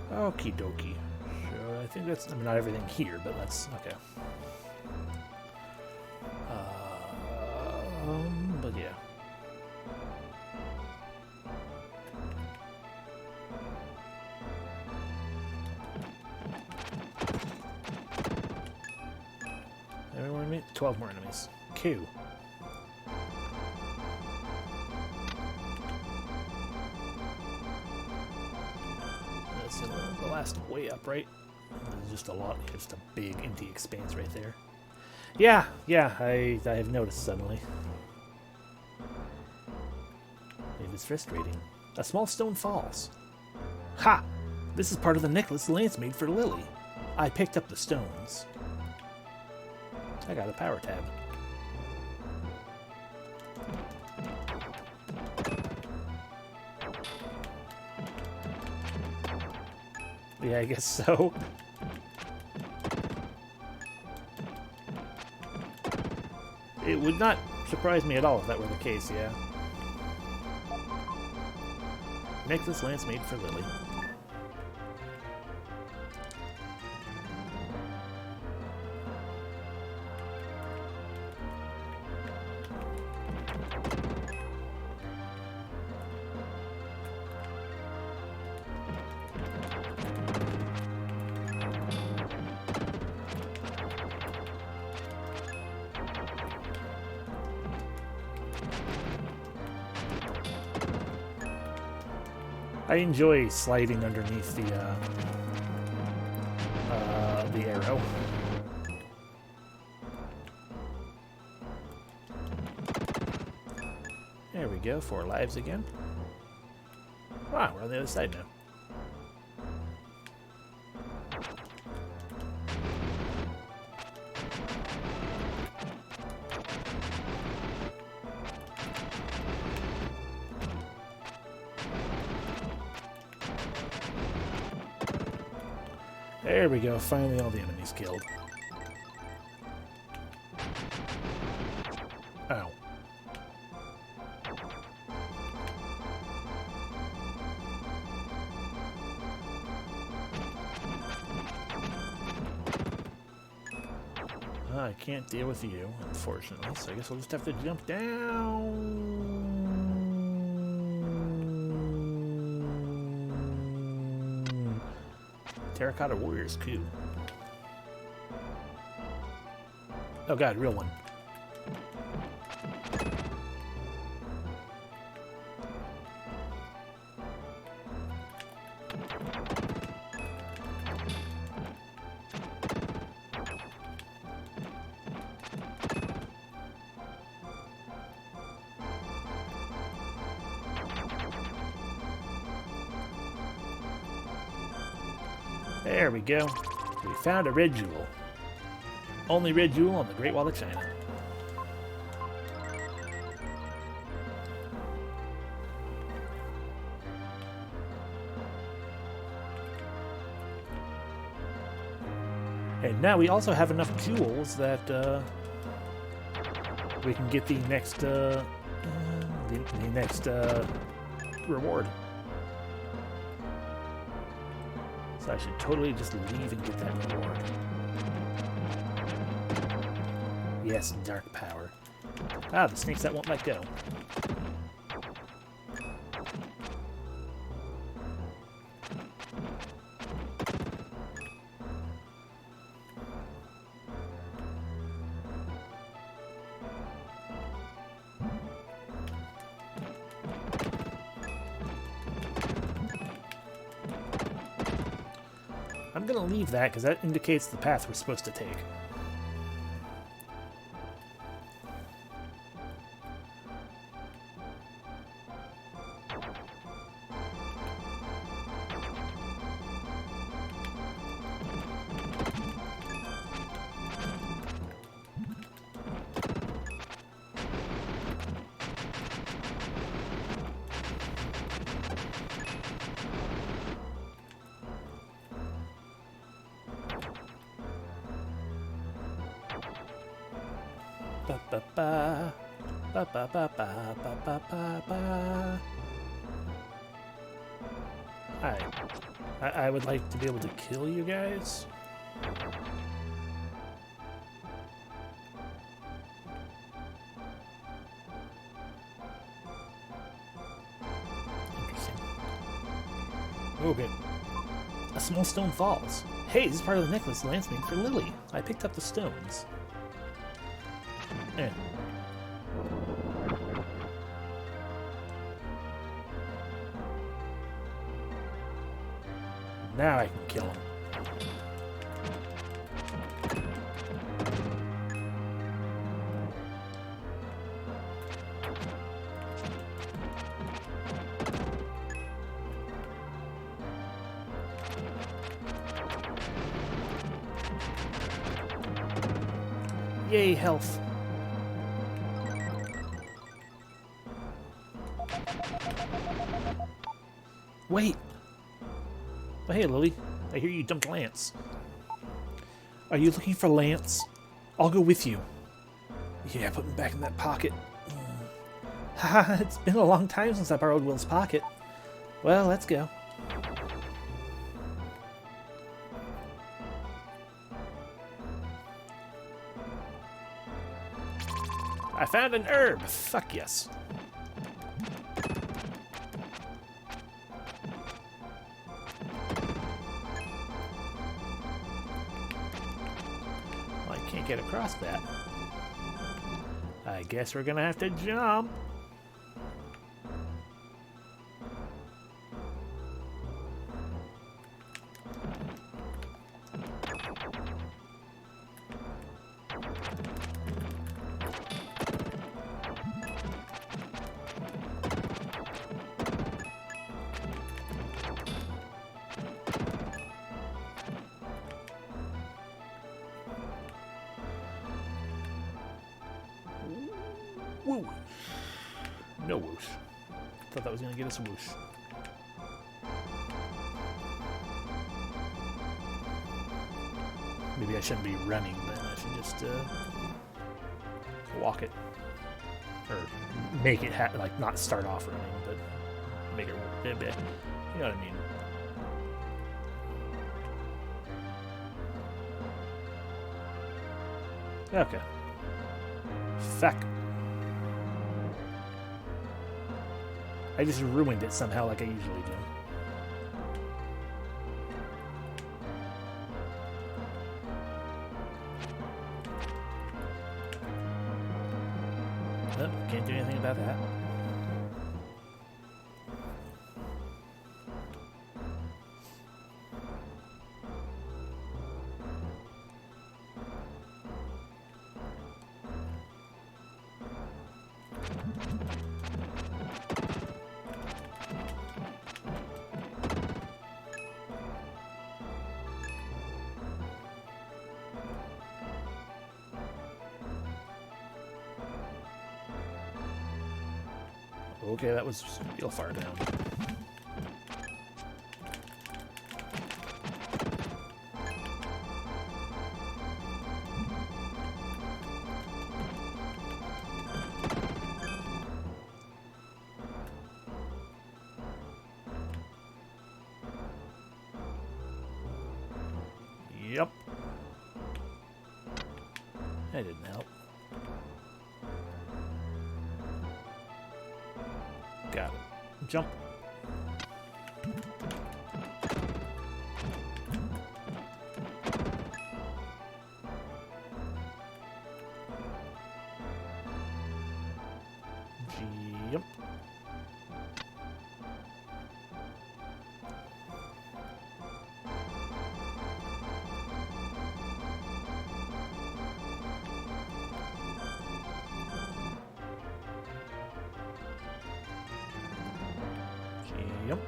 Okie dokie. So I think that's, I mean, not everything here, but that's, okay. But yeah. Everyone meet 12 more enemies. Q. That's the last way up, right? There's just just a big empty expanse right there. Yeah, I have noticed suddenly. It is frustrating. A small stone falls. Ha! This is part of the necklace Lance made for Lily. I picked up the stones. I got a power tab. Yeah, I guess so. It would not surprise me at all if that were the case, yeah. Necklace Lance made for Lily. I enjoy sliding underneath the arrow. There we go, 4 lives again. Wow, we're on the other side now. There we go, finally all the enemies killed. Ow. I can't deal with you, unfortunately, so I guess we'll just have to jump down. Terracotta Warriors coup. Oh god, real one. There we go. We found a red jewel. Only red jewel on the Great Wall of China. And now we also have enough jewels that we can get the next reward. So I should totally just leave and get that reward. Yes, dark power. Ah, the snakes that won't let go. I'm gonna leave that because that indicates the path we're supposed to take. Ba ba ba ba ba ba ba ba ba ba ba. Hi. I would like to be able to kill you guys. Interesting. Okay. A small stone falls. Hey, this is part of the necklace Lance made for Lily. I picked up the stones. Yeah. Now I can kill him. Yay, health. Wait. Oh, hey, Lily. I hear you dumped Lance. Are you looking for Lance? I'll go with you. Yeah, put him back in that pocket. Haha, it's been a long time since I borrowed Will's pocket. Well, let's go. I found an herb. Fuck yes. Well, I can't get across that. I guess we're gonna have to jump. Woo! No whoosh. Thought that was gonna get us a whoosh. Maybe I shouldn't be running then. I should just walk it. Or make it like not start off running, but make it a bit. You know what I mean? Okay. Fuck. I just ruined it somehow like I usually do. Nope, can't do anything about that. Okay, that was real far down. Yep. That didn't help. Got it. Jump. Jump. Yep.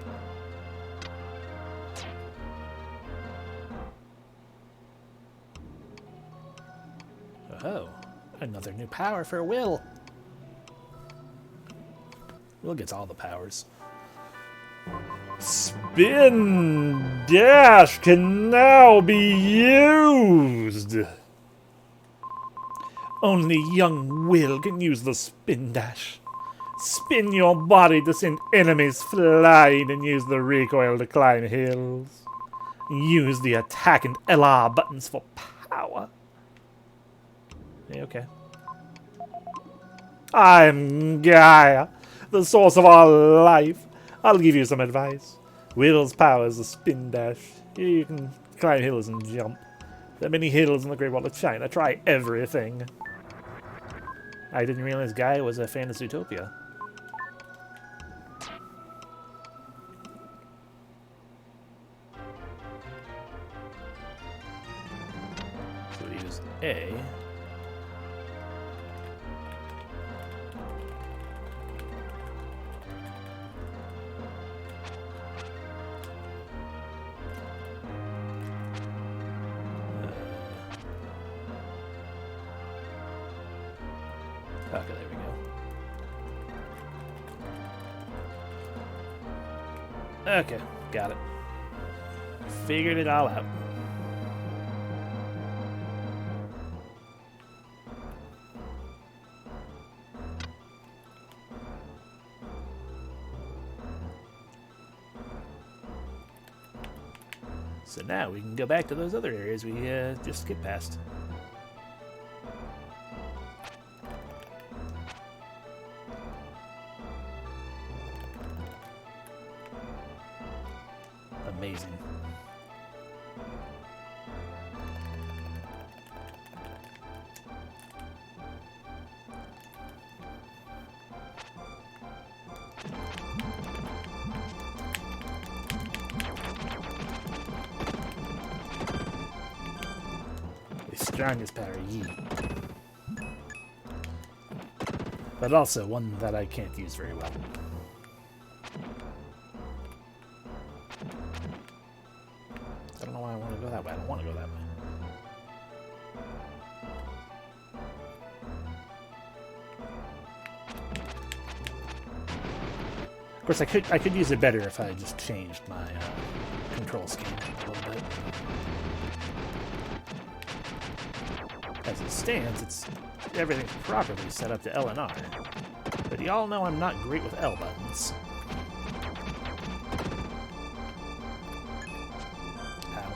Oh, another new power for Will. Will gets all the powers. Spin dash can now be used. Only young Will can use the spin dash. Spin your body to send enemies flying and use the recoil to climb hills. Use the attack and LR buttons for power. Okay. I'm Gaia, the source of all life. I'll give you some advice. Will's power is the spin dash. You can climb hills and jump. There are many hills in the Great Wall of China. Try everything. I didn't realize Gaia was a fan of Zootopia. A. Okay, there we go. Okay, got it. Figured it all out. So now we can go back to those other areas we just skipped past. Amazing. Strongest power, Yi. But also one that I can't use very well. I don't know why I want to go that way. I don't want to go that way. Of course, I could use it better if I just changed my control scheme a little bit. As it stands, it's everything's properly set up to L and R. But y'all know I'm not great with L buttons. Ow.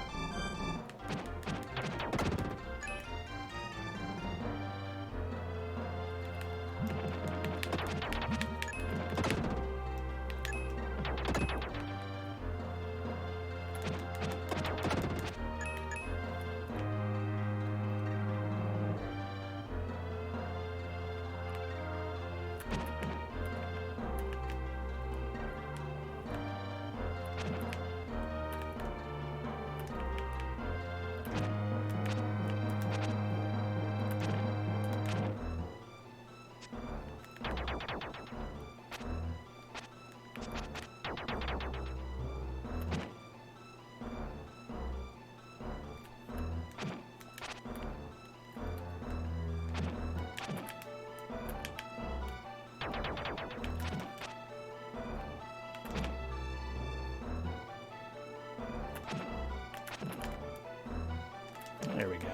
There we go.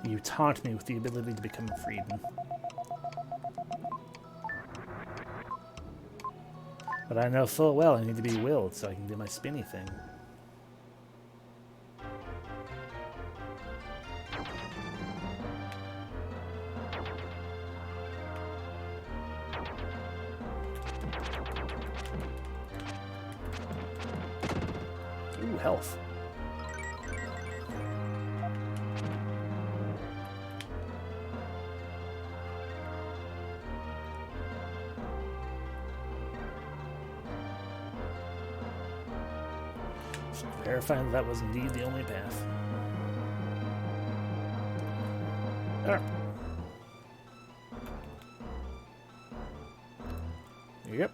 You taunt me with the ability to become a freedman. But I know full well I need to be willed so I can do my spinny thing. Ooh, health. Verifying that was indeed the only path. Alright. Yep.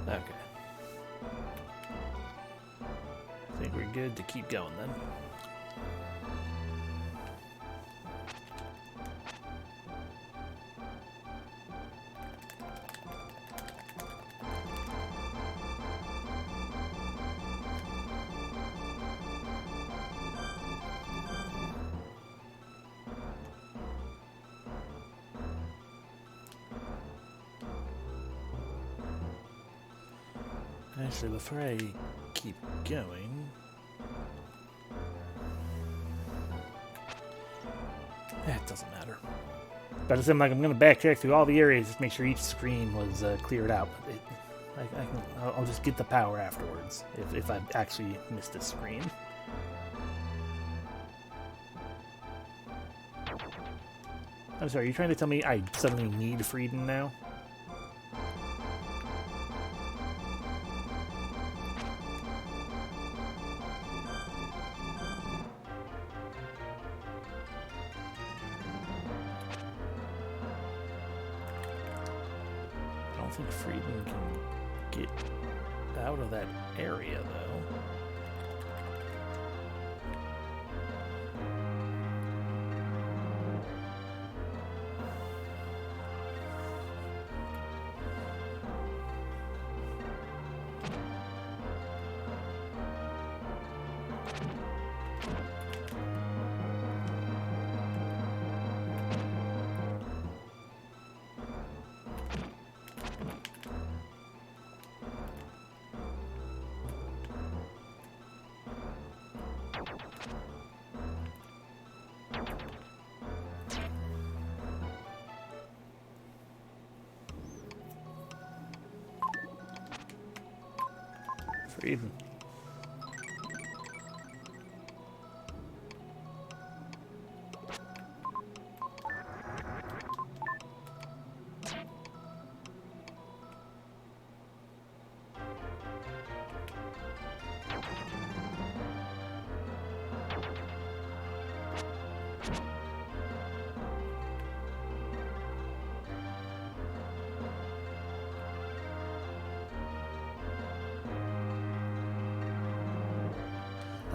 Okay. I think we're good to keep going then. Actually, before I keep going, doesn't matter. But it seemed like I'm going to backtrack through all the areas just to make sure each screen was cleared out. I'll just get the power afterwards if I've actually missed a screen. I'm sorry, you're trying to tell me I suddenly need Frieden now? I don't think Frieden can get out of that area, though. Frieden.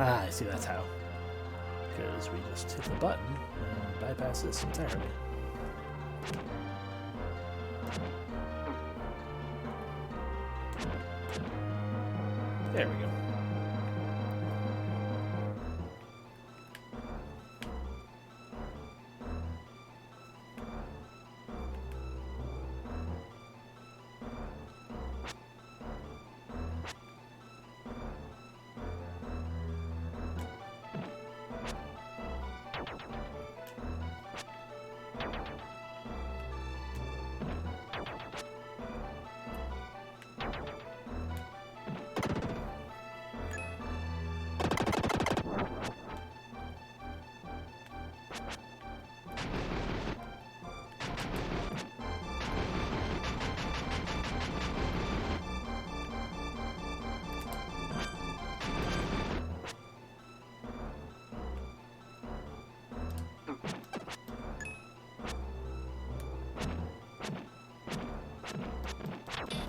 Ah, I see, that's how. Because we just hit the button and bypass this entirely. There we go.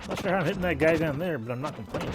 Not sure how I'm hitting that guy down there, but I'm not complaining.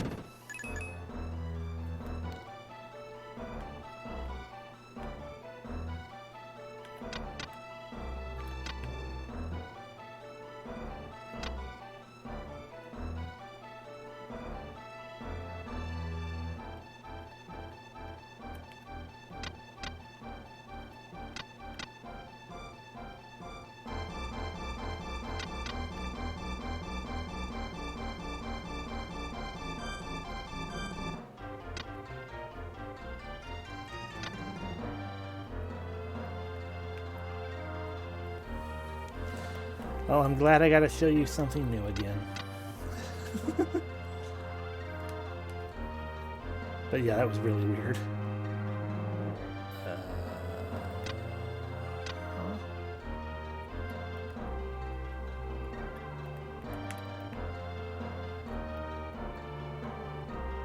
Well, I'm glad I got to show you something new again. But yeah, that was really weird. I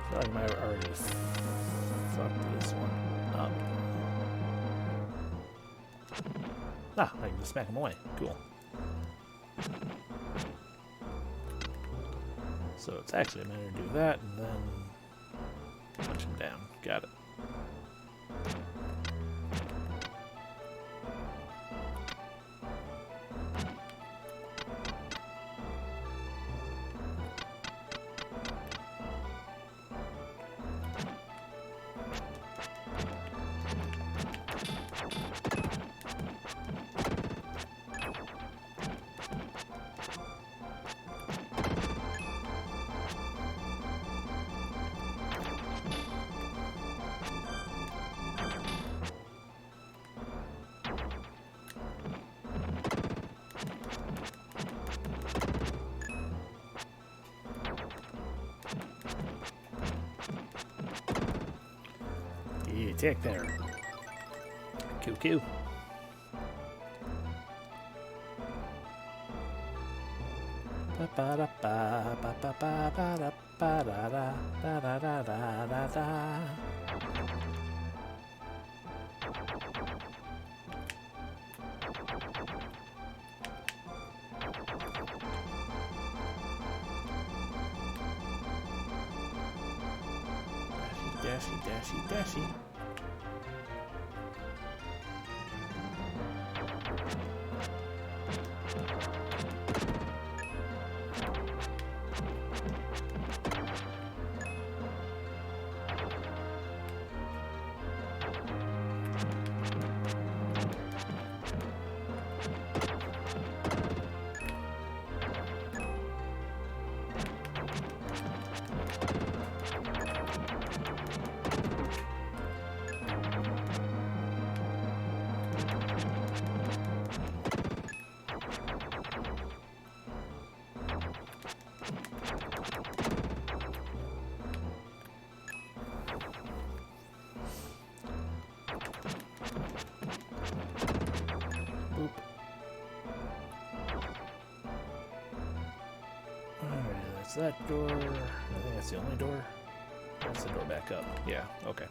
feel like I might have already fucked this one up. Ah, I can just smack him away. Cool. So it's actually a matter to do that and then punch him down. Got it. attack there. Cool. Dashy. That door, I think that's the only door. That's the door back up. Yeah, okay.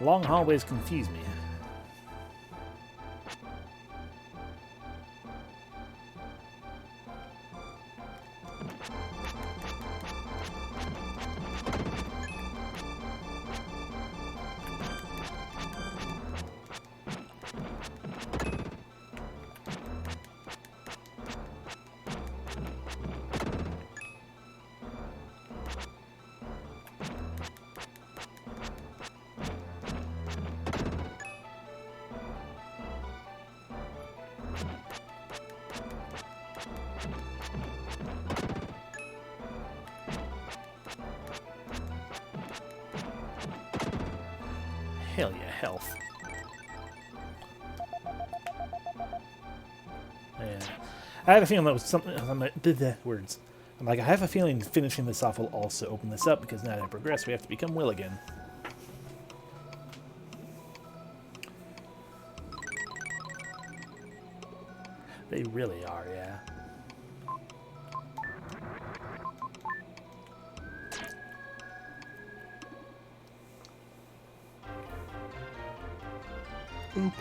Long hallways confuse me. Hell yeah, health. Yeah. I have a feeling that was something. Words. I'm like, I have a feeling finishing this off will also open this up because now that I progress, we have to become Will again. They really are, yeah. Oop.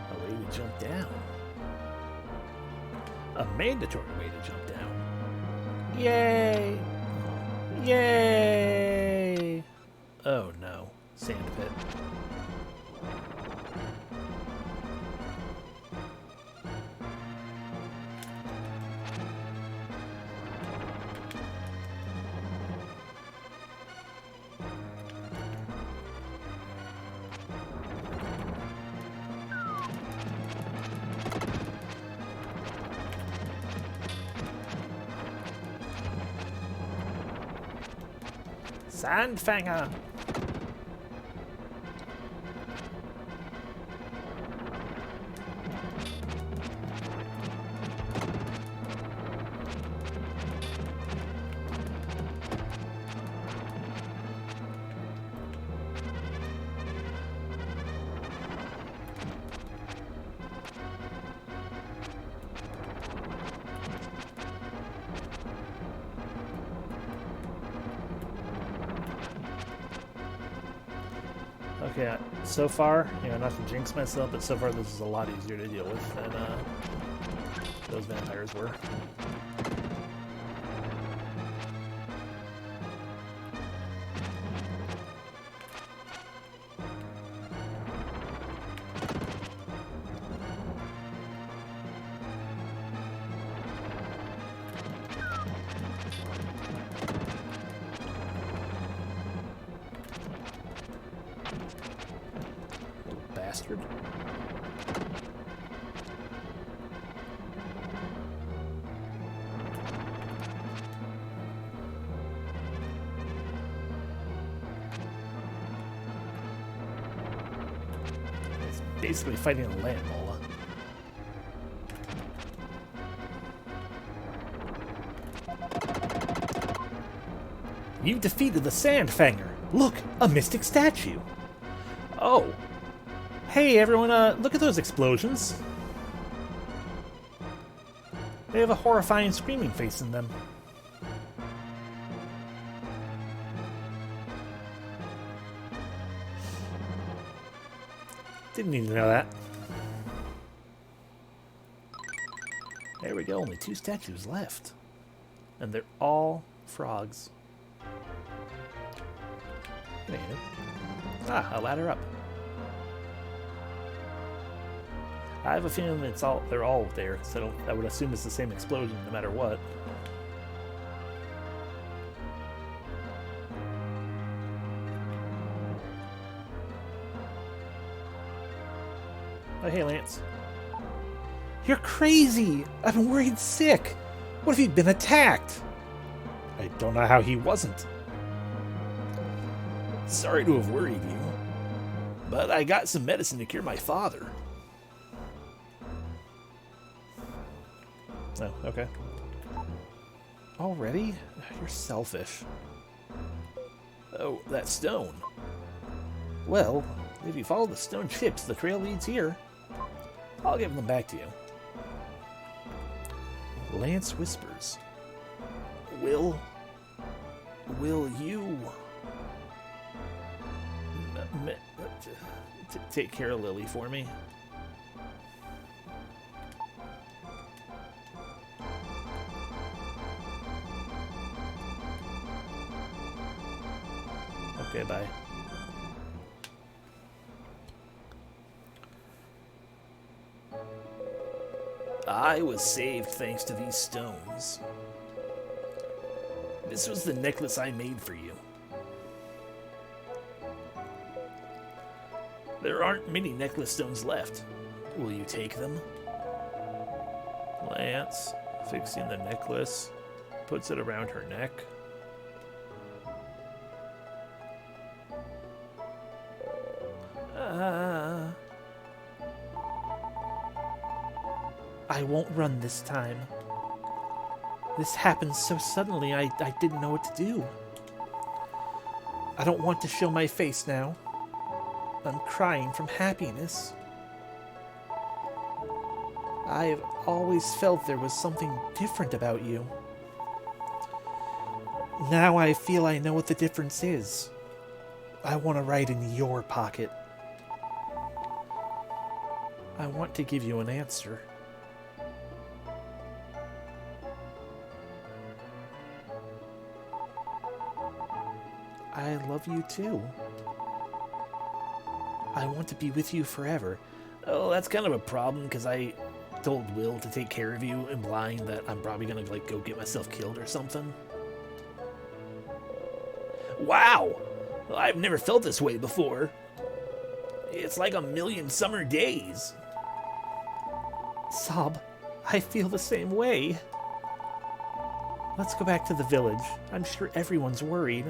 A way to jump down. A mandatory way to jump down. Yay! Yay! Oh no. Sand pit. Sandfanger! Okay, so far, not to jinx myself, but so far this is a lot easier to deal with than those vampires were. Bastard. basically fighting a land mola. You've defeated the Sandfanger. Look, a mystic statue. Oh. Hey, everyone, look at those explosions. They have a horrifying screaming face in them. Didn't need to know that. There we go, only 2 statues left. And they're all frogs. Ah, a ladder up. I have a feeling they're all there, so I would assume it's the same explosion no matter what. Oh, hey, Lance. You're crazy! I've been worried sick! What if he'd been attacked? I don't know how he wasn't. Sorry to have worried you, but I got some medicine to cure my father. Oh, okay. Already? You're selfish. Oh, that stone. Well, if you follow the stone chips, the trail leads here. I'll give them back to you. Lance whispers. Will you take care of Lily for me? Okay, bye. I was saved thanks to these stones. This was the necklace I made for you. There aren't many necklace stones left. Will you take them? Lance, fixing the necklace, puts it around her neck. I won't run this time. This happened so suddenly, I didn't know what to do. I don't want to show my face now. I'm crying from happiness. I've always felt there was something different about you. Now I feel I know what the difference is. I want to ride in your pocket. I want to give you an answer. I love you too. I want to be with you forever. Oh, that's kind of a problem, because I told Will to take care of you, implying that I'm probably gonna, like, go get myself killed or something. Wow! I've never felt this way before. It's like 1,000,000 summer days. Sob, I feel the same way. Let's go back to the village. I'm sure everyone's worried.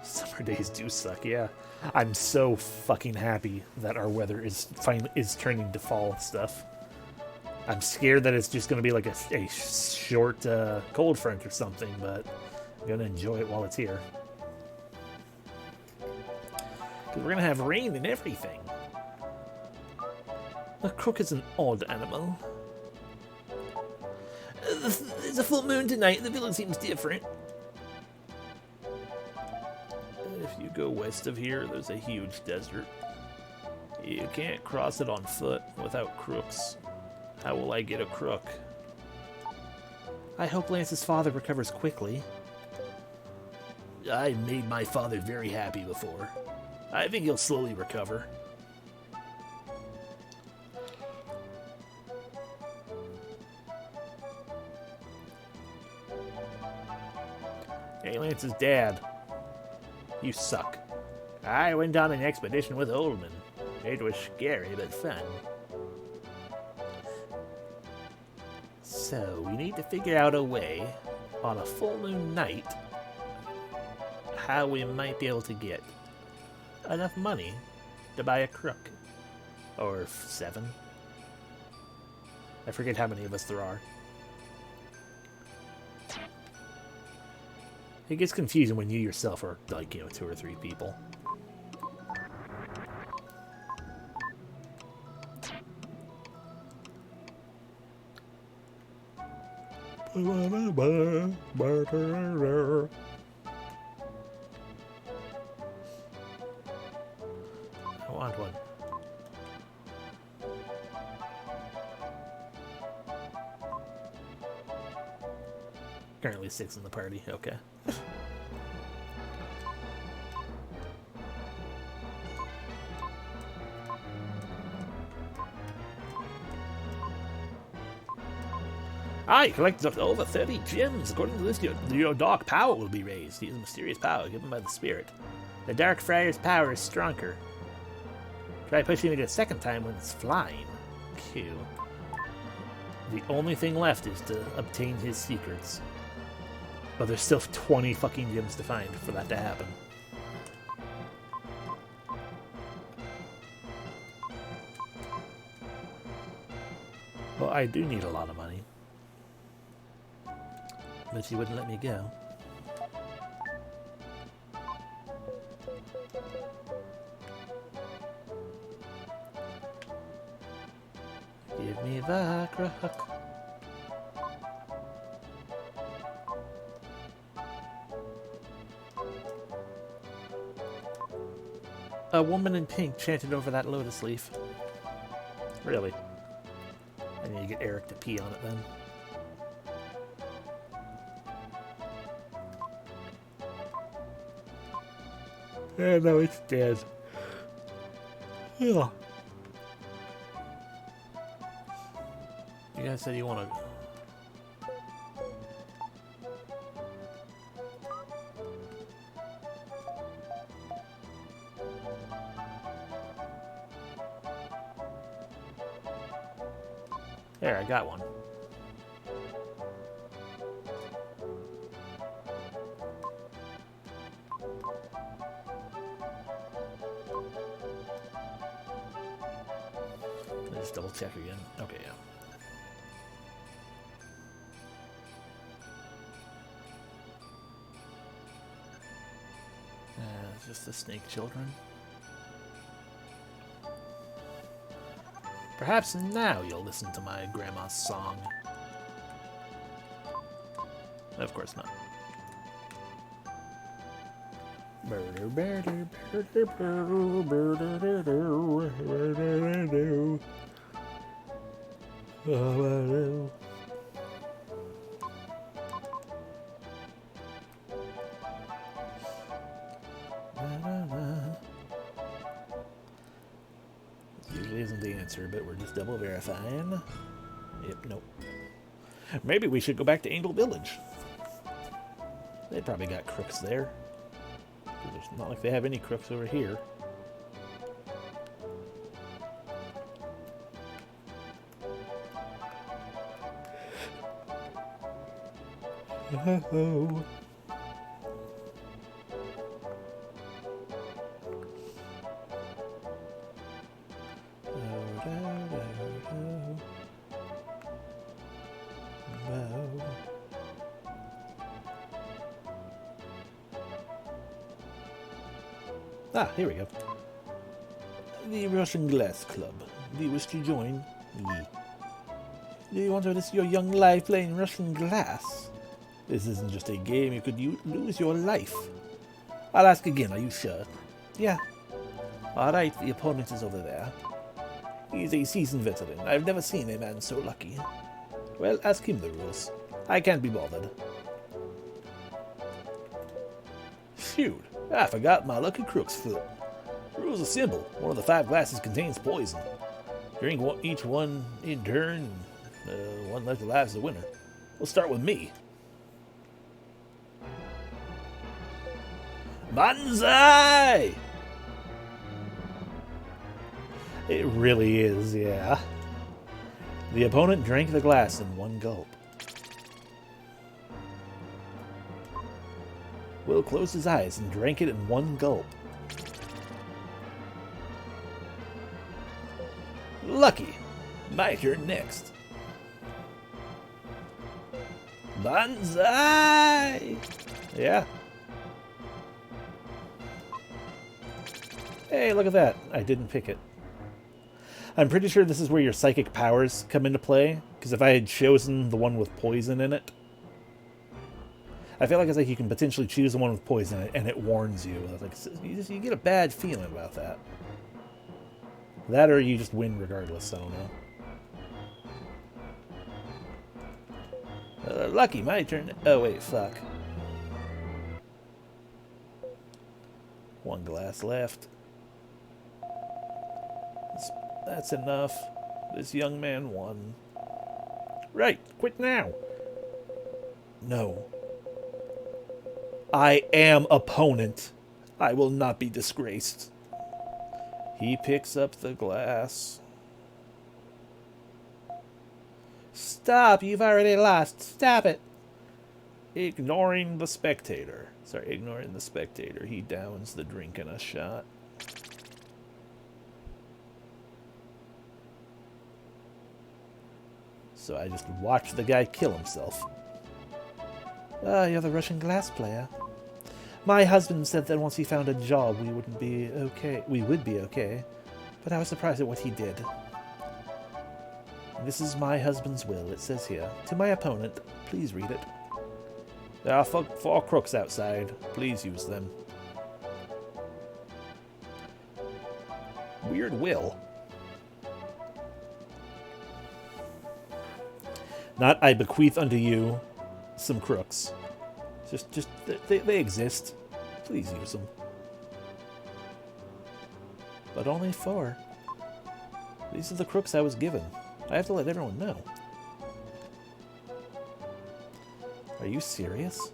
Summer days do suck, yeah. I'm so fucking happy that our weather is turning to fall and stuff. I'm scared that it's just going to be like a short cold front or something, but I'm going to enjoy it while it's here. Because we're going to have rain and everything. A crook is an odd animal. There's a full moon tonight. The village seems different. If you go west of here, there's a huge desert. You can't cross it on foot without crooks. How will I get a crook? I hope Lance's father recovers quickly. I made my father very happy before. I think he'll slowly recover. Hey, Lance's dad. You suck. I went on an expedition with Oldman. It was scary but fun. So, we need to figure out a way, on a full moon night, how we might be able to get enough money to buy a crook. Or 7. I forget how many of us there are. It gets confusing when you yourself are, like, 2 or 3 people. I want one. Currently 6 in the party, okay. You collected over 30 gems. According to this, your dark power will be raised. Use a mysterious power given by the spirit. The Dark Friar's power is stronger. Try pushing it a second time when it's flying. Q. The only thing left is to obtain his secrets. But there's still 20 fucking gems to find for that to happen. Well, I do need a lot of money. But she wouldn't let me go. Give me the crook. A woman in pink chanted over that lotus leaf. Really? I need to get Eric to pee on it then. Yeah, no, it's dead. Yeah. You guys said you want to... There, I got one. Let's double check again. Okay, yeah. It's just the snake children. Perhaps now you'll listen to my grandma's song. Of course not. Usually isn't the answer, but we're just double verifying. Yep, nope. Maybe we should go back to Angel Village. They probably got crooks there. It's not like they have any crooks over here. Oh. Ah, here we go. The Russian Glass Club. Do you wish to join me? Do you want to risk your young life playing Russian glass? This isn't just a game, you could lose your life. I'll ask again, are you sure? Yeah. Alright, the opponent is over there. He's a seasoned veteran. I've never seen a man so lucky. Well, ask him the rules. I can't be bothered. Shoot. I forgot my lucky crook's foot. The rules are simple. One of the 5 glasses contains poison. Drink each one in turn. One left alive is the winner. We'll start with me. Banzai! It really is, yeah. The opponent drank the glass in one gulp. Will closed his eyes and drank it in one gulp. Lucky. My turn next. Banzai! Yeah. Hey, look at that. I didn't pick it. I'm pretty sure this is where your psychic powers come into play, because if I had chosen the one with poison in it, I feel like it's like you can potentially choose the one with poison in it, and it warns you. Like, you get a bad feeling about that. That or you just win regardless, I don't know. Lucky, my turn. Oh, wait, fuck. One glass left. That's enough. This young man won. Right, quit now. No. I am opponent. I will not be disgraced. He picks up the glass. Stop, you've already lost. Stop it. Ignoring the spectator. Sorry, ignoring the spectator. He downs the drink in a shot. So I just watched the guy kill himself. Ah, you're the Russian glass player. My husband said that once he found a job, we would be okay. But I was surprised at what he did. This is my husband's will, it says here. To my opponent, please read it. There are 4 crooks outside. Please use them. Weird will. Not I bequeath unto you some crooks. Just they exist. Please use them. But only 4. These are the crooks I was given. I have to let everyone know. Are you serious?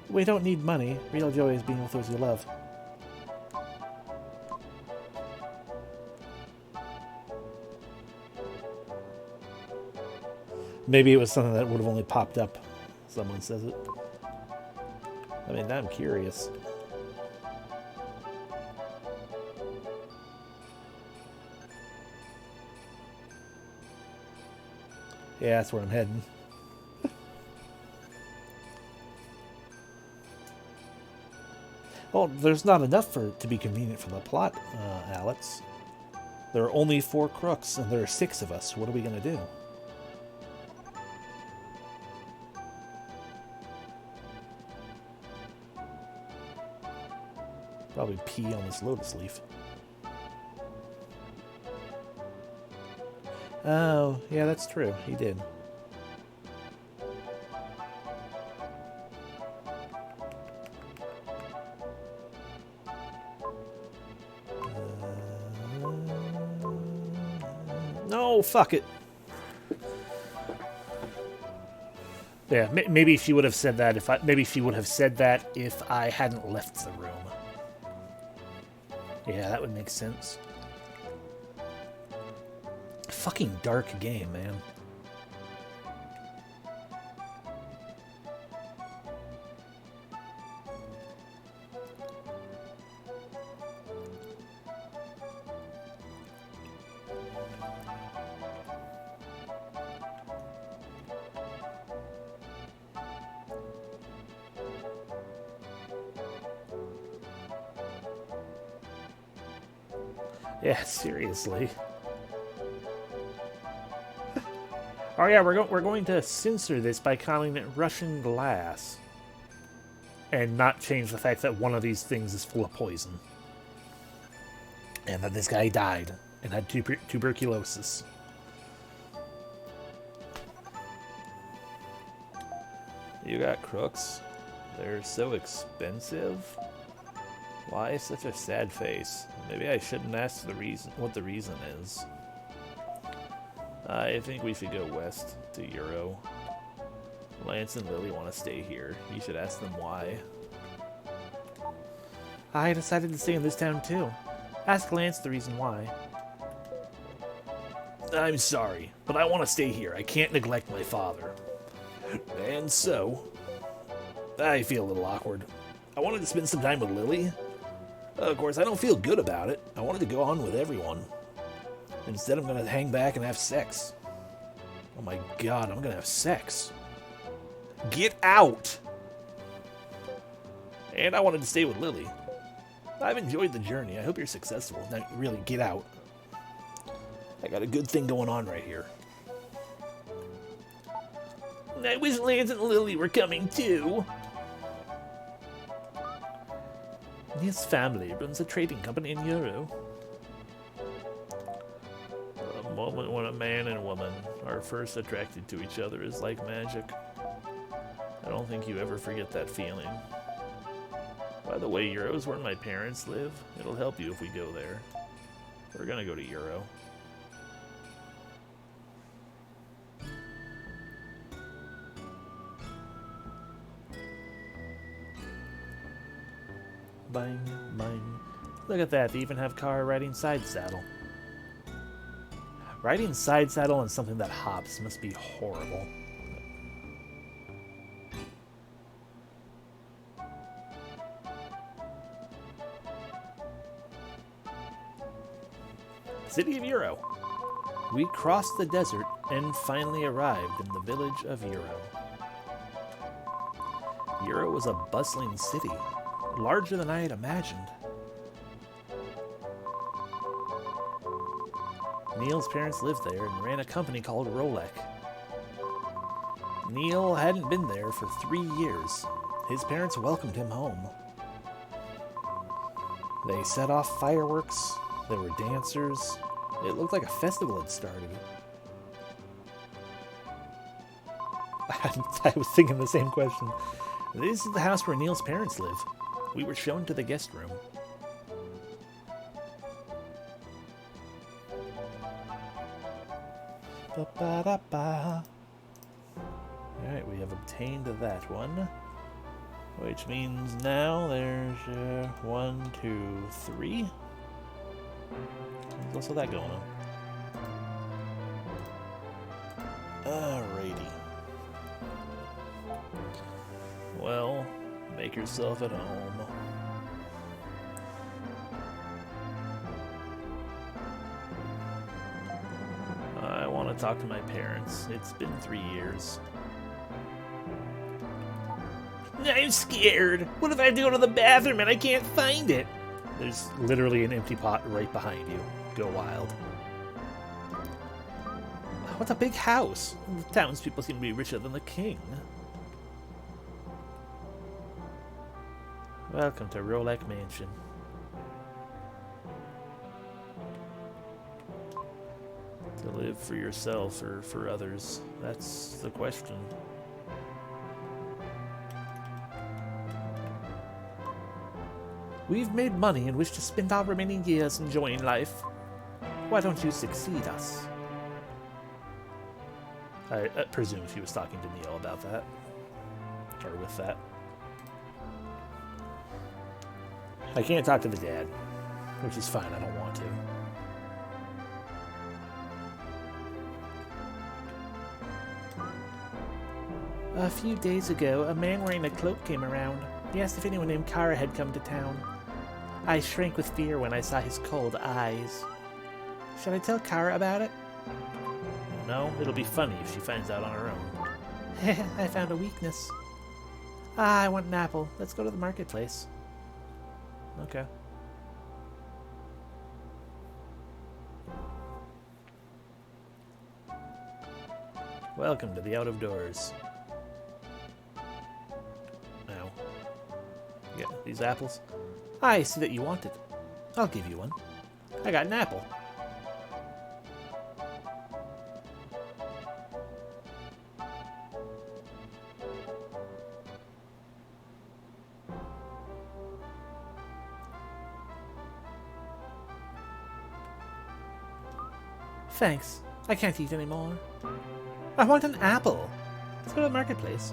We don't need money. Real joy is being with those you love. Maybe it was something that would have only popped up. Someone says it. I mean, now I'm curious. Yeah, that's where I'm heading. Well, there's not enough for it to be convenient for the plot, Alex. There are only 4 crooks, and there are 6 of us. What are we going to do? Probably pee on this lotus leaf. Oh, yeah, that's true. He did. No, fuck it. Yeah, maybe she would have said that if I hadn't left the room. Yeah, that would make sense. Fucking dark game, man. Yeah, seriously. Oh yeah, we're going to censor this by calling it Russian glass. And not change the fact that one of these things is full of poison. And that this guy died and had tuberculosis. You got crooks? They're so expensive? Why such a sad face? Maybe I shouldn't ask what the reason is. I think we should go west to Euro. Lance and Lily want to stay here. You should ask them why. I decided to stay in this town too. Ask Lance the reason why. I'm sorry, but I want to stay here. I can't neglect my father. And so, I feel a little awkward. I wanted to spend some time with Lily. Of course, I don't feel good about it. I wanted to go on with everyone. Instead, I'm gonna hang back and have sex. Oh my god, I'm gonna have sex. Get out! And I wanted to stay with Lily. I've enjoyed the journey. I hope you're successful. Now, really, get out. I got a good thing going on right here. I wish Lance and Lily were coming too. His family runs a trading company in Euro. A moment when a man and woman are first attracted to each other is like magic. I don't think you ever forget that feeling. By the way, Euro's where my parents live. It'll help you if we go there. We're gonna go to Euro. Bang, bang. Look at that, they even have Kara riding side saddle. Riding side saddle on something that hops must be horrible. City of Euro. We crossed the desert and finally arrived in the village of Euro. Euro was a bustling city, larger than I had imagined. Neil's parents lived there and ran a company called Rolek. Neil hadn't been there for 3 years. His parents welcomed him home. They set off fireworks. There were dancers. It looked like a festival had started. I was thinking the same question. This is the house where Neil's parents live. We were shown to the guest room. Ba-ba-da-ba. Alright, we have obtained that one. Which means now there's 1, 2, 3. There's also that going on. Alrighty. Well, make yourself at home. I want to talk to my parents. It's been 3 years. I'm scared. What if I have to go to the bathroom and I can't find it? There's literally an empty pot right behind you. Go wild. What's a big house? The townspeople seem to be richer than the king. Welcome to Rolek Mansion. To live for yourself or for others? That's the question. We've made money and wish to spend our remaining years enjoying life. Why don't you succeed us? I presume she was talking to Neil about that. Or with that. I can't talk to the dad, which is fine, I don't want to. A few days ago, a man wearing a cloak came around. He asked if anyone named Kara had come to town. I shrank with fear when I saw his cold eyes. Should I tell Kara about it? No, it'll be funny if she finds out on her own. I found a weakness. I want an apple. Let's go to the marketplace. Okay. Welcome to the out of doors. Now, you get these apples? I see that you want it. I'll give you one. I got an apple. Thanks. I can't eat anymore. I want an apple. Let's go to the marketplace.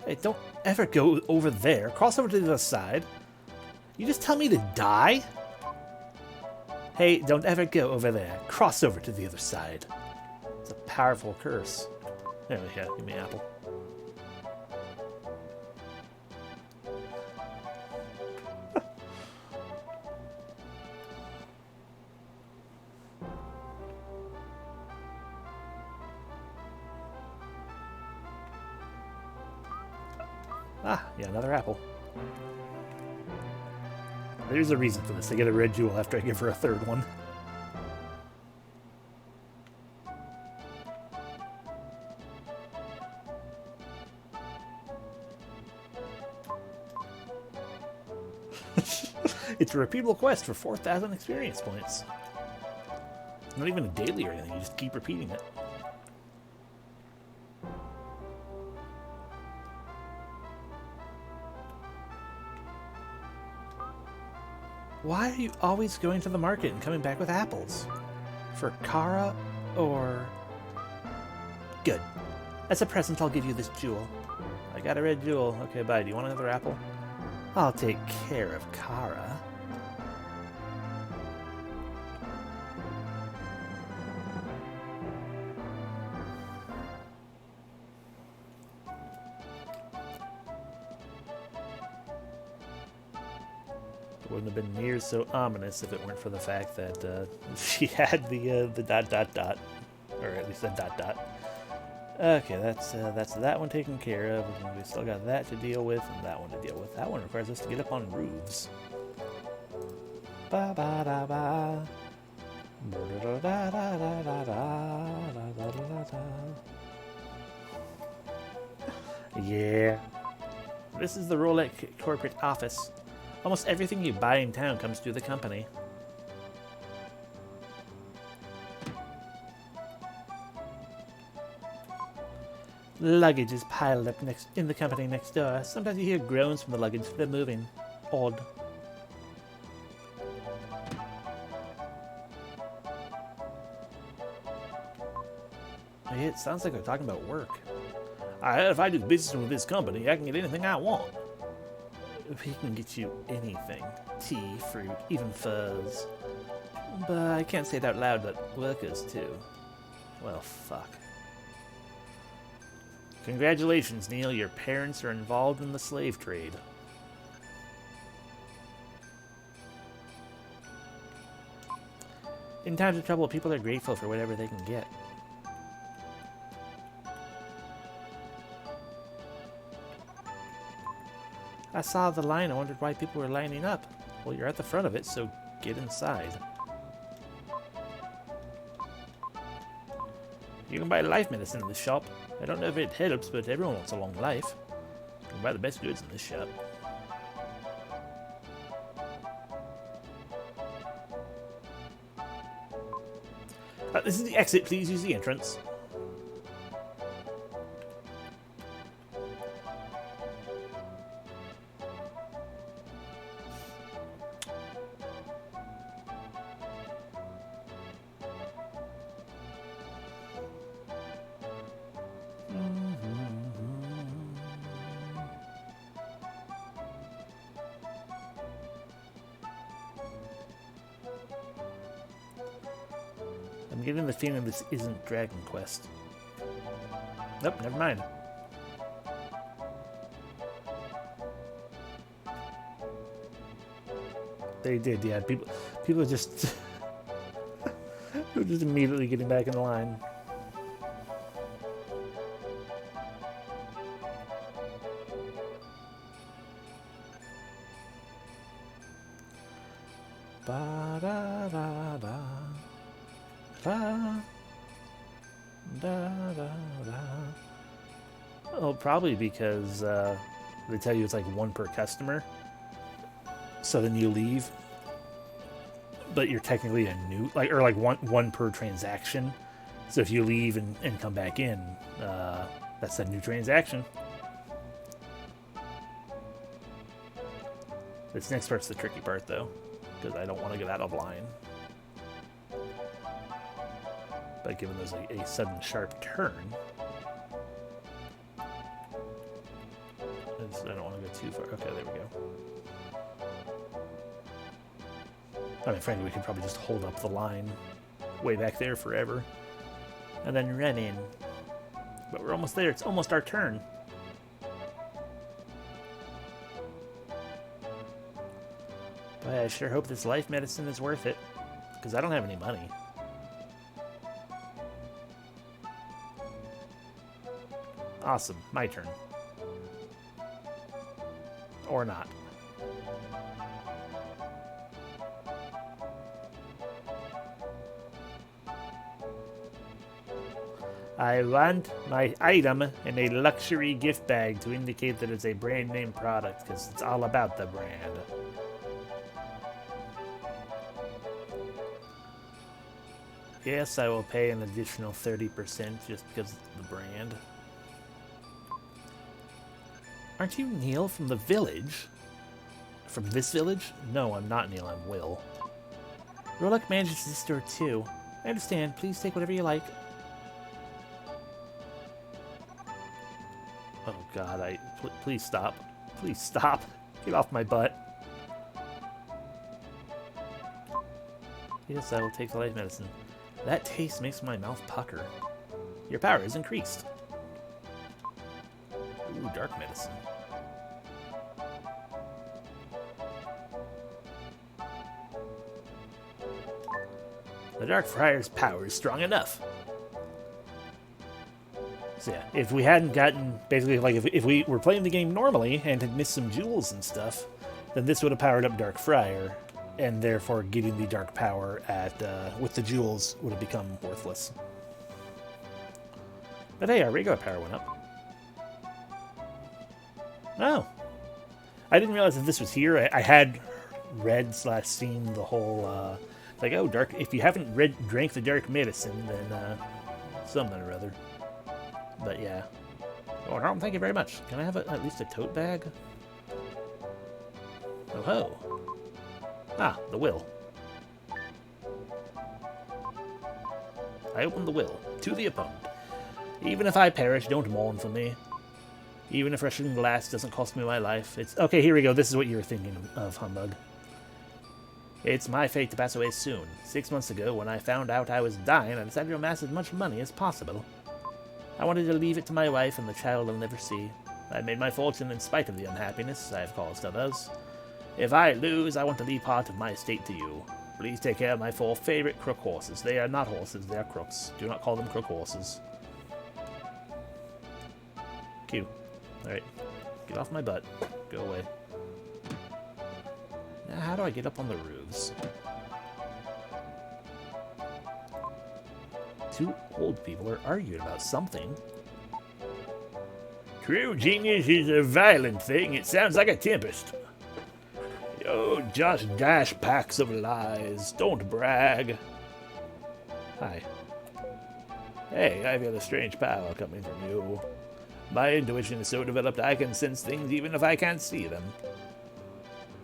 Hey, don't ever go over there. Cross over to the other side. You just tell me to die? Hey, don't ever go over there. Cross over to the other side. It's a powerful curse. There we go. Give me an apple. Ah, yeah, another apple. There's a reason for this. I get a red jewel after I give her a third one. It's a repeatable quest for 4,000 experience points. It's not even a daily or anything, you just keep repeating it. Why are you always going to the market and coming back with apples? For Kara or... Good. As a present, I'll give you this jewel. I got a red jewel. Okay, bye. Do you want another apple? I'll take care of Kara. It wouldn't have been near so ominous if it weren't for the fact that she had the dot dot dot, or at least a dot dot. Okay, that's that one taken care of. We still got that to deal with and that one to deal with. That one requires us to get up on roofs. Ba ba da ba. Da da da da da da da da. Yeah. This is the Rolex corporate office. Almost everything you buy in town comes through the company. Luggage is piled up in the company next door. Sometimes you hear groans from the luggage. They're moving. Odd. Hey, it sounds like they're talking about work. If I do business with this company, I can get anything I want. He can get you anything. Tea, fruit, even furs. But I can't say it out loud, but workers too. Well, fuck. Congratulations, Neil. Your parents are involved in the slave trade. In times of trouble, people are grateful for whatever they can get. I saw the line. I wondered why people were lining up. Well, you're at the front of it, so get inside. You can buy life medicine in this shop. I don't know if it helps, but everyone wants a long life. You can buy the best goods in this shop. This is the exit. Please use the entrance. I'm getting the feeling this isn't Dragon Quest. Nope, never mind. They did, yeah. People just were just immediately getting back in the line. Ba da da da. Da, da, da, da. Oh, probably because they tell you it's like one per customer. So then you leave, but you're technically a new, like one per transaction. So if you leave and come back in, that's a new transaction. This next part's the tricky part, though, because I don't want to get out of line. By giving those a sudden sharp turn. I don't want to go too far. Okay, there we go. I mean, frankly, we could probably just hold up the line way back there forever. And then run in. But we're almost there. It's almost our turn. But I sure hope this life medicine is worth it. Because I don't have any money. Awesome. My turn. Or not. I want my item in a luxury gift bag to indicate that it's a brand name product, because it's all about the brand. Yes, I will pay an additional 30% just because of the brand. Aren't you Neil from the village? From this village? No, I'm not Neil, I'm Will. Rolluck manages this store too. I understand. Please take whatever you like. Oh god, please stop. Please stop. Get off my butt. Yes, I will take the life medicine. That taste makes my mouth pucker. Your power is increased. Ooh, dark medicine. The Dark Friar's power is strong enough. So yeah, if we hadn't gotten, basically, like, if we were playing the game normally and had missed some jewels and stuff, then this would have powered up Dark Friar, and therefore getting the dark power at with the jewels would have become worthless. But hey, our regular power went up. Oh. I didn't realize that this was here. I had read / seen the whole, like, oh, dark. If you haven't drank the dark medicine, then something or other. But yeah. Oh, no, thank you very much. Can I have at least a tote bag? Oh ho. Ah, the will. I open the will. To the opponent. Even if I perish, don't mourn for me. Even if rushing glass doesn't cost me my life. It's okay, here we go. This is what you were thinking of, Humbug. It's my fate to pass away soon. 6 months ago, when I found out I was dying, I decided to amass as much money as possible. I wanted to leave it to my wife and the child I'll never see. I made my fortune in spite of the unhappiness I have caused others. If I lose, I want to leave part of my estate to you. Please take care of my 4 favorite crook horses. They are not horses, they are crooks. Do not call them crook horses. Q. Alright. Get off my butt. Go away. Now, how do I get up on the roofs? 2 old people are arguing about something. True genius is a violent thing. It sounds like a tempest. Oh, just dash packs of lies. Don't brag. Hi. Hey, I feel a strange power coming from you. My intuition is so developed I can sense things even if I can't see them.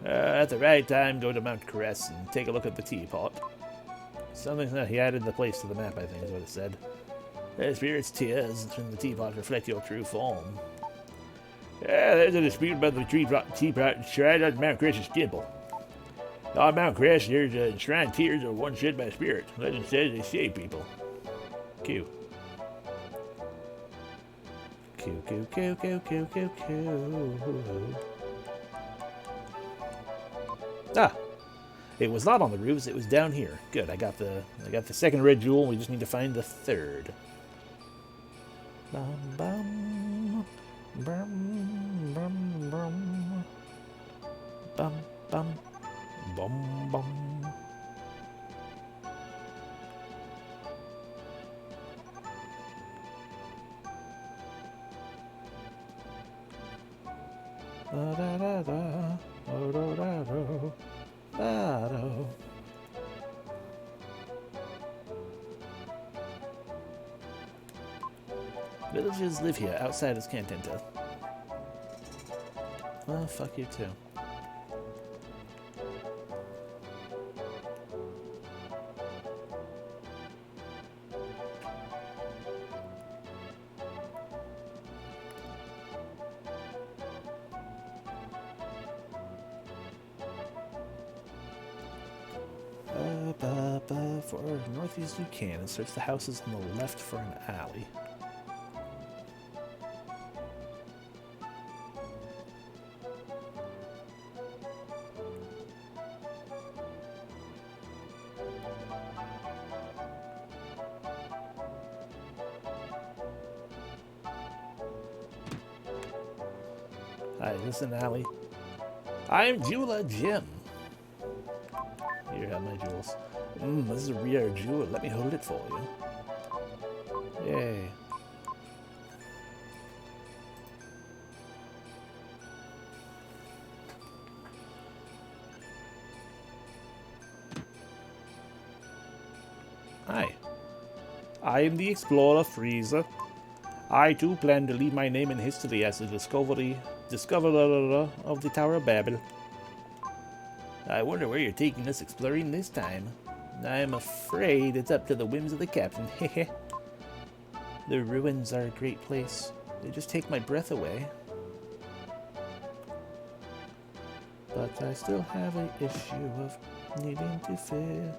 At the right time, go to Mount Caress and take a look at the teapot. Something that he added the place to the map, I think is what it said. The spirit's tears in the teapot reflect your true form. There's a dispute about the teapot shrine at Mount Cress's temple. On Mount Cress, there's enshrined tears of one shed by a spirit. Legend says they save people. Q. Q, Q, Q, Q, Q, Q, Q. Ah! It was not on the roofs, it was down here. Good, I got the second red jewel, we just need to find the third. Bum bum bum bum bum bum bum bum bum. Da da da da, oh da da da. Battle. Villagers live here, outsiders can't enter. Well, fuck you too. up for northeast you can and search the houses on the left for an alley. Hi, is this an alley? I'm Jeweler Jim. Here, have my jewels. This is a rare jewel. Let me hold it for you. Yay. Hi. I am the explorer Freezer. I too plan to leave my name in history as the discoverer of the Tower of Babel. I wonder where you're taking us exploring this time. I'm afraid it's up to the whims of the captain. Hehe. The ruins are a great place. They just take my breath away. But I still have an issue of needing to fill.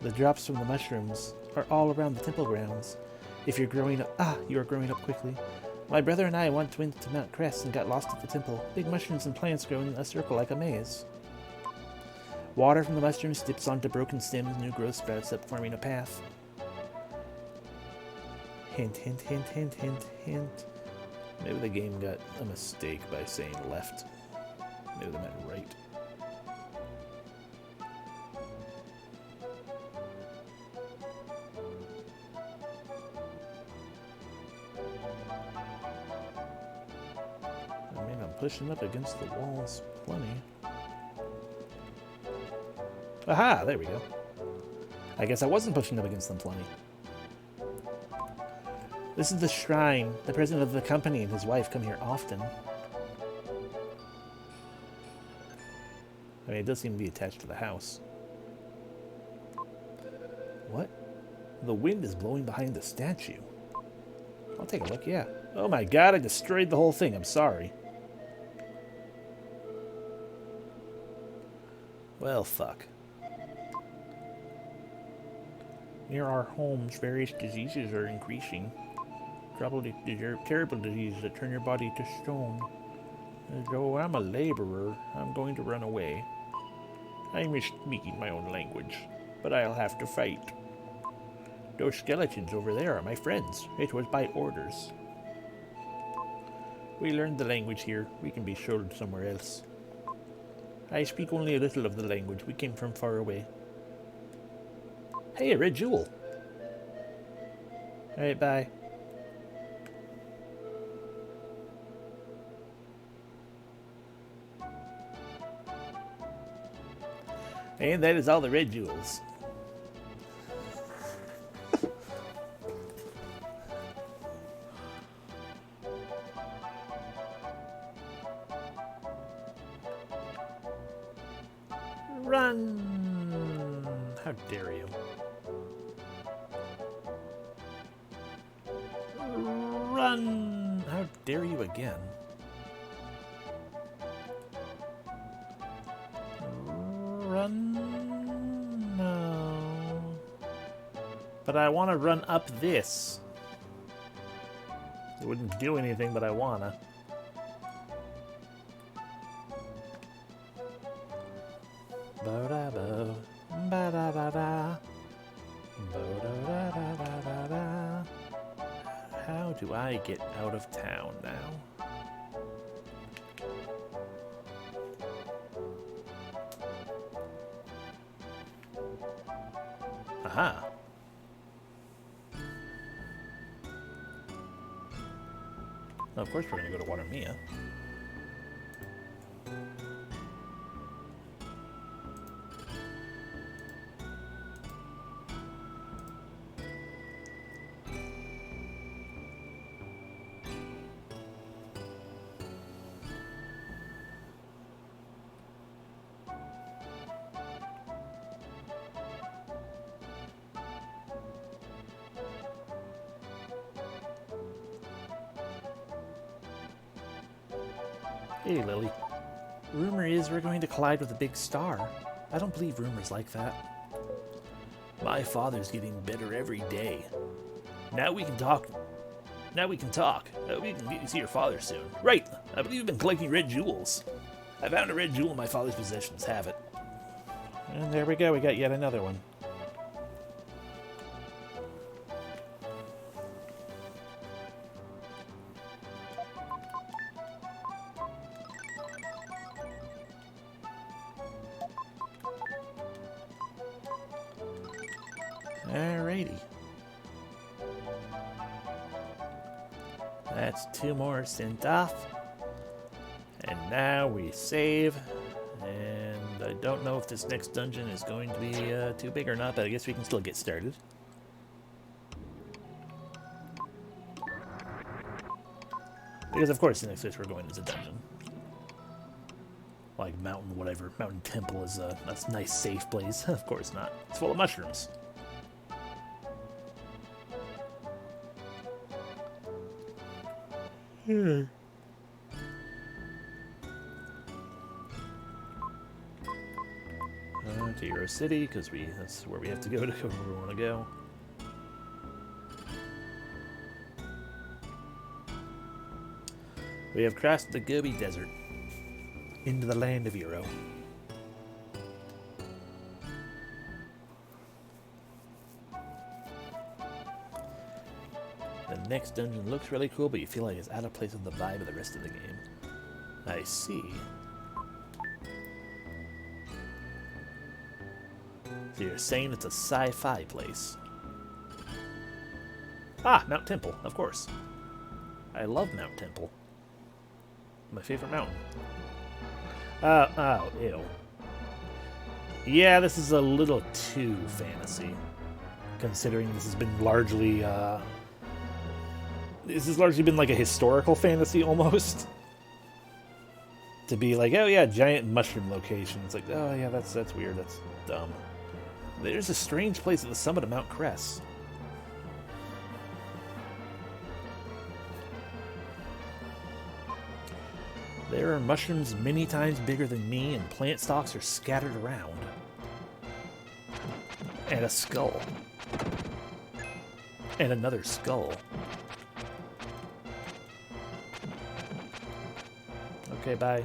The drops from the mushrooms are all around the temple grounds. If you're growing up, you are growing up quickly. My brother and I once went to Mount Crest and got lost at the temple. Big mushrooms and plants grow in a circle like a maze. Water from the mushrooms dips onto broken stems, new growth sprouts up, forming a path. Hint, hint, hint, hint, hint, hint. Maybe the game got a mistake by saying left. Maybe they meant right. I mean, I'm pushing up against the walls plenty. Aha! There we go. I guess I wasn't pushing up against them plenty. This is the shrine. The president of the company and his wife come here often. I mean, it does seem to be attached to the house. What? The wind is blowing behind the statue. I'll take a look, yeah. Oh my god, I destroyed the whole thing. I'm sorry. Well, fuck. Near our homes, various diseases are increasing. Terrible diseases that turn your body to stone. Though I'm a laborer, I'm going to run away. I miss speaking my own language, but I'll have to fight. Those skeletons over there are my friends. It was by orders. We learned the language here. We can be sold somewhere else. I speak only a little of the language. We came from far away. Hey, a red jewel. Alright, bye. And that is all the red jewels. Run! How dare you? Run! How dare you again? Run? No. But I want to run up this. It wouldn't do anything, but I wanna. Ba-da-ba, ba-da-da-da, ba-da-da-da-da-da. How do I get out of town now? Aha. Well, of course we're going to go to Watermia. Hey, Lily. Rumor is we're going to collide with a big star. I don't believe rumors like that. My father's getting better every day. Now we can talk. We can get to see your father soon. Right. I believe you've been collecting red jewels. I found a red jewel in my father's possessions. Have it. And there we go. We got yet another one. Alrighty. That's 2 more sent off. And now we save. And I don't know if this next dungeon is going to be too big or not, but I guess we can still get started. Because of course the next place we're going is a dungeon. Like mountain whatever. Mountain temple is a nice safe place. Of course not. It's full of mushrooms. To Euro City, because that's where we have to go to where we want to go. We have crossed the Gobi Desert into the land of Euro. The next dungeon looks really cool, but you feel like it's out of place with the vibe of the rest of the game. I see. So you're saying it's a sci-fi place. Ah, Mount Temple, of course. I love Mount Temple. My favorite mountain. Oh, ew. Yeah, this is a little too fantasy. Considering this has been largely, this has largely been like a historical fantasy, almost. To be like, oh yeah, giant mushroom location. It's like, oh yeah, that's weird, that's dumb. There's a strange place at the summit of Mount Cress. There are mushrooms many times bigger than me, and plant stalks are scattered around. And a skull. And another skull. Okay, bye.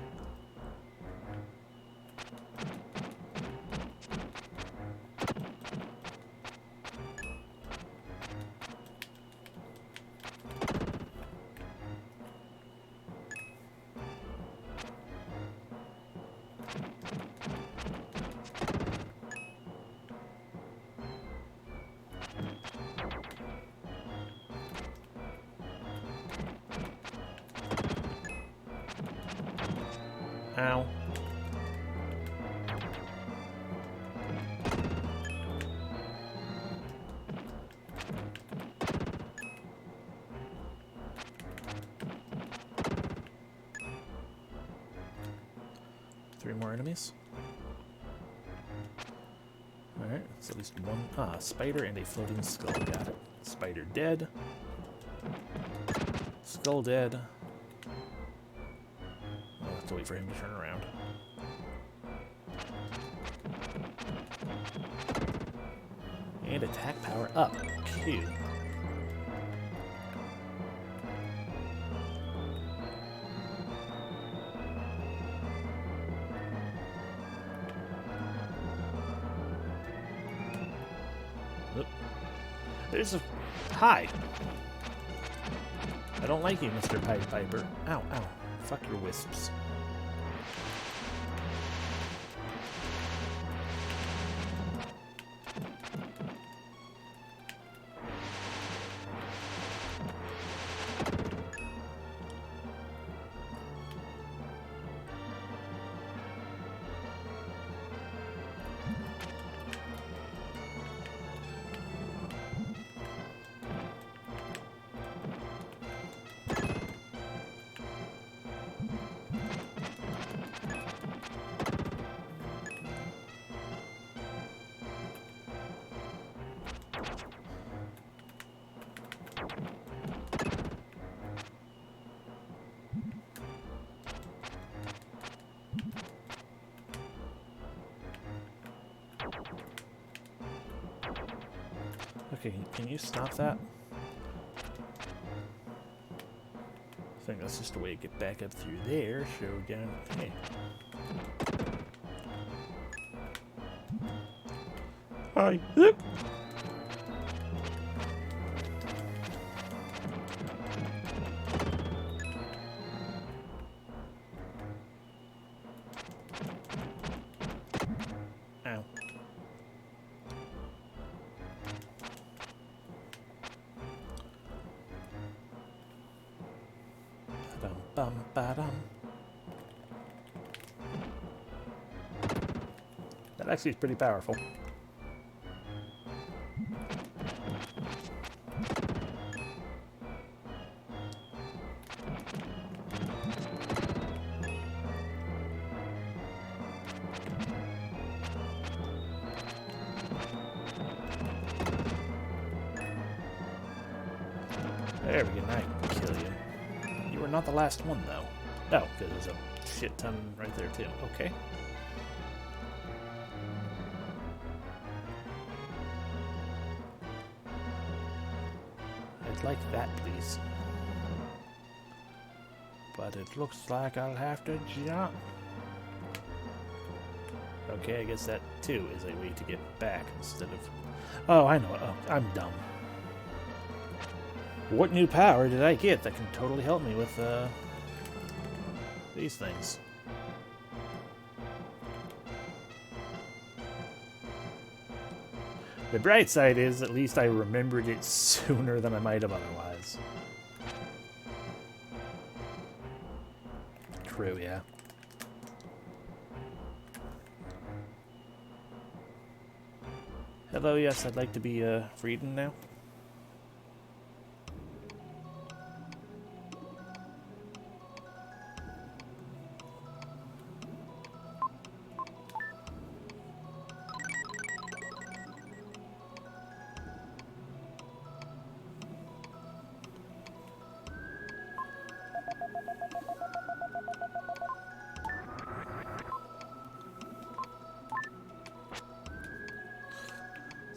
Ow. Three more enemies. Alright, it's at least one. Ah, spider and a floating skull. Got it. Spider dead. Skull dead. I'll have to wait for him to turn around. And attack power up. Cute. Oop. There's a... Hi! I don't like you, Mr. Pied Piper. Ow, ow. Fuck your wisps. Okay, can you stop that? I think that's just a way to get back up through there. So down. Hey. Hi. Look. Ow. Ba-dum. That actually is pretty powerful. There we go, now I can kill you. You were not the last one, though. No, because there's a shit ton right there, too. Okay. I'd like that, please. But it looks like I'll have to jump. Okay, I guess that, too, is a way to get back instead of... Oh, I know. Oh, I'm dumb. What new power did I get that can totally help me with, these things? The bright side is, at least I remembered it sooner than I might have otherwise. True, yeah. Hello, yes, I'd like to be, Frieden now.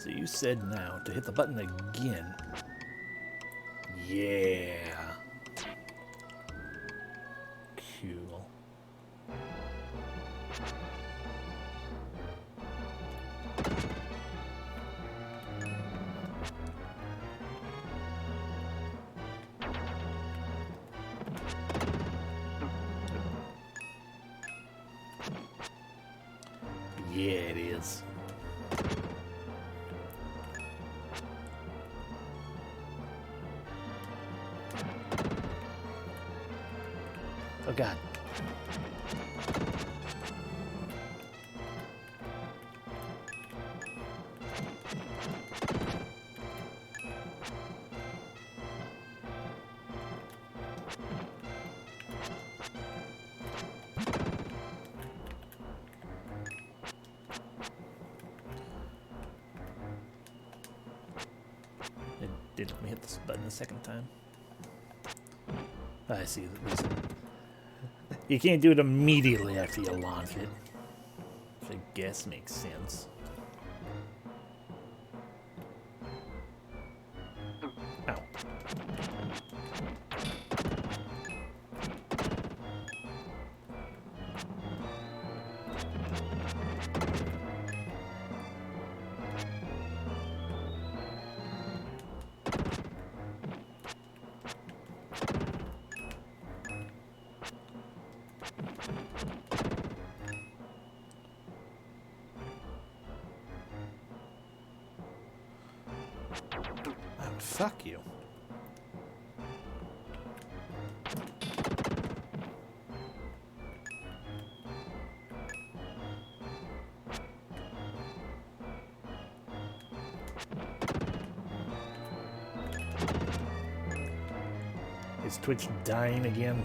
So you said now to hit the button again. Yeah. Cool. Yeah, it is. Oh, God. It didn't let me hit this button the second time. I see the reason. You can't do it immediately after you launch it. Which I guess makes sense. Ow. Fuck you. Is Twitch dying again?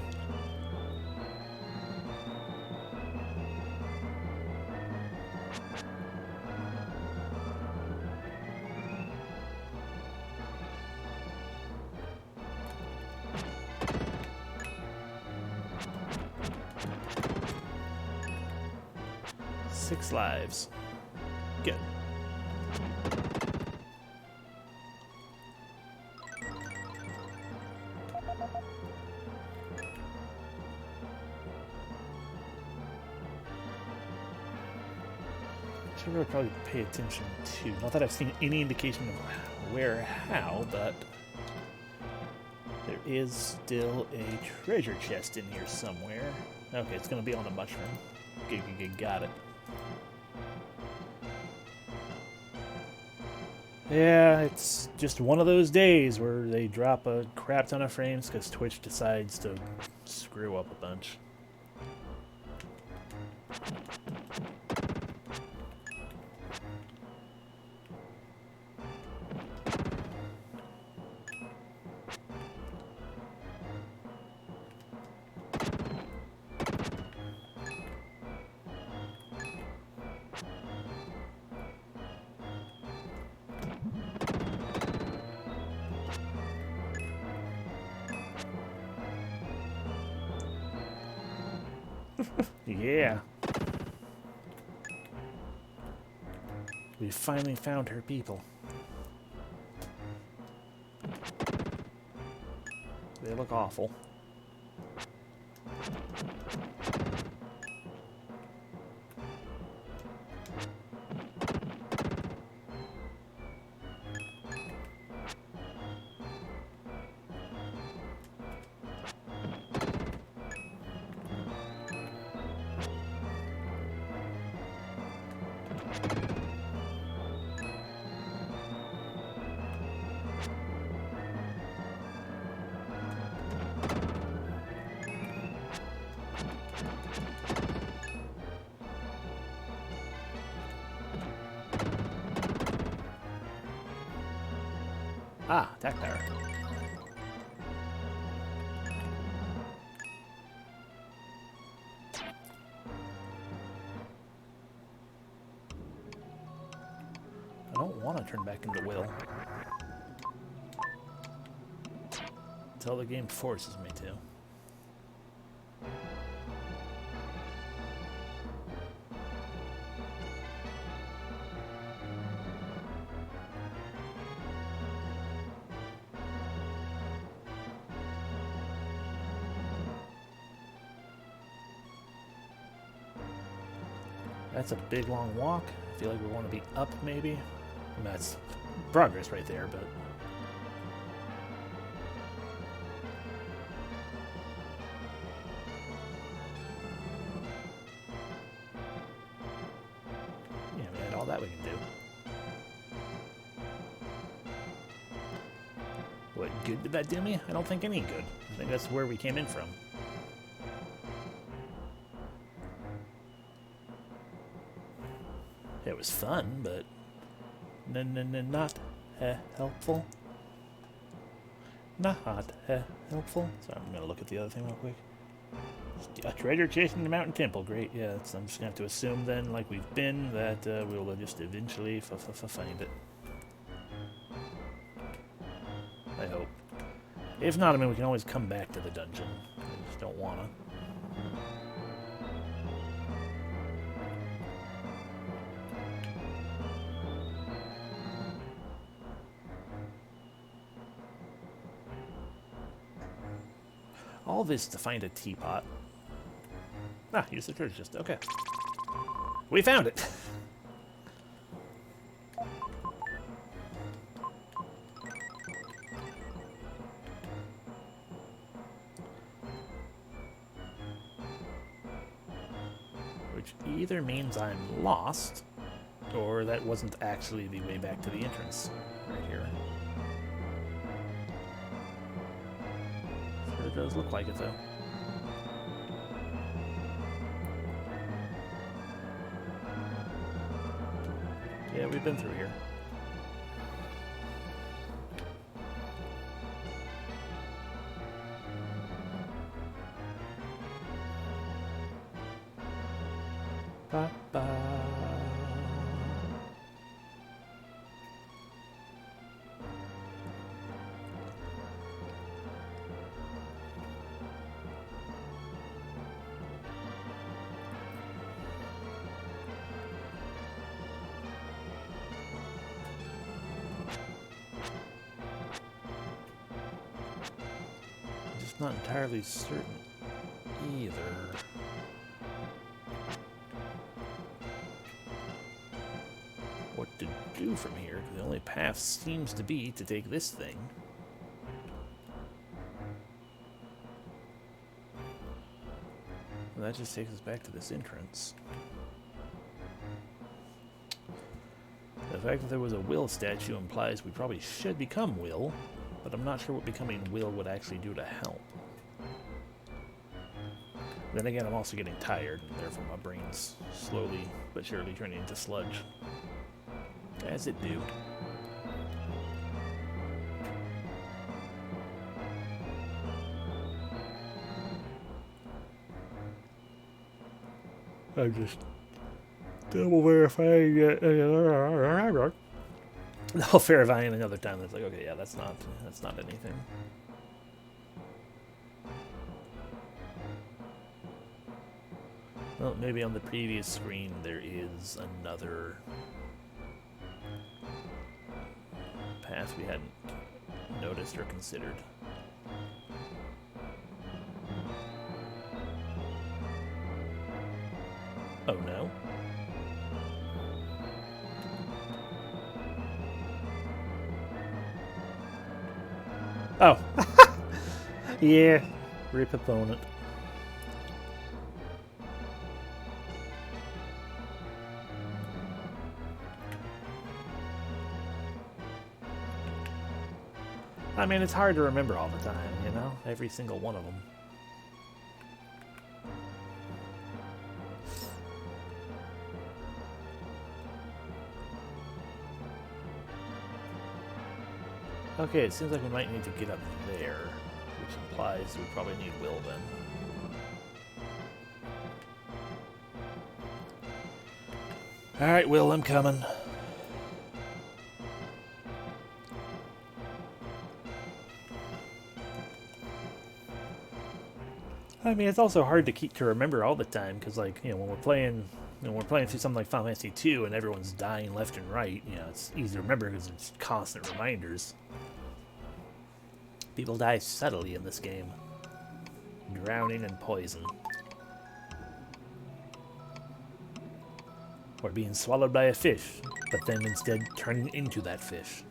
Six lives. Good. should really probably pay attention to. Not that I've seen any indication of where or how, but there is still a treasure chest in here somewhere. Okay, it's going to be on a mushroom. Got it. Yeah, it's just one of those days where they drop a crap ton of frames because Twitch decides to screw up a bunch. Yeah. We finally found her people. They look awful. Ah, attack power. I don't want to turn back into Will. Until the game forces me to. That's a big long walk. I feel like we want to be up maybe. I mean, that's progress right there, but... yeah, we had all that we can do. What good did that do me? I don't think any good. I think that's where we came in from. It was fun, but not helpful. Not helpful. Sorry, I'm gonna look at the other thing real quick. A treasure chest in the mountain temple. Great, yeah. I'm just gonna have to assume then, like we've been, that we'll just eventually find it. I hope. If not, I mean, we can always come back to the dungeon. I just don't wanna. All this to find a teapot. Ah, use the treasure chest. Okay. We found it! Which either means I'm lost, or that wasn't actually the way back to the entrance. Right here. It does look like it, though. Yeah, we've been through here. Ba-ba. Not entirely certain either. what to do from here. The only path seems to be to take this thing. And that just takes us back to this entrance. The fact that there was a Will statue implies we probably should become Will, but I'm not sure what becoming Will would actually do to help. Then again, I'm also getting tired, and therefore my brain's slowly but surely turning into sludge. As it do. I'm just double verifying it. I'll verify it another time. It's like, okay, yeah, that's not anything. Well, maybe on the previous screen there is another path we hadn't noticed or considered. Oh no. Oh. Yeah. Rip opponent. I mean, it's hard to remember all the time, you know? Every single one of them. Okay, it seems like we might need to get up there, which implies we probably need Will then. Alright, Will, I'm coming. I mean, it's also hard to remember all the time, because, like, you know, when we're playing through something like Final Fantasy 2 and everyone's dying left and right, you know, it's easy to remember because it's constant reminders. People die subtly in this game. Drowning in poison. Or being swallowed by a fish, but then instead turning into that fish.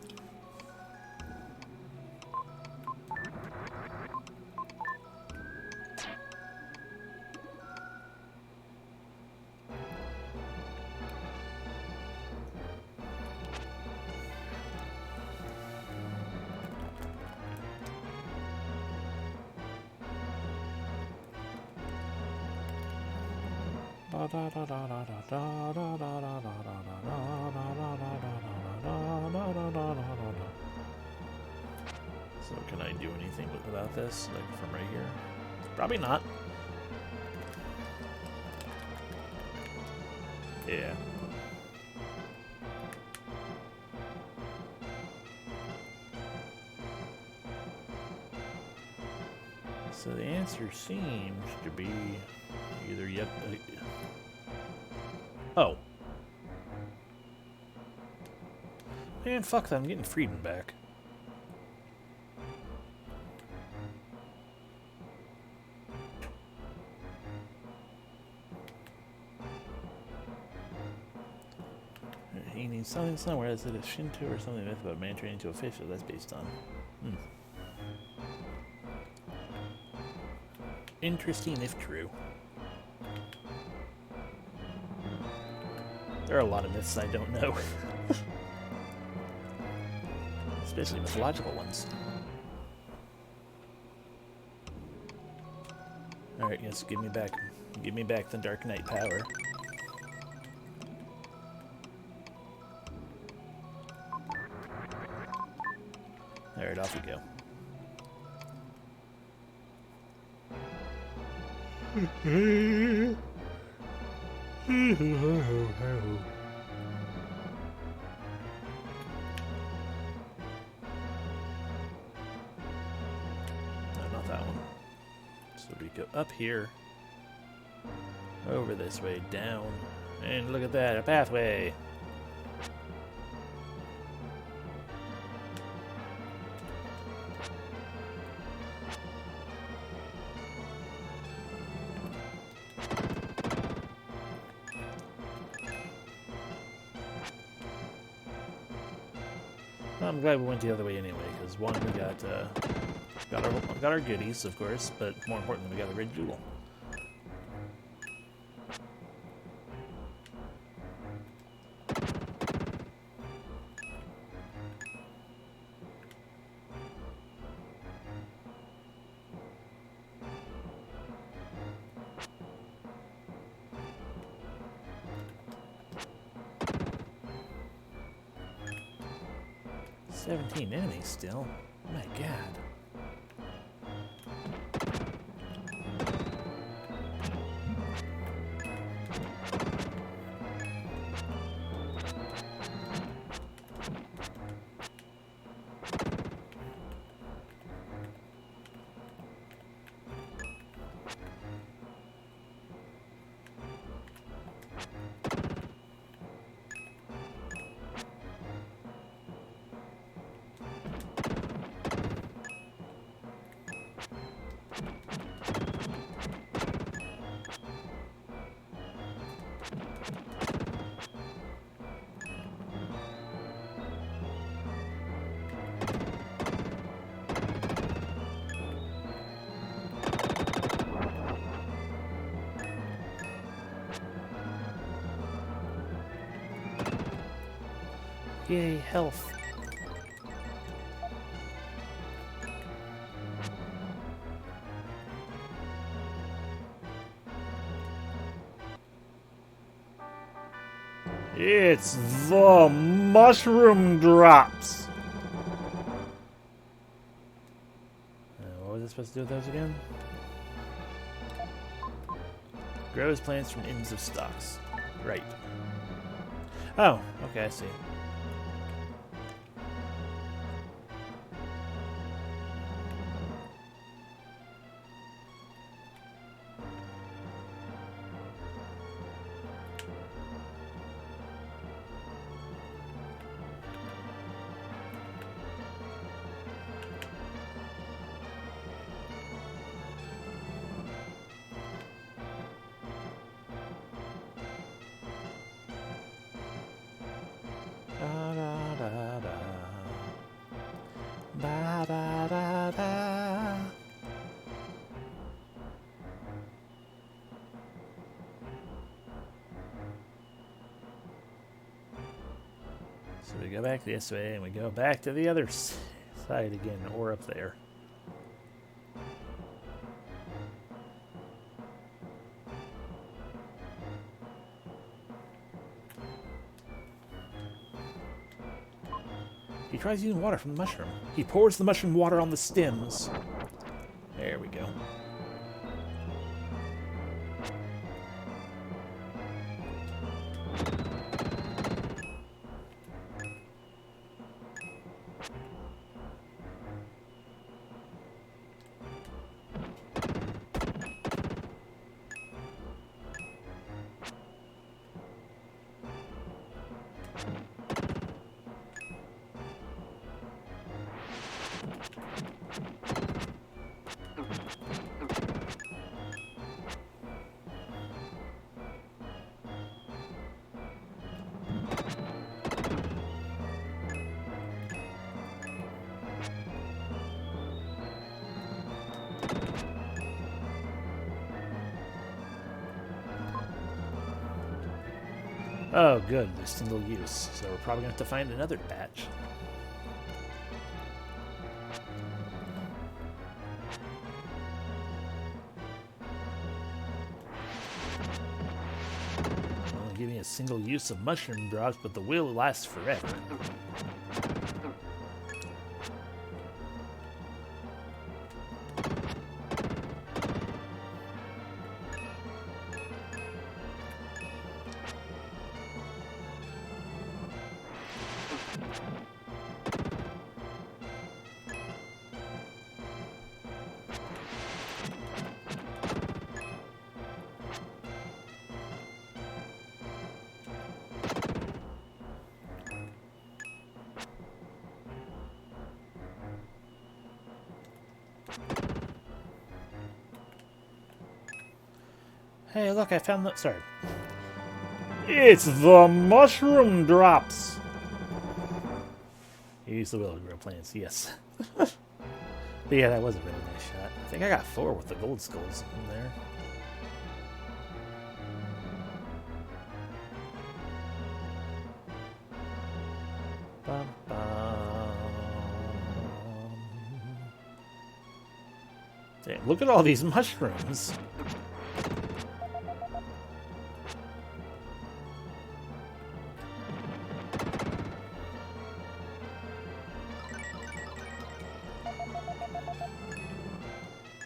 So can I do anything without this, like from right here? Probably not. Yeah. So the answer seems to be either yet. Oh. Man, fuck that. I'm getting freedom back. He needs something somewhere. Is it a Shinto or something myth about man turning into a fish that that's based on? Interesting if true. There are a lot of myths I don't know. Especially mythological ones. Alright, yes, give me back the Dark Knight power. Alright, off we go. Not that one. So we go up here, over this way, down, and look at that, a pathway. I'm glad we went the other way anyway, because one, we got our goodies, of course, but more importantly, we got a red jewel. $17 enemies still. Oh my god. Yay, health. It's the mushroom drops. What was I supposed to do with those again? Grows plants from ends of stalks. Right. Oh, okay, I see. So we go back this way, and we go back to the other side again, or up there. He tries using water from the mushroom. He pours the mushroom water on the stems. There we go. Oh, good. There's single use. So we're probably going to have to find another batch. Only giving a single use of mushroom drops, but the will lasts forever. Hey, look, I found the... Sorry. It's the mushroom drops! Use the will to grow plants, yes. But yeah, that was a really nice shot. I think I got 4 with the gold skulls in there. Bum, bum. Damn, look at all these mushrooms.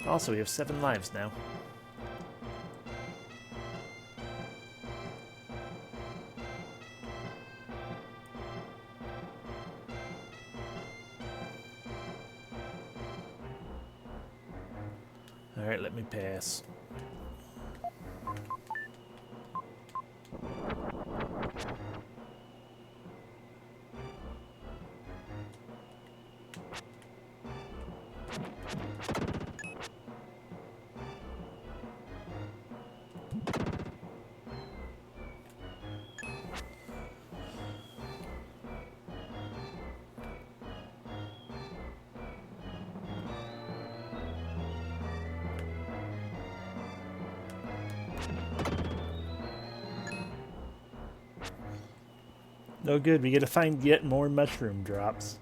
Also, we have 7 lives now. Alright, let me pass. No good, we gotta find yet more mushroom drops.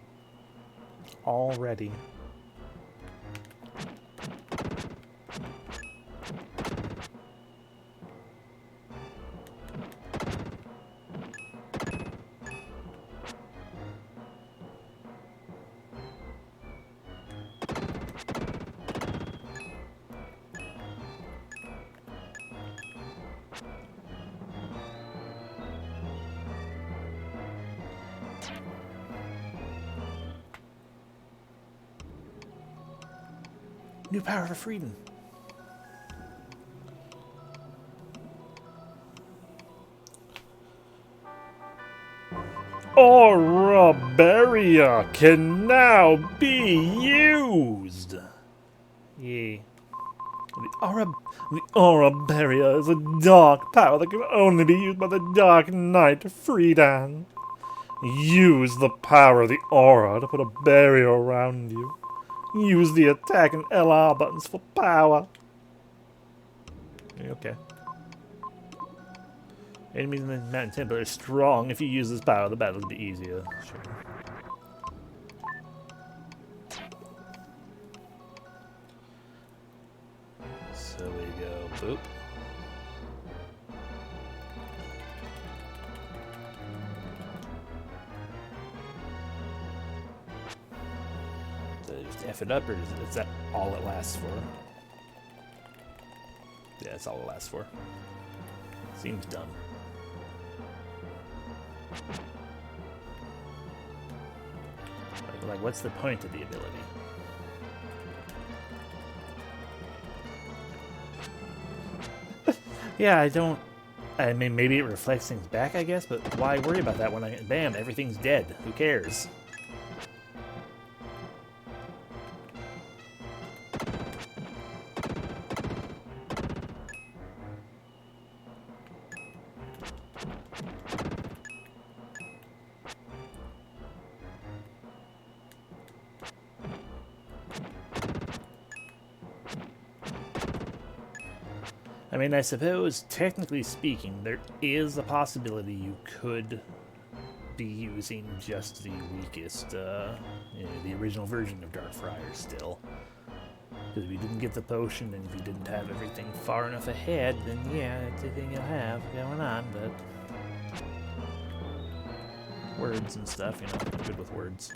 Already. New power for freedom. Aurora Barrier can now be used. Yay. The Aurora Barrier is a dark power that can only be used by the Dark Knight Freedan. Use the power of the aura to put a barrier around you. Use the attack and LR buttons for power. Okay. Enemies in the Mountain Temple are strong. If you use this power, the battle will be easier. Sure. So we go boop. Just F it up, or is that all it lasts for? Yeah, that's all it lasts for. Seems dumb. Like, what's the point of the ability? Yeah, I mean, maybe it reflects things back, I guess, but why worry about that when bam, everything's dead. Who cares? I mean, I suppose, technically speaking, there is a possibility you could be using just the weakest, the original version of Dark Friar still. Because if you didn't get the potion and if you didn't have everything far enough ahead, then yeah, that's the thing you'll have going on, but... words and stuff, you know, I'm good with words.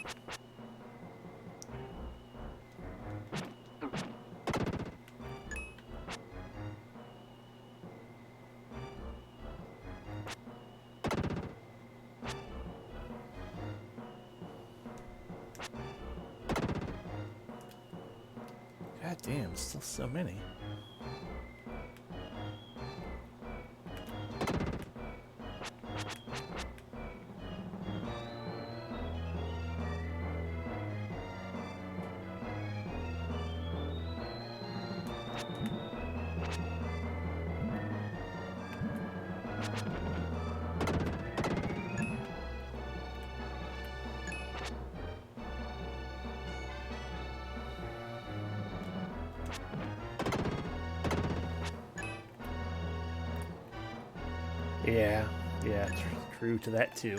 God damn, still so many. Yeah, yeah, true to that too.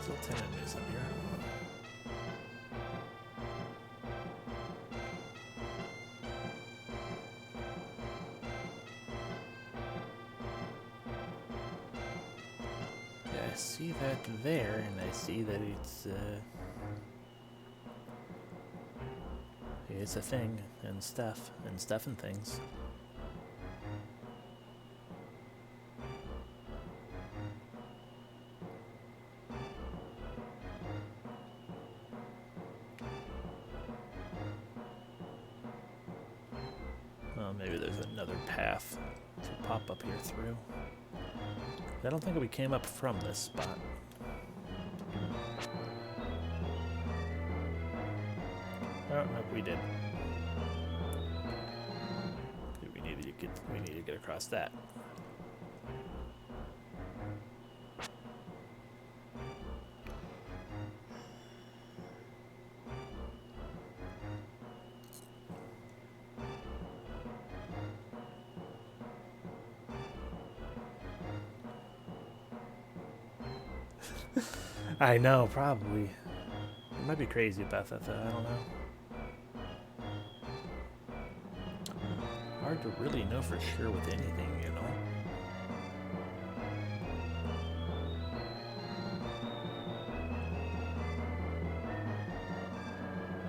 Still 10 enemies up here. Yeah, I see that there, and I see that it's a thing, and stuff and things. Oh, maybe there's another path to pop up here through. I don't think we came up from this spot. Oh, no, we did. We need to get across that. I know, probably. It might be crazy about that, though. I don't know. Hard to really know for sure with anything, you know?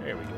There we go.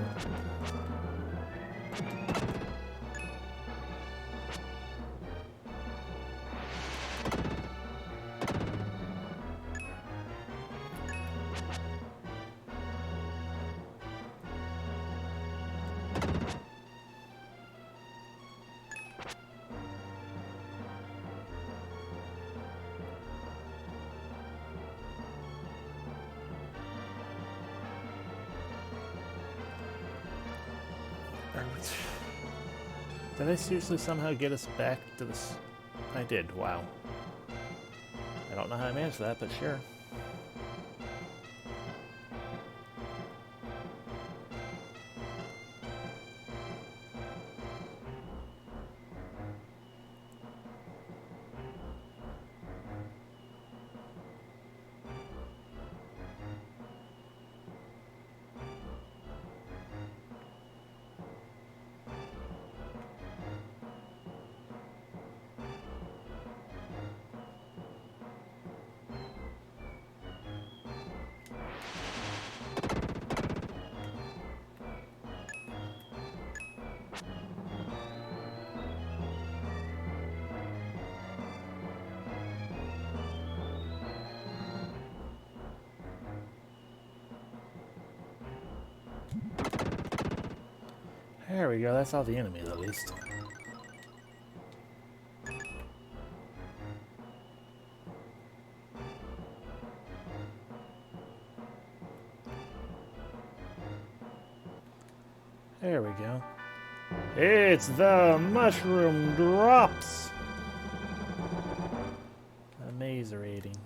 Did I seriously somehow get us back to this? I did, wow. I don't know how I managed that, but sure. There we go, that's all the enemies at least. There we go. It's the mushroom drops! Amazerating.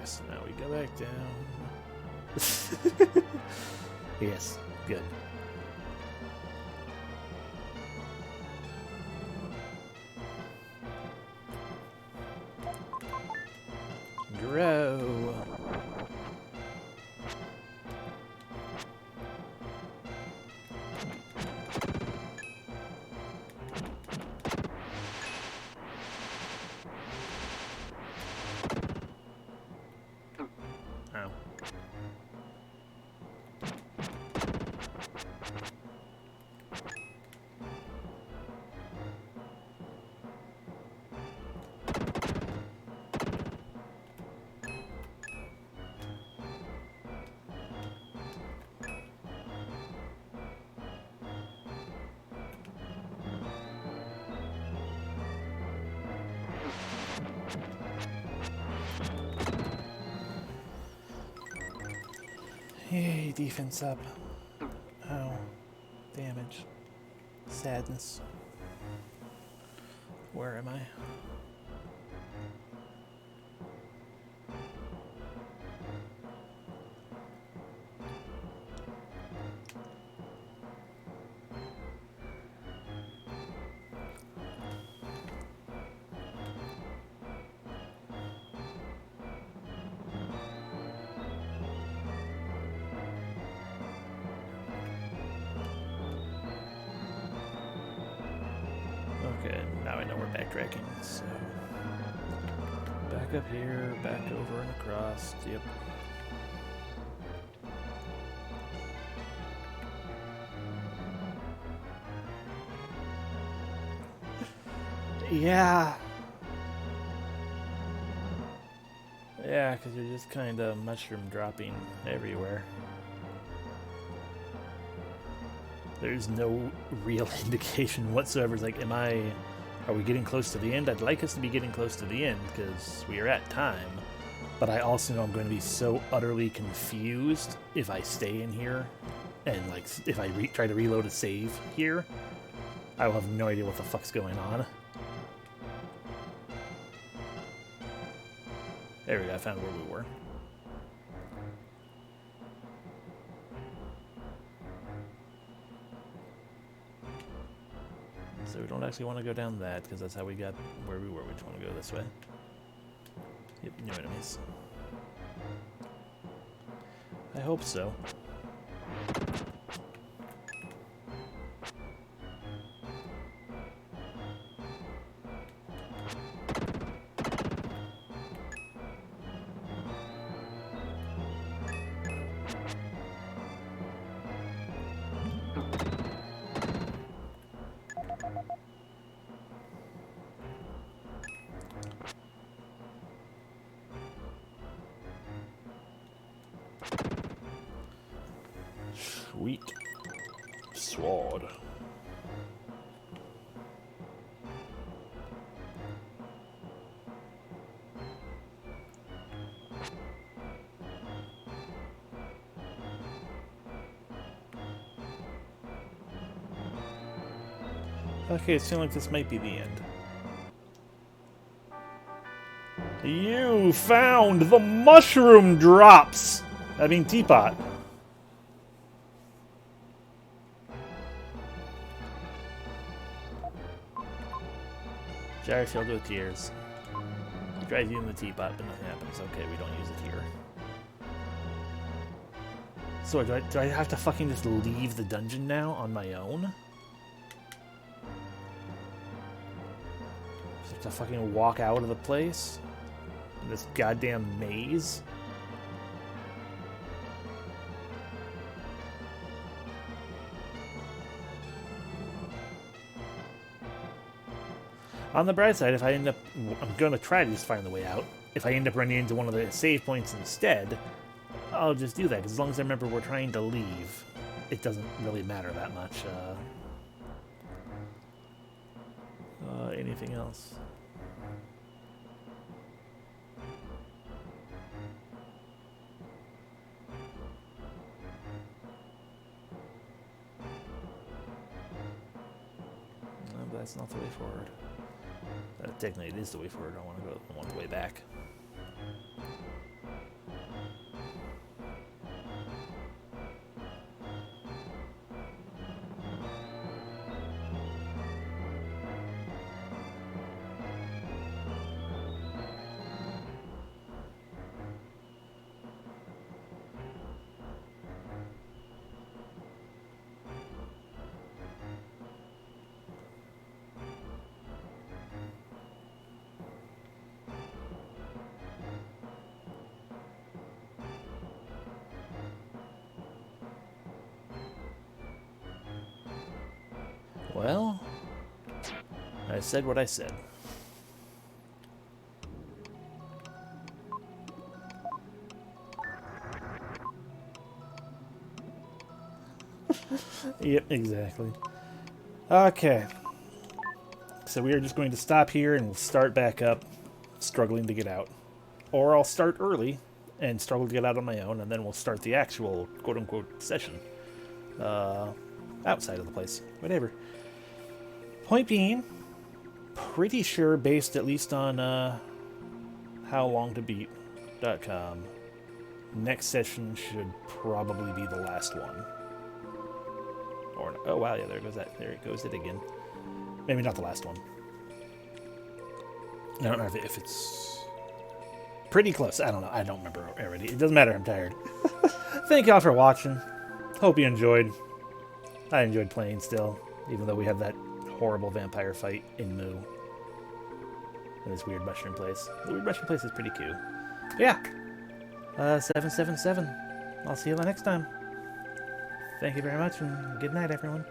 So now we go back down. Yes, good. Grow. Yay, defense up. Oh, damage. Sadness. Where am I? Okay, now I know we're backtracking, so... Back up here, back over and across, yep. Yeah! Yeah, because you're just kind of mushroom dropping everywhere. There's no real indication whatsoever. It's like, are we getting close to the end? I'd like us to be getting close to the end because we are at time. But I also know I'm going to be so utterly confused if I stay in here and like if I try to reload a save here. I will have no idea what the fuck's going on. There we go, I found where we were. So we don't actually want to go down that, because that's how we got where we were. We just want to go this way. Yep, new enemies. I hope so. Sweet sword. Okay, it seems like this might be the end. You found the mushroom drops! I mean, teapot. Jar filled with tears. He tries using the teapot, but nothing happens. Okay, we don't use it here. So do I have to fucking just leave the dungeon now on my own? Just have to fucking walk out of the place? In this goddamn maze? On the bright side, if I end up... I'm going to try to just find the way out. If I end up running into one of the save points instead, I'll just do that. Because as long as I remember we're trying to leave, it doesn't really matter that much. Anything else? No, but that's not the way forward. Technically, it is the way forward. I want the way back. Well, I said what I said. Yep, exactly. Okay. So we are just going to stop here and we'll start back up, struggling to get out. Or I'll start early and struggle to get out on my own, and then we'll start the actual quote-unquote session outside of the place. Whatever. Point being, pretty sure, based at least on howlongtobeat.com, next session should probably be the last one. Or oh wow, yeah, there it goes it again. Maybe not the last one. I don't know if it's pretty close. I don't know. I don't remember already. It doesn't matter. I'm tired. Thank y'all for watching. Hope you enjoyed. I enjoyed playing still, even though we have that horrible vampire fight in Moo. In this weird mushroom place. The weird mushroom place is pretty cool. Yeah. 777. I'll see you the next time. Thank you very much, and good night, everyone.